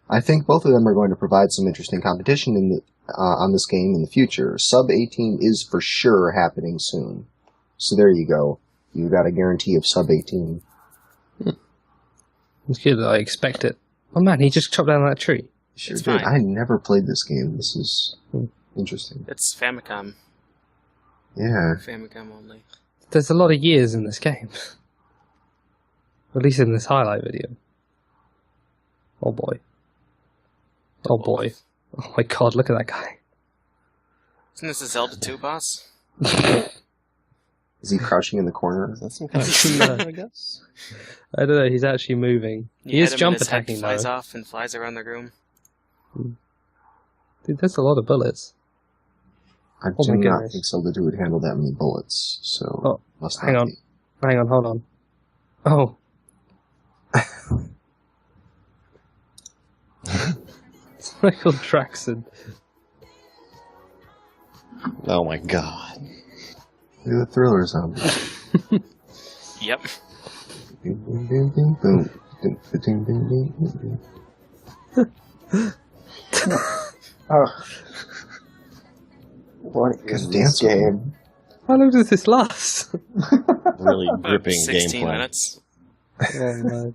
I think both of them are going to provide some interesting competition on this game in the future. Sub 18 is for sure happening soon. So there you go. You got a guarantee of sub 18. It's good. I expect it. Oh man, he just chopped down that tree. Sure It's did. fine. I never played this game. This is interesting. It's Famicom. Yeah. Famicom only. There's a lot of years in this game. At least in this highlight video. Oh boy. Oh boy. Oh my god, look at that guy. Isn't this a Zelda 2 boss? Is he crouching in the corner? Is that some kind of cheater, I guess? I don't know, he's actually moving. You He hit is him jump and his head attacking flies though. off and flies around the room. Dude, there's a lot of bullets. I Oh do my not goodness. think Zelda 2 would handle that many bullets, so Oh, must hang not on. be. Hang on, hold on. Oh. It's Michael Jackson. Oh my god. Look at the Thriller zombie. Yep. Boom, boom, boom, boom, boom. Boom, boom, boom, boom, boom, boom. Oh. What is Good this dance with game? How long does this last? Really About gripping 16 gameplay. minutes. Oh man.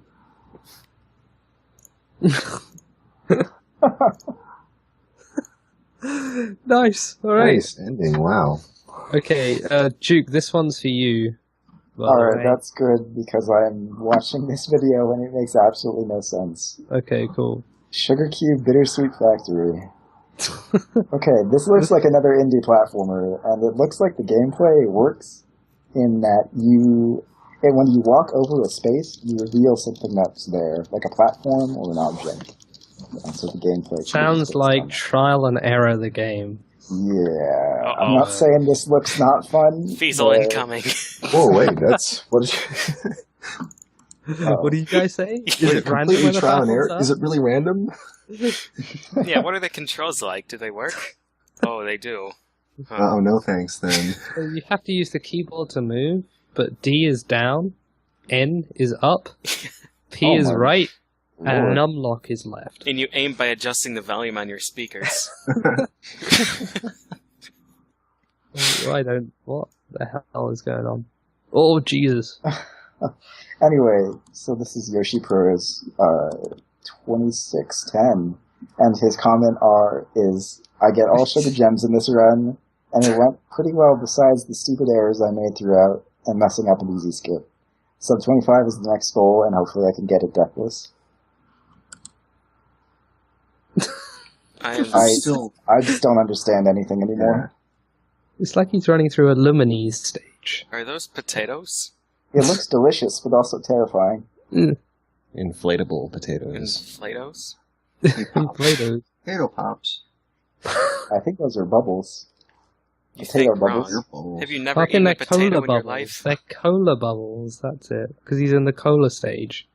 Nice. All right. Nice ending, wow. Okay, Duke, this one's for you. by the Alright, way. that's good because I'm watching this video and it makes absolutely no sense. Okay, cool. Sugar Cube Bittersweet Factory. Okay, this looks like another indie platformer, and it looks like the gameplay works in that when you walk over a space, you reveal something that's there, like a platform or an object. And so the gameplay Sounds based like on that. Trial and Error the game. Yeah, Uh-oh. I'm not saying this looks not fun. Feasel but- incoming. Whoa, wait, that's... What is... What do you guys say? Is it completely trial and error? Is it really random? Yeah, what are the controls like? Do they work? Oh, they do. Huh. Oh, no thanks then. You have to use the keyboard to move, but D is down, N is up, P Oh is my right, and Lord. numlock is left. And you aim by adjusting the volume on your speakers. I don't... What the hell is going on? Oh, Jesus. Anyway, so this is Yoshi Pro's 2610. And his comment is, I get all sugar gems in this run, and it went pretty well besides the stupid errors I made throughout and messing up an easy skip. Sub 25 is the next goal, and hopefully I can get it deathless. I just don't understand anything anymore. It's like he's running through a Luminese stage. Are those potatoes? It looks delicious, but also terrifying. Inflatable potatoes. Inflatos? Inflators. Potato pops. I think those are bubbles. You Potato think bubbles. wrong. Have you never Fucking eaten they're a potato cola in your bubbles. life? They're cola bubbles, that's it. Because he's in the cola stage.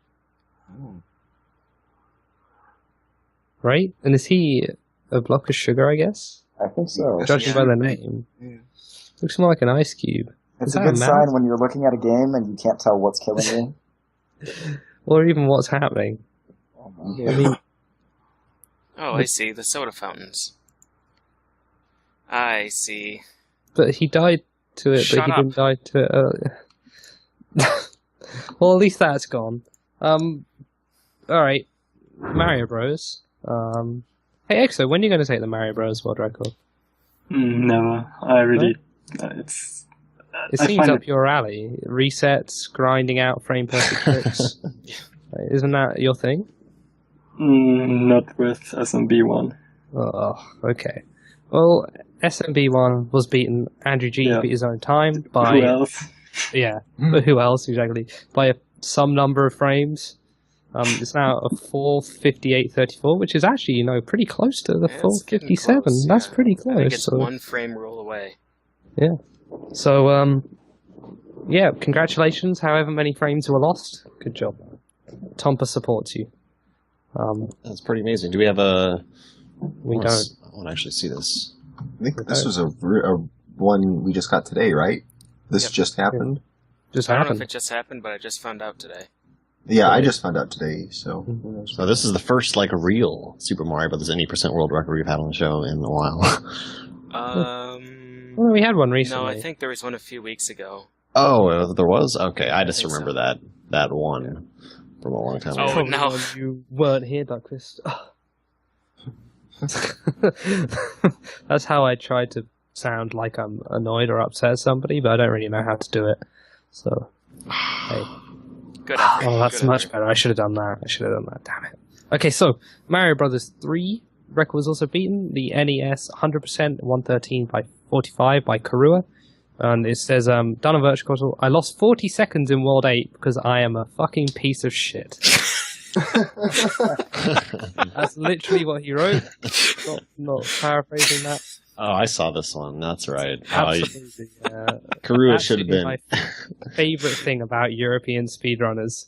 Right? And is he a block of sugar, I guess? I think so. Judging by the name. Yeah. Looks more like an ice cube. It's Is a that good a mouse? sign when you're looking at a game and you can't tell what's killing you. Or even what's happening. I mean, Oh, I see. The soda fountains. I see. but he died to it, Shut but he up. didn't die to it earlier. Well, at least that's gone. Alright. Mario Bros. Hey, Exo, when are you going to take the Mario Bros. World record? Never. I really. It's. It I seems find up your alley. Resets, grinding out frame perfect tricks. Isn't that your thing? Not with SMB1. Oh, okay. Well, SMB1 was beaten. Andrew G beat his own time by... Who else? Yeah, but who else exactly? By some number of frames. It's now a 4:58.34, which is actually, pretty close to the Yeah, it's getting 4:57. close, That's yeah. pretty I close. think it's so, one frame roll away. Yeah. So, yeah, congratulations. However many frames were lost, good job. Tompa supports you. That's pretty amazing. Do we have a... We don't. I want to actually see this. I think this was a one we just got today, right? This Yep. just happened. Just I don't know if happened. it just happened, but I just found out today. Yeah, I just found out today, so. So this is the first, real Super Mario Brothers any percent world record we've had on the show in a while. Well, we had one recently. No, I think there was one a few weeks ago. Oh, there was? Okay, I just think remember so. that one from a long time Oh, ago. Probably no. when you weren't here, Douglas. That's how I try to sound like I'm annoyed or upset at somebody, but I don't really know how to do it. So, hey. Good effort. Oh, that's Good much effort. better. I should have done that. Damn it. Okay, so Mario Brothers 3 record was also beaten. The NES 100%, 113 by 45 by Karua. And it says, done on Virtual Console. I lost 40 seconds in World 8 because I am a fucking piece of shit. That's literally what he wrote. Not paraphrasing that. Oh, I saw this one. That's right. Absolutely. Karua should have Absolutely been. my favorite thing about European speedrunners,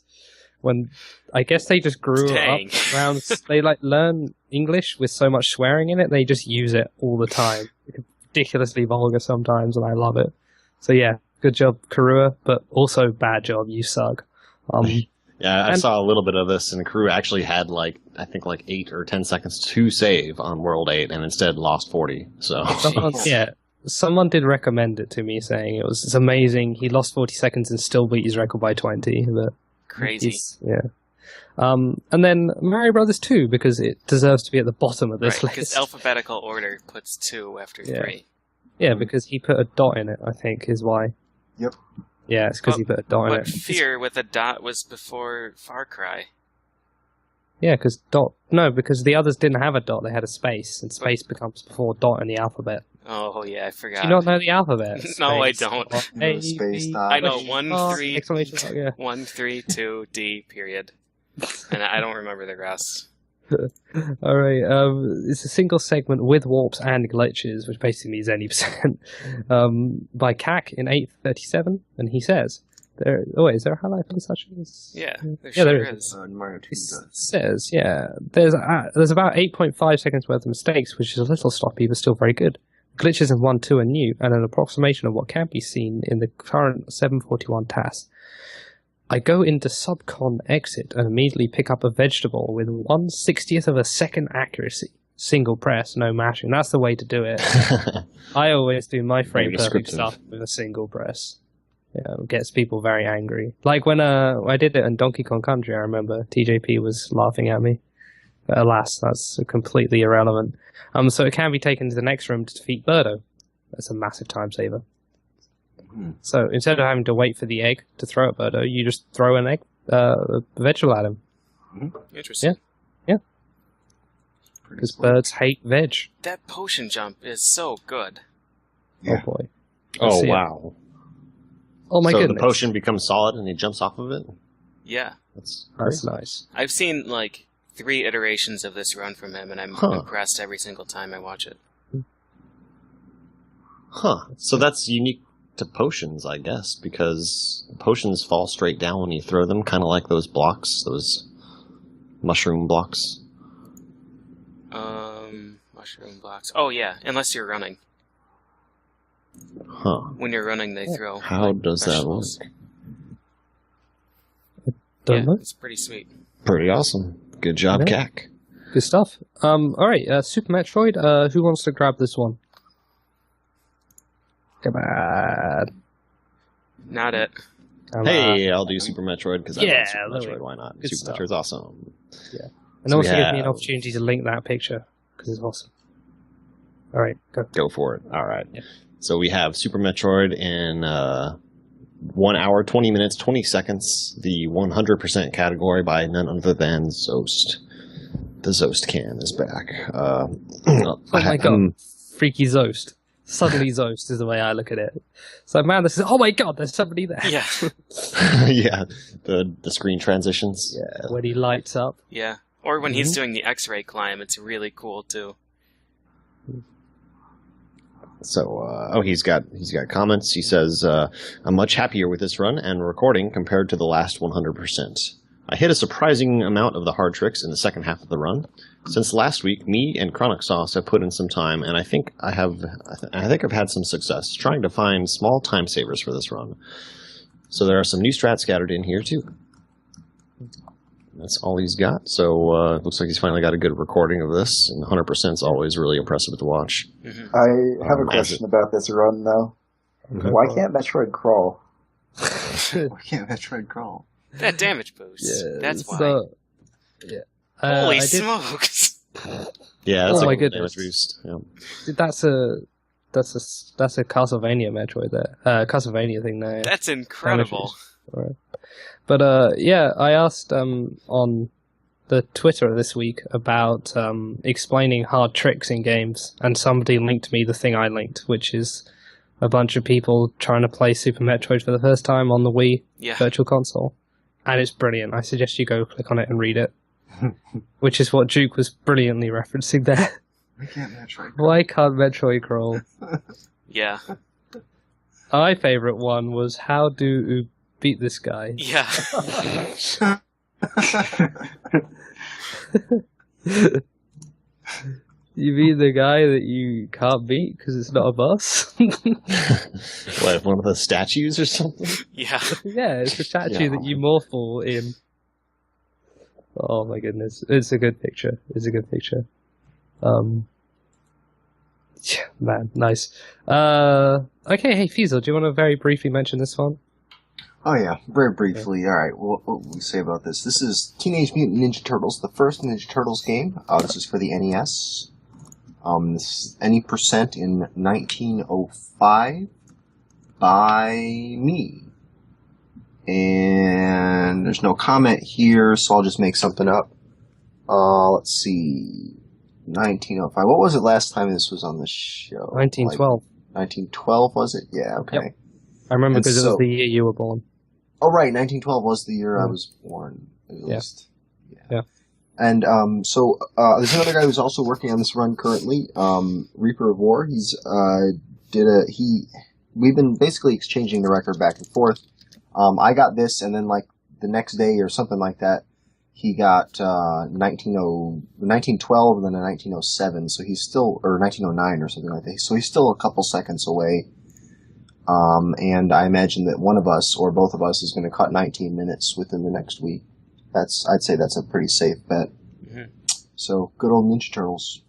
when I guess they just grew Dang. up around, they learn English with so much swearing in it, they just use it all the time. It's ridiculously vulgar sometimes, and I love it. So yeah, good job, Karua, but also bad job, you suck. Yeah, I saw a little bit of this, and Karua actually had I think 8 or 10 seconds to save on World 8, and instead lost 40. So Someone did recommend it to me, saying it's amazing. He lost 40 seconds and still beat his record by 20. But Crazy. Yeah. And then Mario Brothers 2, because it deserves to be at the bottom of this Because list. alphabetical order puts 2 after 3. Yeah, because he put a dot in it, I think, is why. Yep. Yeah, it's because he put a dot in But it. Fear with a dot was before Far Cry. Yeah, because the others didn't have a dot, they had a space, and space becomes before dot in the alphabet. Oh, yeah, I forgot. Do you not know the alphabet? No, I Space, don't. dot, No, A, space B, dot. I know, question 1, mark, 3, exclamation mark, yeah. 1, 3, 2, D, period. And I don't remember the rest. Alright, it's a single segment with warps and glitches, which basically means any percent, by CAC in 8:37, and he says, is there a highlight for such as? Yeah, there Yeah, sure there is. Mario 2 It does. says, there's about 8.5 seconds worth of mistakes, which is a little sloppy, but still very good. Glitches in 1, 2 are new, and an approximation of what can be seen in the current 741 task. I go into subcon exit and immediately pick up a vegetable with 1/60th of a second accuracy. Single press, no mashing. That's the way to do it. I always do my frame Very perfect descriptive. stuff with a single press. Yeah, it gets people very angry. Like when I did it in Donkey Kong Country, I remember TJP was laughing at me. But alas, that's completely irrelevant. So it can be taken to the next room to defeat Birdo. That's a massive time saver. So instead of having to wait for the egg to throw at Birdo, you just throw an egg, vegetable at him. Interesting. Yeah. Because birds hate veg. That potion jump is so good. Yeah. Oh boy. Oh, see it. wow. Oh my so goodness. the potion becomes solid and he jumps off of it? Yeah. That's nice. I've seen like 3 iterations of this run from him, and I'm impressed every single time I watch it. Huh. So that's unique to potions, I guess, because potions fall straight down when you throw them, kind of like those blocks, those mushroom blocks. Mushroom blocks. Oh yeah, unless you're running. Huh. When you're running, they throw. How does that work? vegetables. Don't know. It's pretty sweet. Pretty awesome. Good job, Yeah. CAC. Good stuff. Alright, Super Metroid, who wants to grab this one? Come on. Not it. Hey, I'll do Super Metroid because I Yeah, love Super there Metroid. we go. Why not? Good Super stuff. Metroid's awesome. And So also we give me an have- opportunity to link that picture, because it's awesome. Alright, go. Go for it. All right. Yeah. So we have Super Metroid in 1 hour, 20 minutes, 20 seconds, the 100% category by none other than Zost. The Zost can is back. Oh my god. Freaky Zost. Suddenly Zost is the way I look at it. So man, this is, oh my god, there's somebody there. Yeah. yeah, the screen transitions. Yeah, when he lights up. Yeah. Or when he's doing the X-ray climb, it's really cool too. So, he's got comments. He says, I'm much happier with this run and recording compared to the last 100%. I hit a surprising amount of the hard tricks in the second half of the run. Since last week, me and Chronic Sauce have put in some time, and I think I've had some success trying to find small time savers for this run. So there are some new strats scattered in here too. That's all he's got. So it looks like he's finally got a good recording of this, and 100% is always really impressive to watch. Mm-hmm. I have a as question about this run, though. Okay. Why can't Metroid crawl? Why can't Metroid crawl? That damage boost. Yeah, That's why. so, yeah. Holy I did- smokes! Yeah, that's Oh my a goodness. damage boost. Yeah. That's a Castlevania Metroid there. Castlevania thing there. That's incredible. Right. But I asked on the Twitter this week about explaining hard tricks in games, and somebody linked me the thing I linked, which is a bunch of people trying to play Super Metroid for the first time on the Wii Yeah. Virtual Console, and it's brilliant. I suggest you go click on it and read it, which is what Duke was brilliantly referencing there. Why can't Metroid? Why can't Metroid crawl? Yeah. My favourite one was how do beat this guy. Yeah. You mean the guy that you can't beat because it's not a boss? What, one of the statues or something? Yeah. Yeah, it's a statue Yeah. that you morphle in. Oh my goodness, it's a good picture. It's a good picture. Yeah, man, nice. Okay, hey Fiesel, do you want to very briefly mention this one? Oh yeah, very briefly. All right, what will we say about this? This is Teenage Mutant Ninja Turtles, the first Ninja Turtles game. This is for the NES. This is any percent in 1905 by me. And there's no comment here, so I'll just make something up. Let's see. 1905. What was it last time this was on the show? 1912. 1912, was it? Yeah, okay. Yep. I remember And because it was so- the year you were born. Oh, right, 1912 was the year I was born, at Yeah. least. Yeah. And so there's another guy who's also working on this run currently, Reaper of War. We've been basically exchanging the record back and forth. I got this, and then like the next day or something like that, he got 1912 and then a 1907. So he's still, or 1909 or something like that. So he's still a couple seconds away. And I imagine that one of us or both of us is going to cut 19 minutes within the next week. I'd say that's a pretty safe bet. Mhm. So good old Ninja Turtles.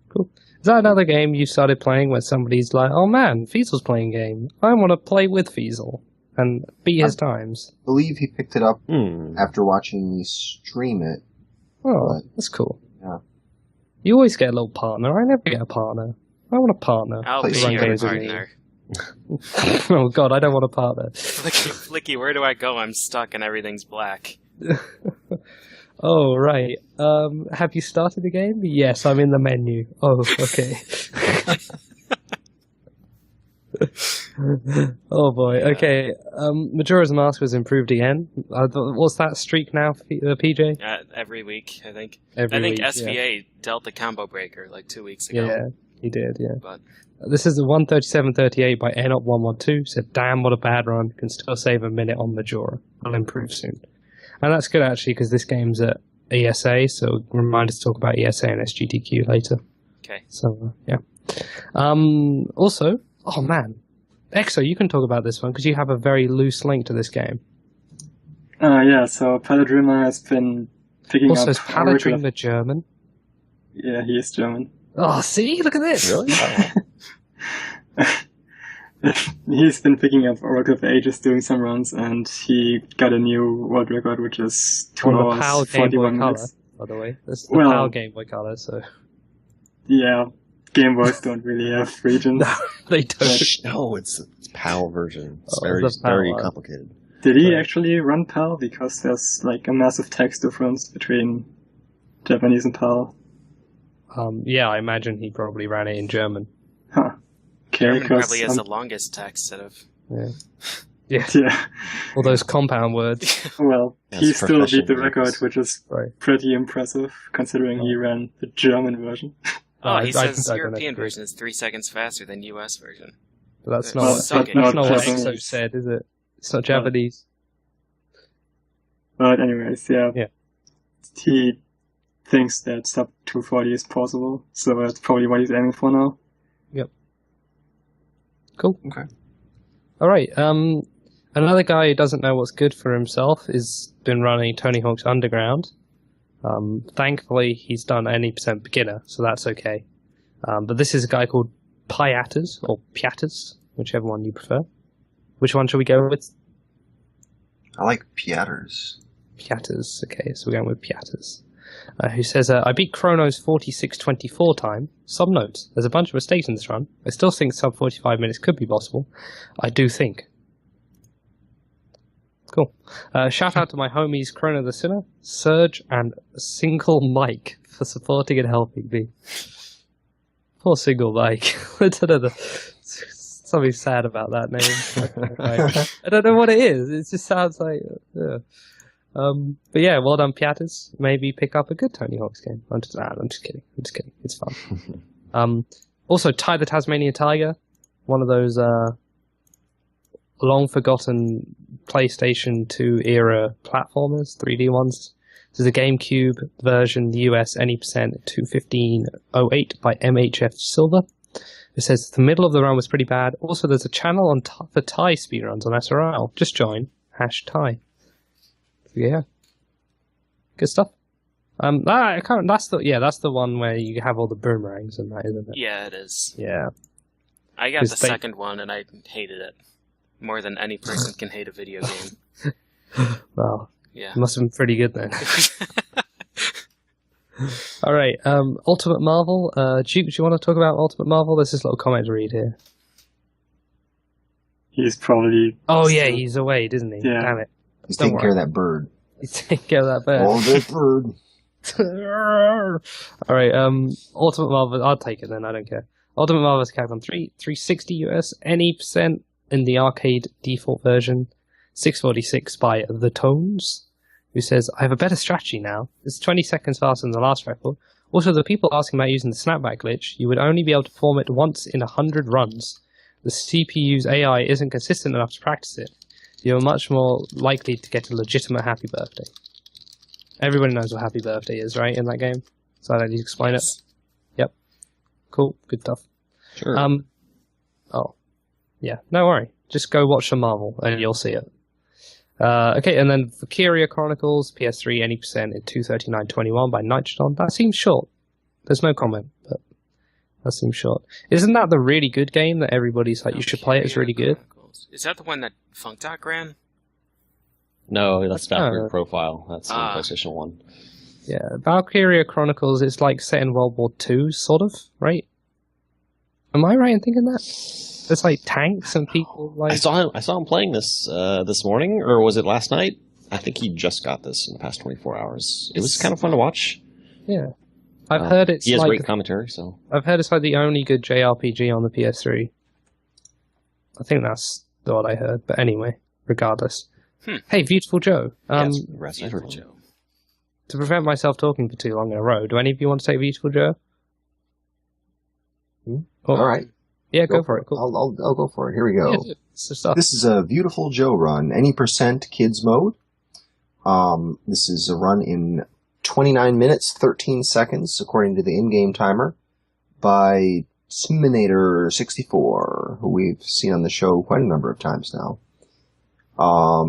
Cool. Is that another game you started playing where somebody's like, oh man, Fiesel's playing a game. I want to play with Fiesel and beat his times. Believe he picked it up Hmm. after watching me stream it. Oh, that's cool. Yeah. You always get a little partner. I never get a partner. I want a partner. I'll Play be some your games with me. partner. Oh god, I don't want a partner. Flicky, where do I go? I'm stuck and everything's black. Oh, right. Have you started the game? Yes, I'm in the menu. Oh, okay. Oh boy. Yeah. Okay. Majora's Mask was improved again. What's that streak now, PJ? Every week, I think. Every I think week, SVA dealt the combo breaker like 2 weeks ago. Yeah, he did. Yeah. But This is the 137.38 by Enop112. Said, "Damn, what a bad run. Can still save a minute on Majora. I'll improve soon." And that's good actually because this game's at ESA, so remind us to talk about ESA and SGDQ later. okay. So yeah. Also, oh man, Exo, you can talk about this one because you have a very loose link to this game. Yeah, so Paladrima has been picking Also, up... is Paladrima German? Yeah, he is German. Oh, see, look at this. Really? He's been picking up Oracle of Ages, doing some runs, and he got a new world record, which is 2 On the hours, PAL Game Boy 41 Color, minutes. by the way. This is the Well- PAL Game Boy Color, so Yeah, Game Boys don't really have regions. no, they don't. No, it's PAL version. It's Oh, very, the PAL very one. complicated. Did he Right. actually run PAL? Because there's like a massive text difference between Japanese and PAL. Yeah, I imagine he probably ran it in German. Huh. Okay, German because probably has the longest text out of... Yeah. Yeah, yeah, all those compound words. well, Yes, he still beat the professional record, games. which is Right. pretty impressive considering he ran the German version. Oh, I he says don't European agree. version is 3 seconds faster than US version. But that's Well, not, suck that's it. not Not what Japanese. Exo said, is it? It's not Japanese. But anyways, yeah. Yeah. He thinks that sub 240 is possible, so that's probably what he's aiming for now. Cool. Okay. All right. Another guy who doesn't know what's good for himself is been running Tony Hawk's Underground. Thankfully, he's done any % beginner, so that's okay. But this is a guy called Piatters, or Piatters, whichever one you prefer. Which one shall we go with? I like Piatters. Piatters. Okay, so we're going with Piatters. Who says, I beat Chrono's 46:24 time. Some notes. There's a bunch of mistakes in this run. I still think sub 45 minutes could be possible. I do think. Cool. Shout out to my homies Chrono the Sinner, Surge, and Single Mike for supporting and helping me. Poor Single Mike. I don't know. Something sad about that name. I don't know what it is. It just sounds like... but yeah, well done, Piatters. Maybe pick up a good Tony Hawk's game. I'm just kidding. It's fun. Also, Ty the Tasmanian Tiger, one of those long forgotten PlayStation 2 era platformers, 3D ones. This is the GameCube version, US any percent 215.08 by MHF Silver. It says the middle of the run was pretty bad. Also, there's a channel on for Thai speedruns on SRL. Just join #Thai. Yeah, good stuff. That's the one where you have all the boomerangs and that, isn't it? Yeah, it is. Yeah. I got 'Cause the they- second one and I hated it. More than any person can hate a video game. Well, Yeah. it must have been pretty good then. All right, Ultimate Marvel. Duke, do you want to talk about Ultimate Marvel? There's this little comment to read here. He's probably... Oh yeah, still- he's away, isn't he? Yeah. Damn it. He's Don't taking care of that bird. He's taking care of that bird. Oh, that bird. All right, Ultimate Marvel. I'll take it then. I don't care. Ultimate Marvel's Capcom 360 US, any percent in the arcade default version, 646 by The Tones, who says, I have a better strategy now. It's 20 seconds faster than the last record. Also, the people asking about using the snapback glitch, you would only be able to perform it once in 100 runs. The CPU's AI isn't consistent enough to practice it. You're much more likely to get a legitimate happy birthday. Everybody knows what happy birthday is, right, in that game? So I don't need to explain it. Yep. Cool. Good stuff. Sure. Oh. Yeah, no worry. Just go watch some Marvel and you'll see it. Okay, and then Valkyria Chronicles, PS3, any percent in 239.21 by Nitrodon. That seems short. There's no comment, but that seems short. Isn't that the really good game that everybody's like, you should play it, it's really good? Is that the one that Funkdoc ran? No, that's Valkyrie Oh. Profile. That's the Ah. PlayStation 1. Yeah, Valkyria Chronicles is like set in World War II, sort of, right? Am I right in thinking that? There's like tanks and people like... I saw him playing this this morning, or was it last night? I think he just got this in the past 24 hours. It was kind of fun to watch. Yeah. I've heard it's he has like... great commentary, so... I've heard it's like the only good JRPG on the PS3. I think that's what I heard, but anyway, regardless. Hey, Beautiful Joe. Beautiful Joe. To prevent myself talking for too long in a row, do any of you want to take Beautiful Joe? All right. Yeah, go for it. Cool. I'll go for it. Here we go. Yeah, this is a Beautiful Joe run. Any % kids mode. This is a run in 29 minutes, 13 seconds, according to the in-game timer, by Siminator64, who we've seen on the show quite a number of times now.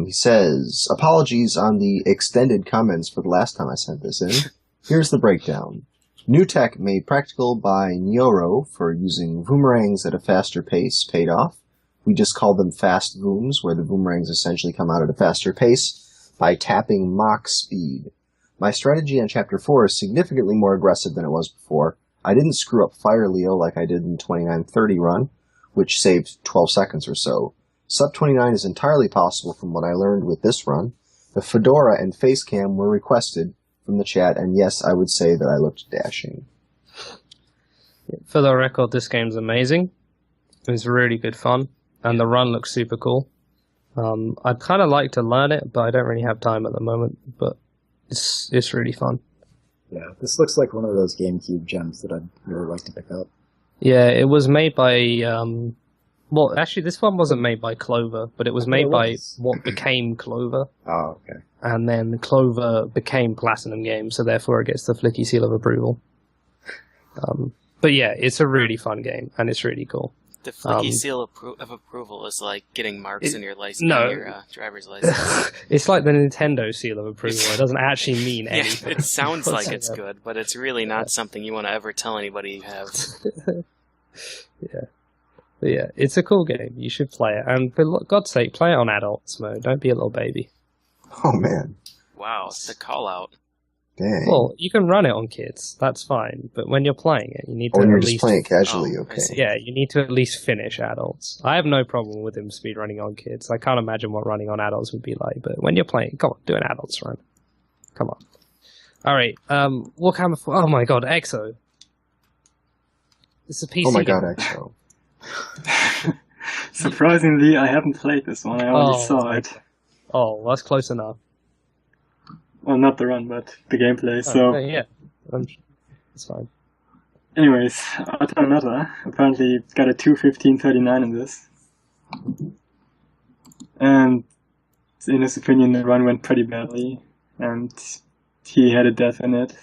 He says, apologies on the extended comments for the last time I sent this in. Here's the breakdown. New tech made practical by Nyoro for using boomerangs at a faster pace paid off. We just call them fast booms, where the boomerangs essentially come out at a faster pace by tapping Mach speed. My strategy on Chapter 4 is significantly more aggressive than it was before. I didn't screw up Fire Leo like I did in 2930 run, which saved 12 seconds or so. Sub 29 is entirely possible from what I learned with this run. The Fedora and Facecam were requested from the chat, and yes, I would say that I looked dashing. For the record, this game's amazing. It's really good fun, and the run looks super cool. I'd kind of like to learn it, but I don't really have time at the moment, but it's really fun. Yeah, this looks like one of those GameCube gems that I'd really like to pick up. Yeah, it was made by... well, actually, this one wasn't made by Clover, but it was made by what became Clover. Oh, okay. And then Clover became Platinum Games, so therefore it gets the Flicky seal of approval. But yeah, it's a really fun game, and it's really cool. The Flicky seal of approval is like getting marks in your license, your driver's license. It's like the Nintendo seal of approval. It doesn't actually mean anything. Yeah, it sounds like it's good, but it's really not something you want to ever tell anybody you have. Yeah. But yeah, it's a cool game. You should play it. And for God's sake, play it on adults mode. Don't be a little baby. Oh, man. Wow, the call-out. Dang. Well, you can run it on kids. That's fine. But when you're playing it, you need to when you're at just least... playing casually, okay. Yeah, you need to at least finish adults. I have no problem with him speedrunning on kids. I can't imagine what running on adults would be like. But when you're playing, come on, do an adults run. Come on. All right. Warhammer 4... Oh, my God, EXO. It's a PC Oh, my God, game. EXO. Surprisingly, I haven't played this one. I already saw it. Oh, that's close enough. Well, not the run, but the gameplay. So yeah, it's fine. Anyways, Automata apparently got a 2:15:39 in this, and in his opinion, the run went pretty badly, and he had a death in it.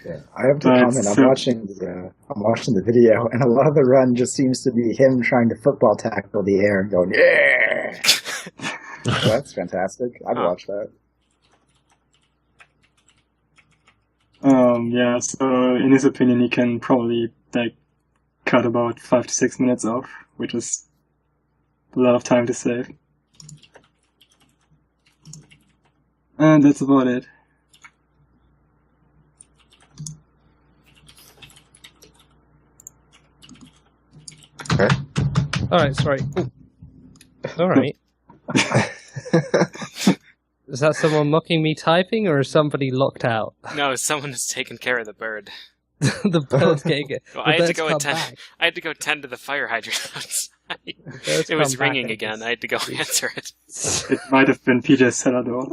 Yeah, I have to comment. I'm watching the video, and a lot of the run just seems to be him trying to football tackle the air and going, yeah! So that's fantastic. I'd watch that. Yeah, so in his opinion, he can probably cut about 5 to 6 minutes off, which is a lot of time to save. And that's about it. Okay. Alright, sorry. Alright. Is that someone mocking me typing, or is somebody locked out? No, someone is taking care of the bird. The bird's getting it. Well, I had to go tend to the fire hydrant outside. It was ringing again. I had to go answer it. It might have been PJ Celador.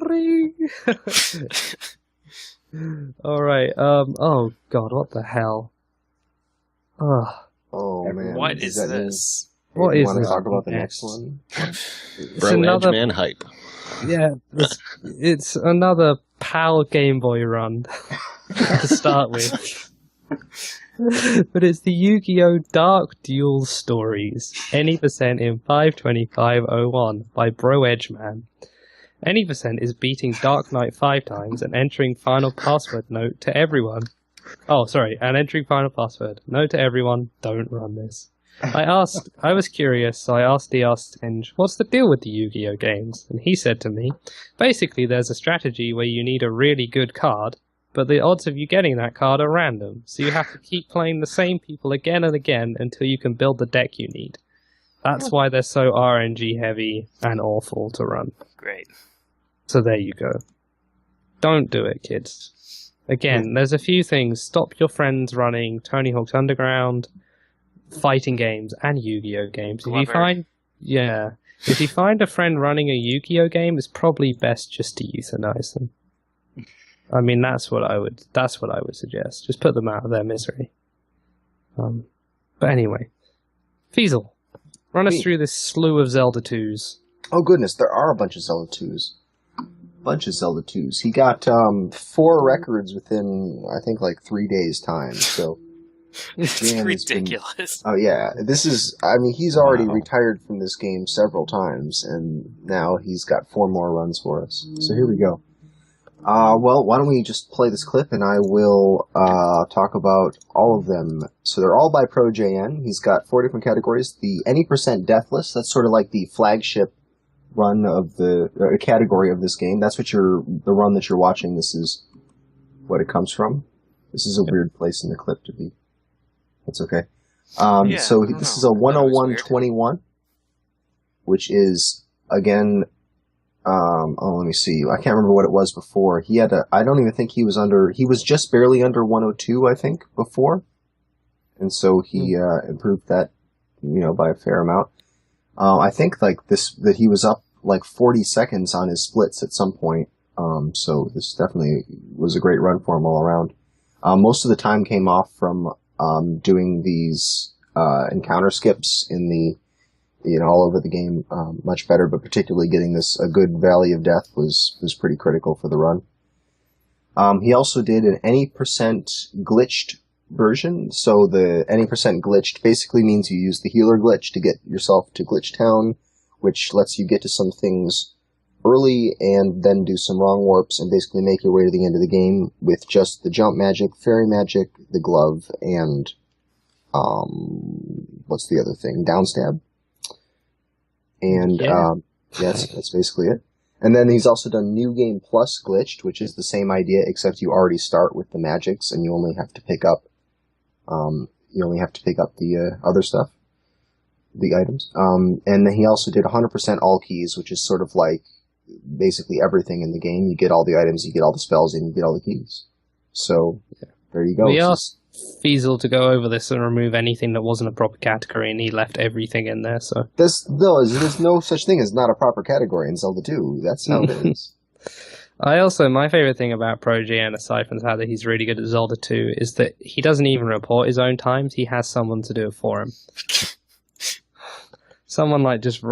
Alright, oh god, what the hell? Oh man. What is this? What is want to this? talk about the next one? It's Bro, another... Edge Man hype. Yeah, it's another PAL Game Boy run to start with. But it's the Yu-Gi-Oh! Dark Duel Stories. Any percent in 52501 by Bro Edgeman. Any percent is beating Dark Knight 5 times and entering final password note to everyone. Oh, sorry, and entering final password. Note to everyone, don't run this. I was curious, so I asked the Tinge, what's the deal with the Yu-Gi-Oh games? And he said to me, basically there's a strategy where you need a really good card, but the odds of you getting that card are random, so you have to keep playing the same people again and again until you can build the deck you need. That's why they're so RNG heavy and awful to run. Great. So there you go. Don't do it, kids. Again, there's a few things. Stop your friends running Tony Hawk's Underground, fighting games, and Yu-Gi-Oh games. Clever. If you find a friend running a Yu-Gi-Oh game, it's probably best just to euthanize them. I mean, that's what I would suggest. Just put them out of their misery. But anyway, Feasel, run us through this slew of Zelda 2s. Oh goodness, there are a bunch of Zelda 2s. He got 4 records within, I think, like 3 days' time. So It's ridiculous. Oh yeah, he's already retired from this game several times, and now he's got 4 more runs for us. So here we go. Well, why don't we just play this clip, and I will talk about all of them. So they're all by ProJN. He's got 4 different categories. The any % deathless, that's sort of like the flagship run of the category of this game. That's what the run that you're watching. This is what it comes from. This is a weird place in the clip to be. That's okay. So this is a 101-21, which is, again, let me see. I can't remember what it was before. I don't even think he was just barely under 102, I think, before. And so he improved that, by a fair amount. I think that he was up like 40 seconds on his splits at some point. So this definitely was a great run for him all around. Most of the time came off from doing these encounter skips in the all over the game much better, but particularly getting a good Valley of Death was pretty critical for the run. He also did an any % glitched version. So the any % glitched basically means you use the healer glitch to get yourself to Glitch Town, which lets you get to some things early and then do some wrong warps and basically make your way to the end of the game with just the jump magic, fairy magic, the glove, and what's the other thing? Downstab. And that's basically it. And then he's also done New Game Plus Glitched, which is the same idea, except you already start with the magics and you only have to pick up the other stuff, the items. And then he also did 100% all keys, which is sort of like basically everything in the game. You get all the items, you get all the spells, and you get all the keys. So there you go. We asked Feasel to go over this and remove anything that wasn't a proper category, and he left everything in there. So there's no such thing as not a proper category in Zelda 2. That's how it is. My favorite thing about ProGN, aside from the fact that he's really good at Zelda 2, is that he doesn't even report his own times. He has someone to do it for him. Someone just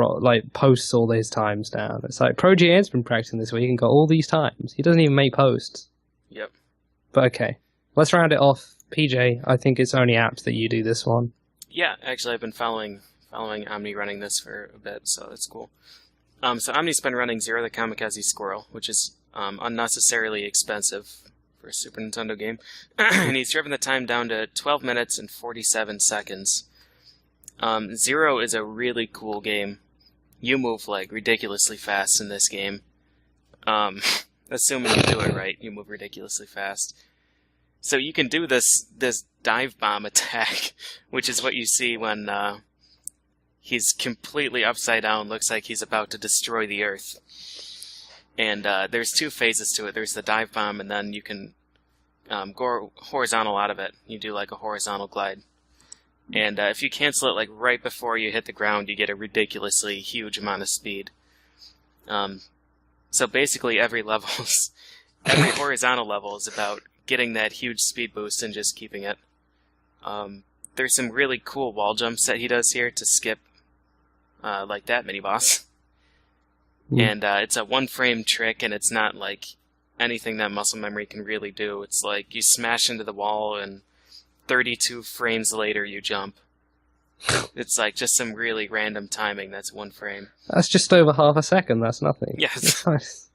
posts all these times down. It's like ProGN's been practicing this week and got all these times. He doesn't even make posts. Yep. But okay, let's round it off. PJ, I think it's only apt that you do this one. Yeah, actually, I've been following Omni running this for a bit, so that's cool. So Omni's been running Zero the Kamikaze Squirrel, which is unnecessarily expensive for a Super Nintendo game, and he's driven the time down to 12 minutes and 47 seconds. Zero is a really cool game. You move ridiculously fast in this game. Assuming you do it right, you move ridiculously fast. So you can do this dive bomb attack, which is what you see when he's completely upside down, looks like he's about to destroy the Earth. And there's 2 phases to it. There's the dive bomb, and then you can go horizontal out of it. You do a horizontal glide. And if you cancel it right before you hit the ground, you get a ridiculously huge amount of speed. So basically every horizontal level is about getting that huge speed boost and just keeping it. There's some really cool wall jumps that he does here to skip that mini-boss. And it's a 1-frame trick, and it's not anything that muscle memory can really do. It's you smash into the wall, and 32 frames later you jump. It's just some really random timing that's 1 frame. That's just over half a second, that's nothing. Yes. Nice.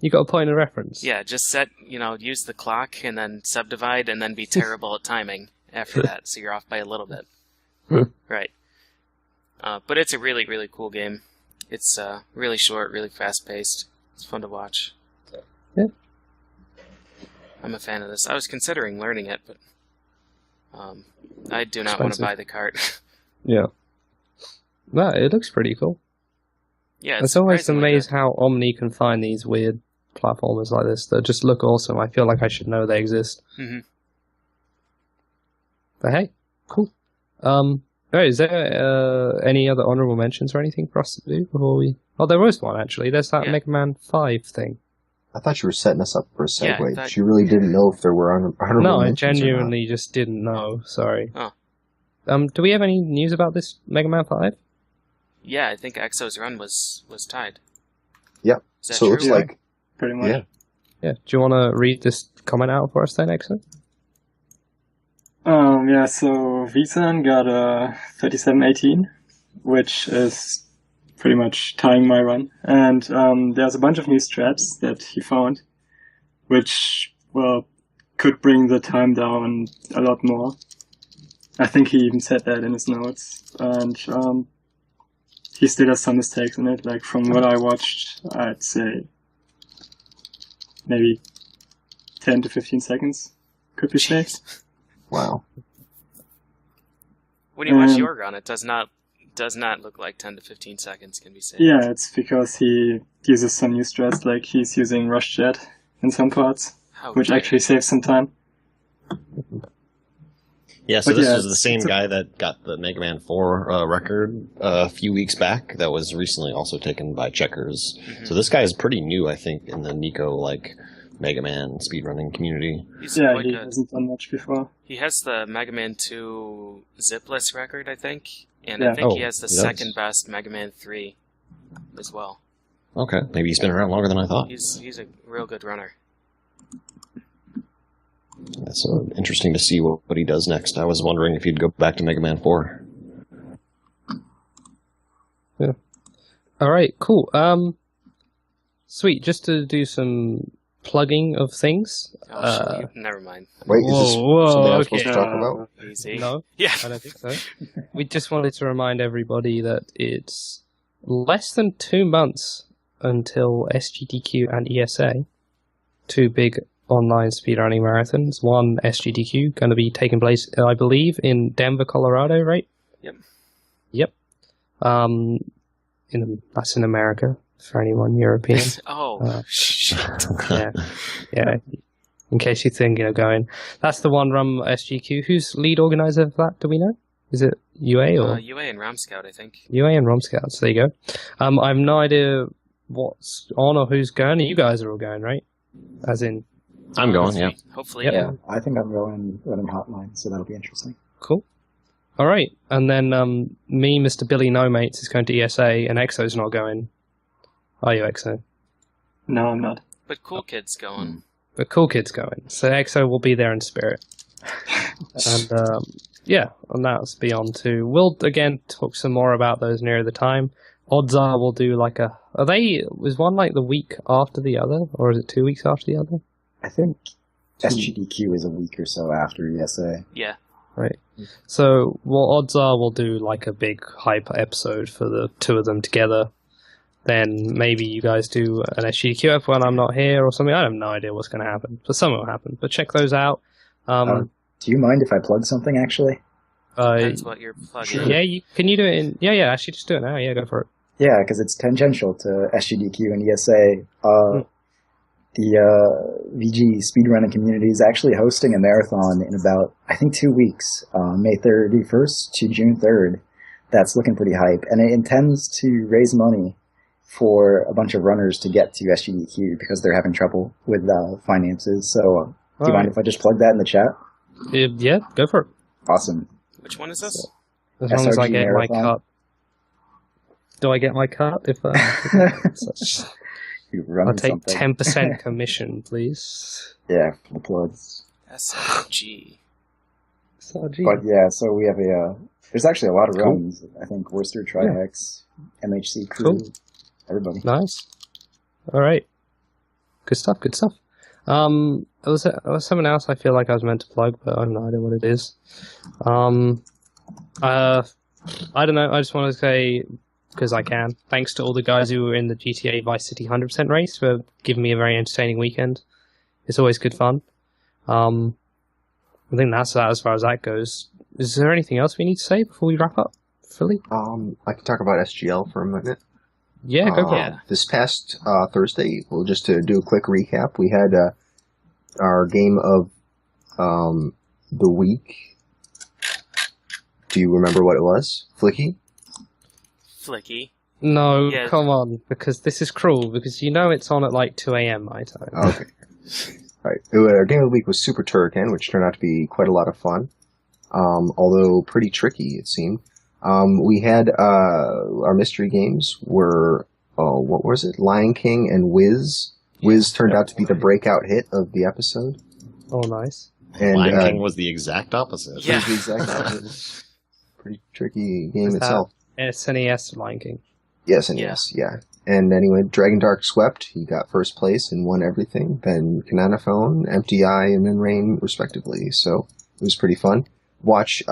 You got a point of reference. Yeah, just use the clock and then subdivide and then be terrible at timing after that, so you're off by a little bit. Right. But it's a really, really cool game. It's really short, really fast-paced. It's fun to watch. Yeah. I'm a fan of this. I was considering learning it, but I do not want to buy the cart. Yeah. No, it looks pretty cool. Yeah, It's always surprisingly amazed good. how Omni can find these weird platformers like this that just look awesome. I feel like I should know they exist. Mhm. But hey, cool. Oh, is there any other honorable mentions or anything for us to do before we... Oh, there was one, actually. There's that Yeah. Mega Man 5 thing. I thought you were setting us up for a Yeah, I segue. thought- You really didn't know if there were honorable No, I mentions or not. genuinely just didn't know. Sorry. Oh. Do we have any news about this Mega Man 5? Yeah, I think Exo's run was tied. Yep. Is that So it looks true? like Pretty much. Yeah. Yeah. Do you want to read this comment out for us then, Exo? Yeah, so Visan got a 3718, which is pretty much tying my run. And there's a bunch of new strats that he found, which, well, could bring the time down a lot more. I think he even said that in his notes. And he still has some mistakes in it. Like, from what I watched, I'd say maybe 10 to 15 seconds could be saved. wow. When you watch Um, your run, it does not look like 10 to 15 seconds can be saved. Yeah, it's because he uses some new strats, like he's using Rush Jet in some parts, How which dare actually saves some time. Yeah, so But this yeah, is the same guy that got the Mega Man 4 record a few weeks back that was recently also taken by Checkers. Mhm. So this guy is pretty new, I think, in the Nico, Mega Man speedrunning community. He's Yeah, quite he good. hasn't done much before. He has the Mega Man 2 zipless record, I think, and Yeah. I think Oh, he has the he does. second best Mega Man 3 as well. Okay, maybe he's been around longer than I thought. He's a real good runner. That's interesting to see what he does next. I was wondering if he'd go back to Mega Man 4. Yeah. All right, cool. Sweet. Just to do some plugging of things. Oh, shit, never mind. Wait, is this something I'm supposed to okay. talk about? Easy. No, Yeah. I don't think so. We just wanted to remind everybody that it's less than 2 months until SGDQ and ESA, two big online speedrunning marathons. One SGDQ going to be taking place, I believe, in Denver, Colorado, right? Yep. Yep. That's in America for anyone European. Oh, shit. yeah, yeah. In case you think going, that's the one run SGQ. Who's lead organizer of that? Do we know? Is it UA or UA and Ram Scout, I think. UA and ROM Scouts? There you go. I have no idea what's on or who's going. You guys are all going, right? As in, I'm going, yeah. Hopefully. Yep. Yeah, I think I'm running Hotline, so that'll be interesting. cool. All right, and then me, Mr. Billy No Mates, is going to ESA, and Exo's not going. Are you, Exo? No, I'm not. But Cool Kid's going. The cool kid's going, so Exo will be there in spirit. And yeah, and that's beyond two. We'll again talk some more about those nearer the time. Odds are we'll do was one like the week after the other, or is it 2 weeks after the other? I think SGDQ is a week or so after ESA. Yeah. Right. So, well, odds are we'll do like a big hype episode for the two of them together. Then maybe you guys do an SGDQ up when I'm not here or something. I have no idea what's going to happen, but something will happen. But check those out. Do you mind if I plug something, actually? Depends what you're plugging. Yeah, can you do it in? Yeah, actually, just do it now. Yeah, go for it. Yeah, because it's tangential to SGDQ and ESA. The VG speedrunning community is actually hosting a marathon in about, I think, 2 weeks, May 31st to June 3rd. That's looking pretty hype. And it intends to raise money for a bunch of runners to get to SGDQ because they're having trouble with finances. So do you mind if I just plug that in the chat? Yeah, go for it. Awesome. Which one is this? As long as I SRG get my marathon. cut. Do I get my cut? You're I'll running take something. 10% commission, please. Yeah, for the plugs. SRG. But yeah, so we have there's actually a lot of Cool. runs. I think Worcester, Trihex, MHC Crew, Cool. everybody. Nice. All right. Good stuff. Good stuff. There was something else I feel like I was meant to plug, but I have no idea what it is. I don't know. I just want to say, because I can, thanks to all the guys who were in the GTA Vice City 100% race for giving me a very entertaining weekend. It's always good fun. I think that's that as far as that goes. Is there anything else we need to say before we wrap up, Philly? I can talk about SGL for a minute. Yeah, go for it. This past Thursday, well, just to do a quick recap, we had our game of the week. Do you remember what it was? Flicky? Flicky. No, Yeah. come on, because this is cruel, because you know it's on at like 2 a.m. my time. Okay. Right. Our game of the week was Super Turrican, which turned out to be quite a lot of fun, although pretty tricky, it seemed. We had our mystery games were, what was it? Lion King and Wiz. Wiz turned out to be the breakout hit of the episode. Oh, nice. And Lion King was the exact opposite. Yeah. was the exact opposite. Pretty tricky game Is that itself. SNES Lion King. Yes, and yes, yeah. And anyway, Dragon Dark swept. He got first place and won everything. Then Kananaphone, Empty Eye, and then Rain, respectively. So it was pretty fun. Watch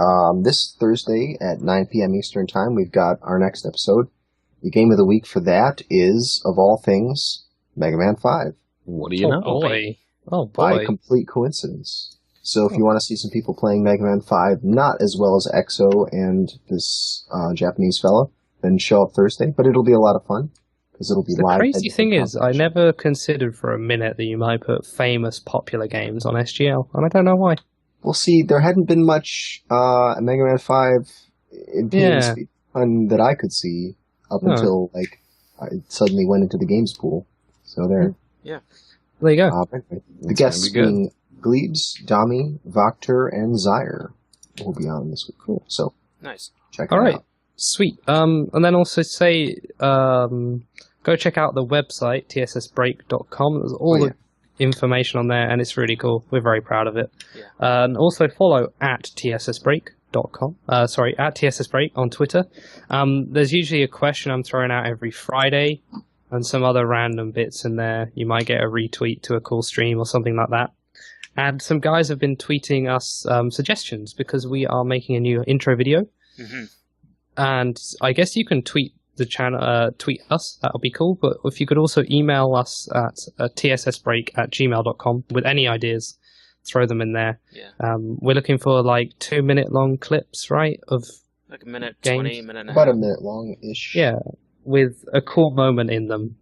this Thursday at 9 p.m. Eastern Time. We've got our next episode. The game of the week for that is, of all things, Mega Man 5. What do you know? Boy. Oh, By boy. complete coincidence. So if you want to see some people playing Mega Man 5, not as well as EXO and this Japanese fella, then show up Thursday. But it'll be a lot of fun. Because it'll be The live. crazy thing is, I never considered for a minute that you might put famous, popular games on SGL, and I don't know why. Well, see, there hadn't been much Mega Man 5 in Yeah. fun that I could see up No. until, like, I suddenly went into the games pool. So there. There you go. Anyway, the It's guests gonna be good. being Glebes, Dami, Vokter, and Zyre will be on this week. Cool. So Nice. check All it right. out. Sweet. And then also say, go check out the website, tssbreak.com. There's all the information on there, and it's really cool. We're very proud of it. Yeah. And also follow at tssbreak.com. At tssbreak on Twitter. There's usually a question I'm throwing out every Friday, and some other random bits in there. You might get a retweet to a cool stream or something like that. And some guys have been tweeting us suggestions because we are making a new intro video. Mm-hmm. And I guess you can tweet the channel, tweet us. That would be cool. But if you could also email us at tssbreak@gmail.com with any ideas, throw them in there. Yeah. We're looking for like 2-minute long clips, right? Of Like a minute, Games. 20, minute and a About half. a minute long-ish. yeah, with a cool moment in them.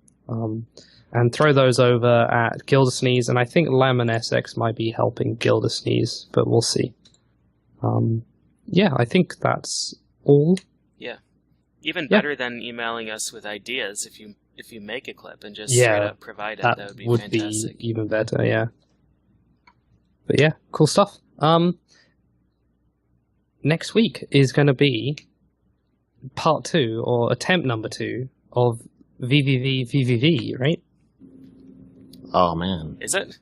And throw those over at Gildersneeze. And I think Lemon SX might be helping Gildersneeze, but we'll see. Yeah, I think that's all. Even Yeah. better than emailing us with ideas if you make a clip and just Yeah, straight up provide it. That would be fantastic. be even better, yeah. But yeah, cool stuff. Next week is going to be part 2, or attempt number 2, of VVV, right? Oh, man. Is it?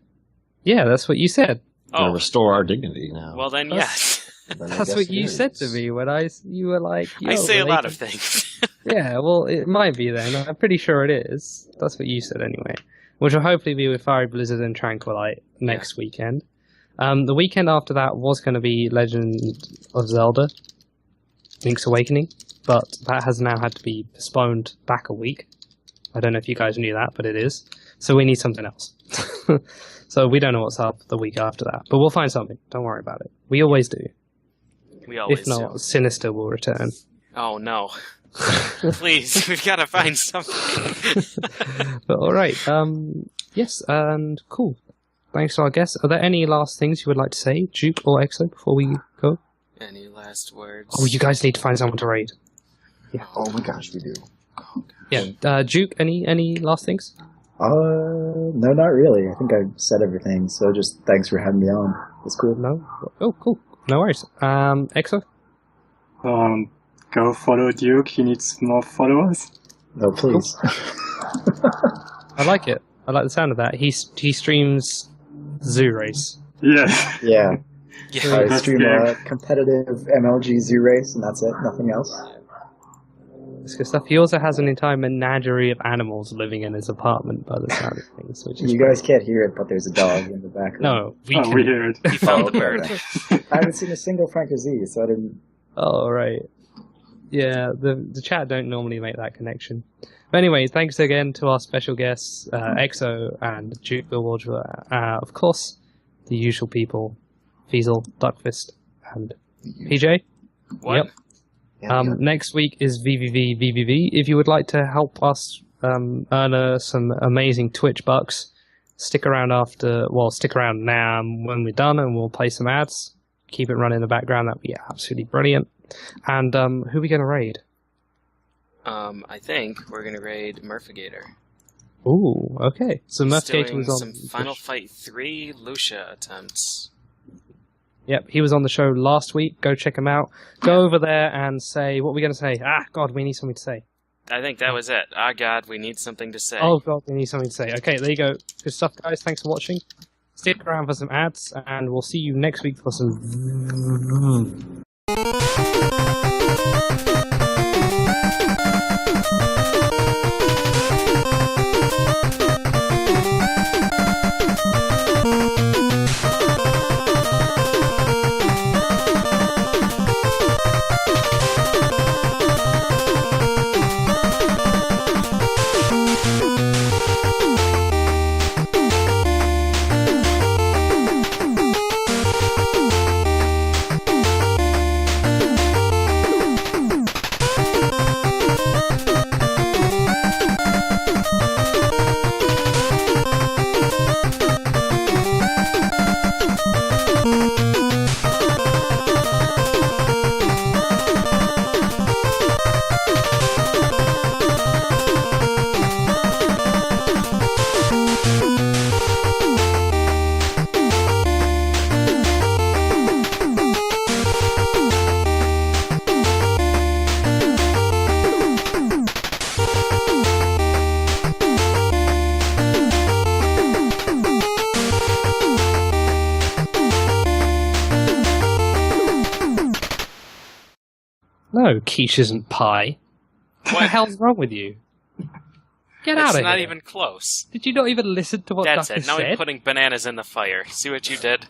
Yeah, that's what you said. We're going Oh, to restore our dignity now. well then, That's- yes. Then I That's guess what it you is. said to me when you were like, I "Yo, say a they lot can-" of things. Yeah, well, it might be then. I'm pretty sure it is. That's what you said anyway. Which will hopefully be with Fiery Blizzard and Tranquilite next weekend. The weekend after that was going to be Legend of Zelda, Link's Awakening, but that has now had to be postponed back a week. I don't know if you guys knew that, but it is. So we need something else. So we don't know what's up the week after that, but we'll find something. Don't worry about it. We always do. We always If not, do. Sinister will return. Oh no. Please, we've got to find something. But all right. Yes, and cool. Thanks to our guests. Are there any last things you would like to say, Duke or EXO, before we go? Any last words? Oh, you guys need to find someone to raid. Oh my gosh, we do. Yeah, Duke. Any last things? No, not really. I think I said everything. So just thanks for having me on. It's cool. No. Oh, cool. No worries. EXO. Go follow Duke. He needs more followers. No, please. I like it. I like the sound of that. He streams Zoo Race. Yeah. Yeah. Yeah. I That's stream good. a competitive MLG Zoo Race, and that's it. Nothing else. It's good stuff. He also has an entire menagerie of animals living in his apartment, by the sound of things. Which is You guys can't hear it, but there's a dog in the background. no, we Oh, can. we hear it. He found the okay, bird. then. I haven't seen a single Franco Z, so I didn't. Oh, right. Yeah, the chat don't normally make that connection. But anyway, thanks again to our special guests, Exo and Duke Billward. Of course, the usual people, Fiesel, Duckfist, and PJ. What? Yep. Next week is VVV. If you would like to help us earn some amazing Twitch bucks, stick around now when we're done, and we'll play some ads. Keep it running in the background. That'd be absolutely brilliant. And who are we going to raid? I think we're going to raid Murphigator. Ooh, okay. So Murphigator was on some Final Fight 3 Lucia attempts. Yep, he was on the show last week. Go check him out. Go over there and say, what are we going to say? Ah, God, we need something to say. I think that was it. Ah, God, we need something to say. Oh, God, we need something to say. Okay, there you go. Good stuff, guys. Thanks for watching. Stick around for some ads, and we'll see you next week for some... No, quiche isn't pie. What the hell's wrong with you? Get out of here. It's not even close. Did you not even listen to what That's Ducker it. Now said? I'm putting bananas in the fire. See what you did?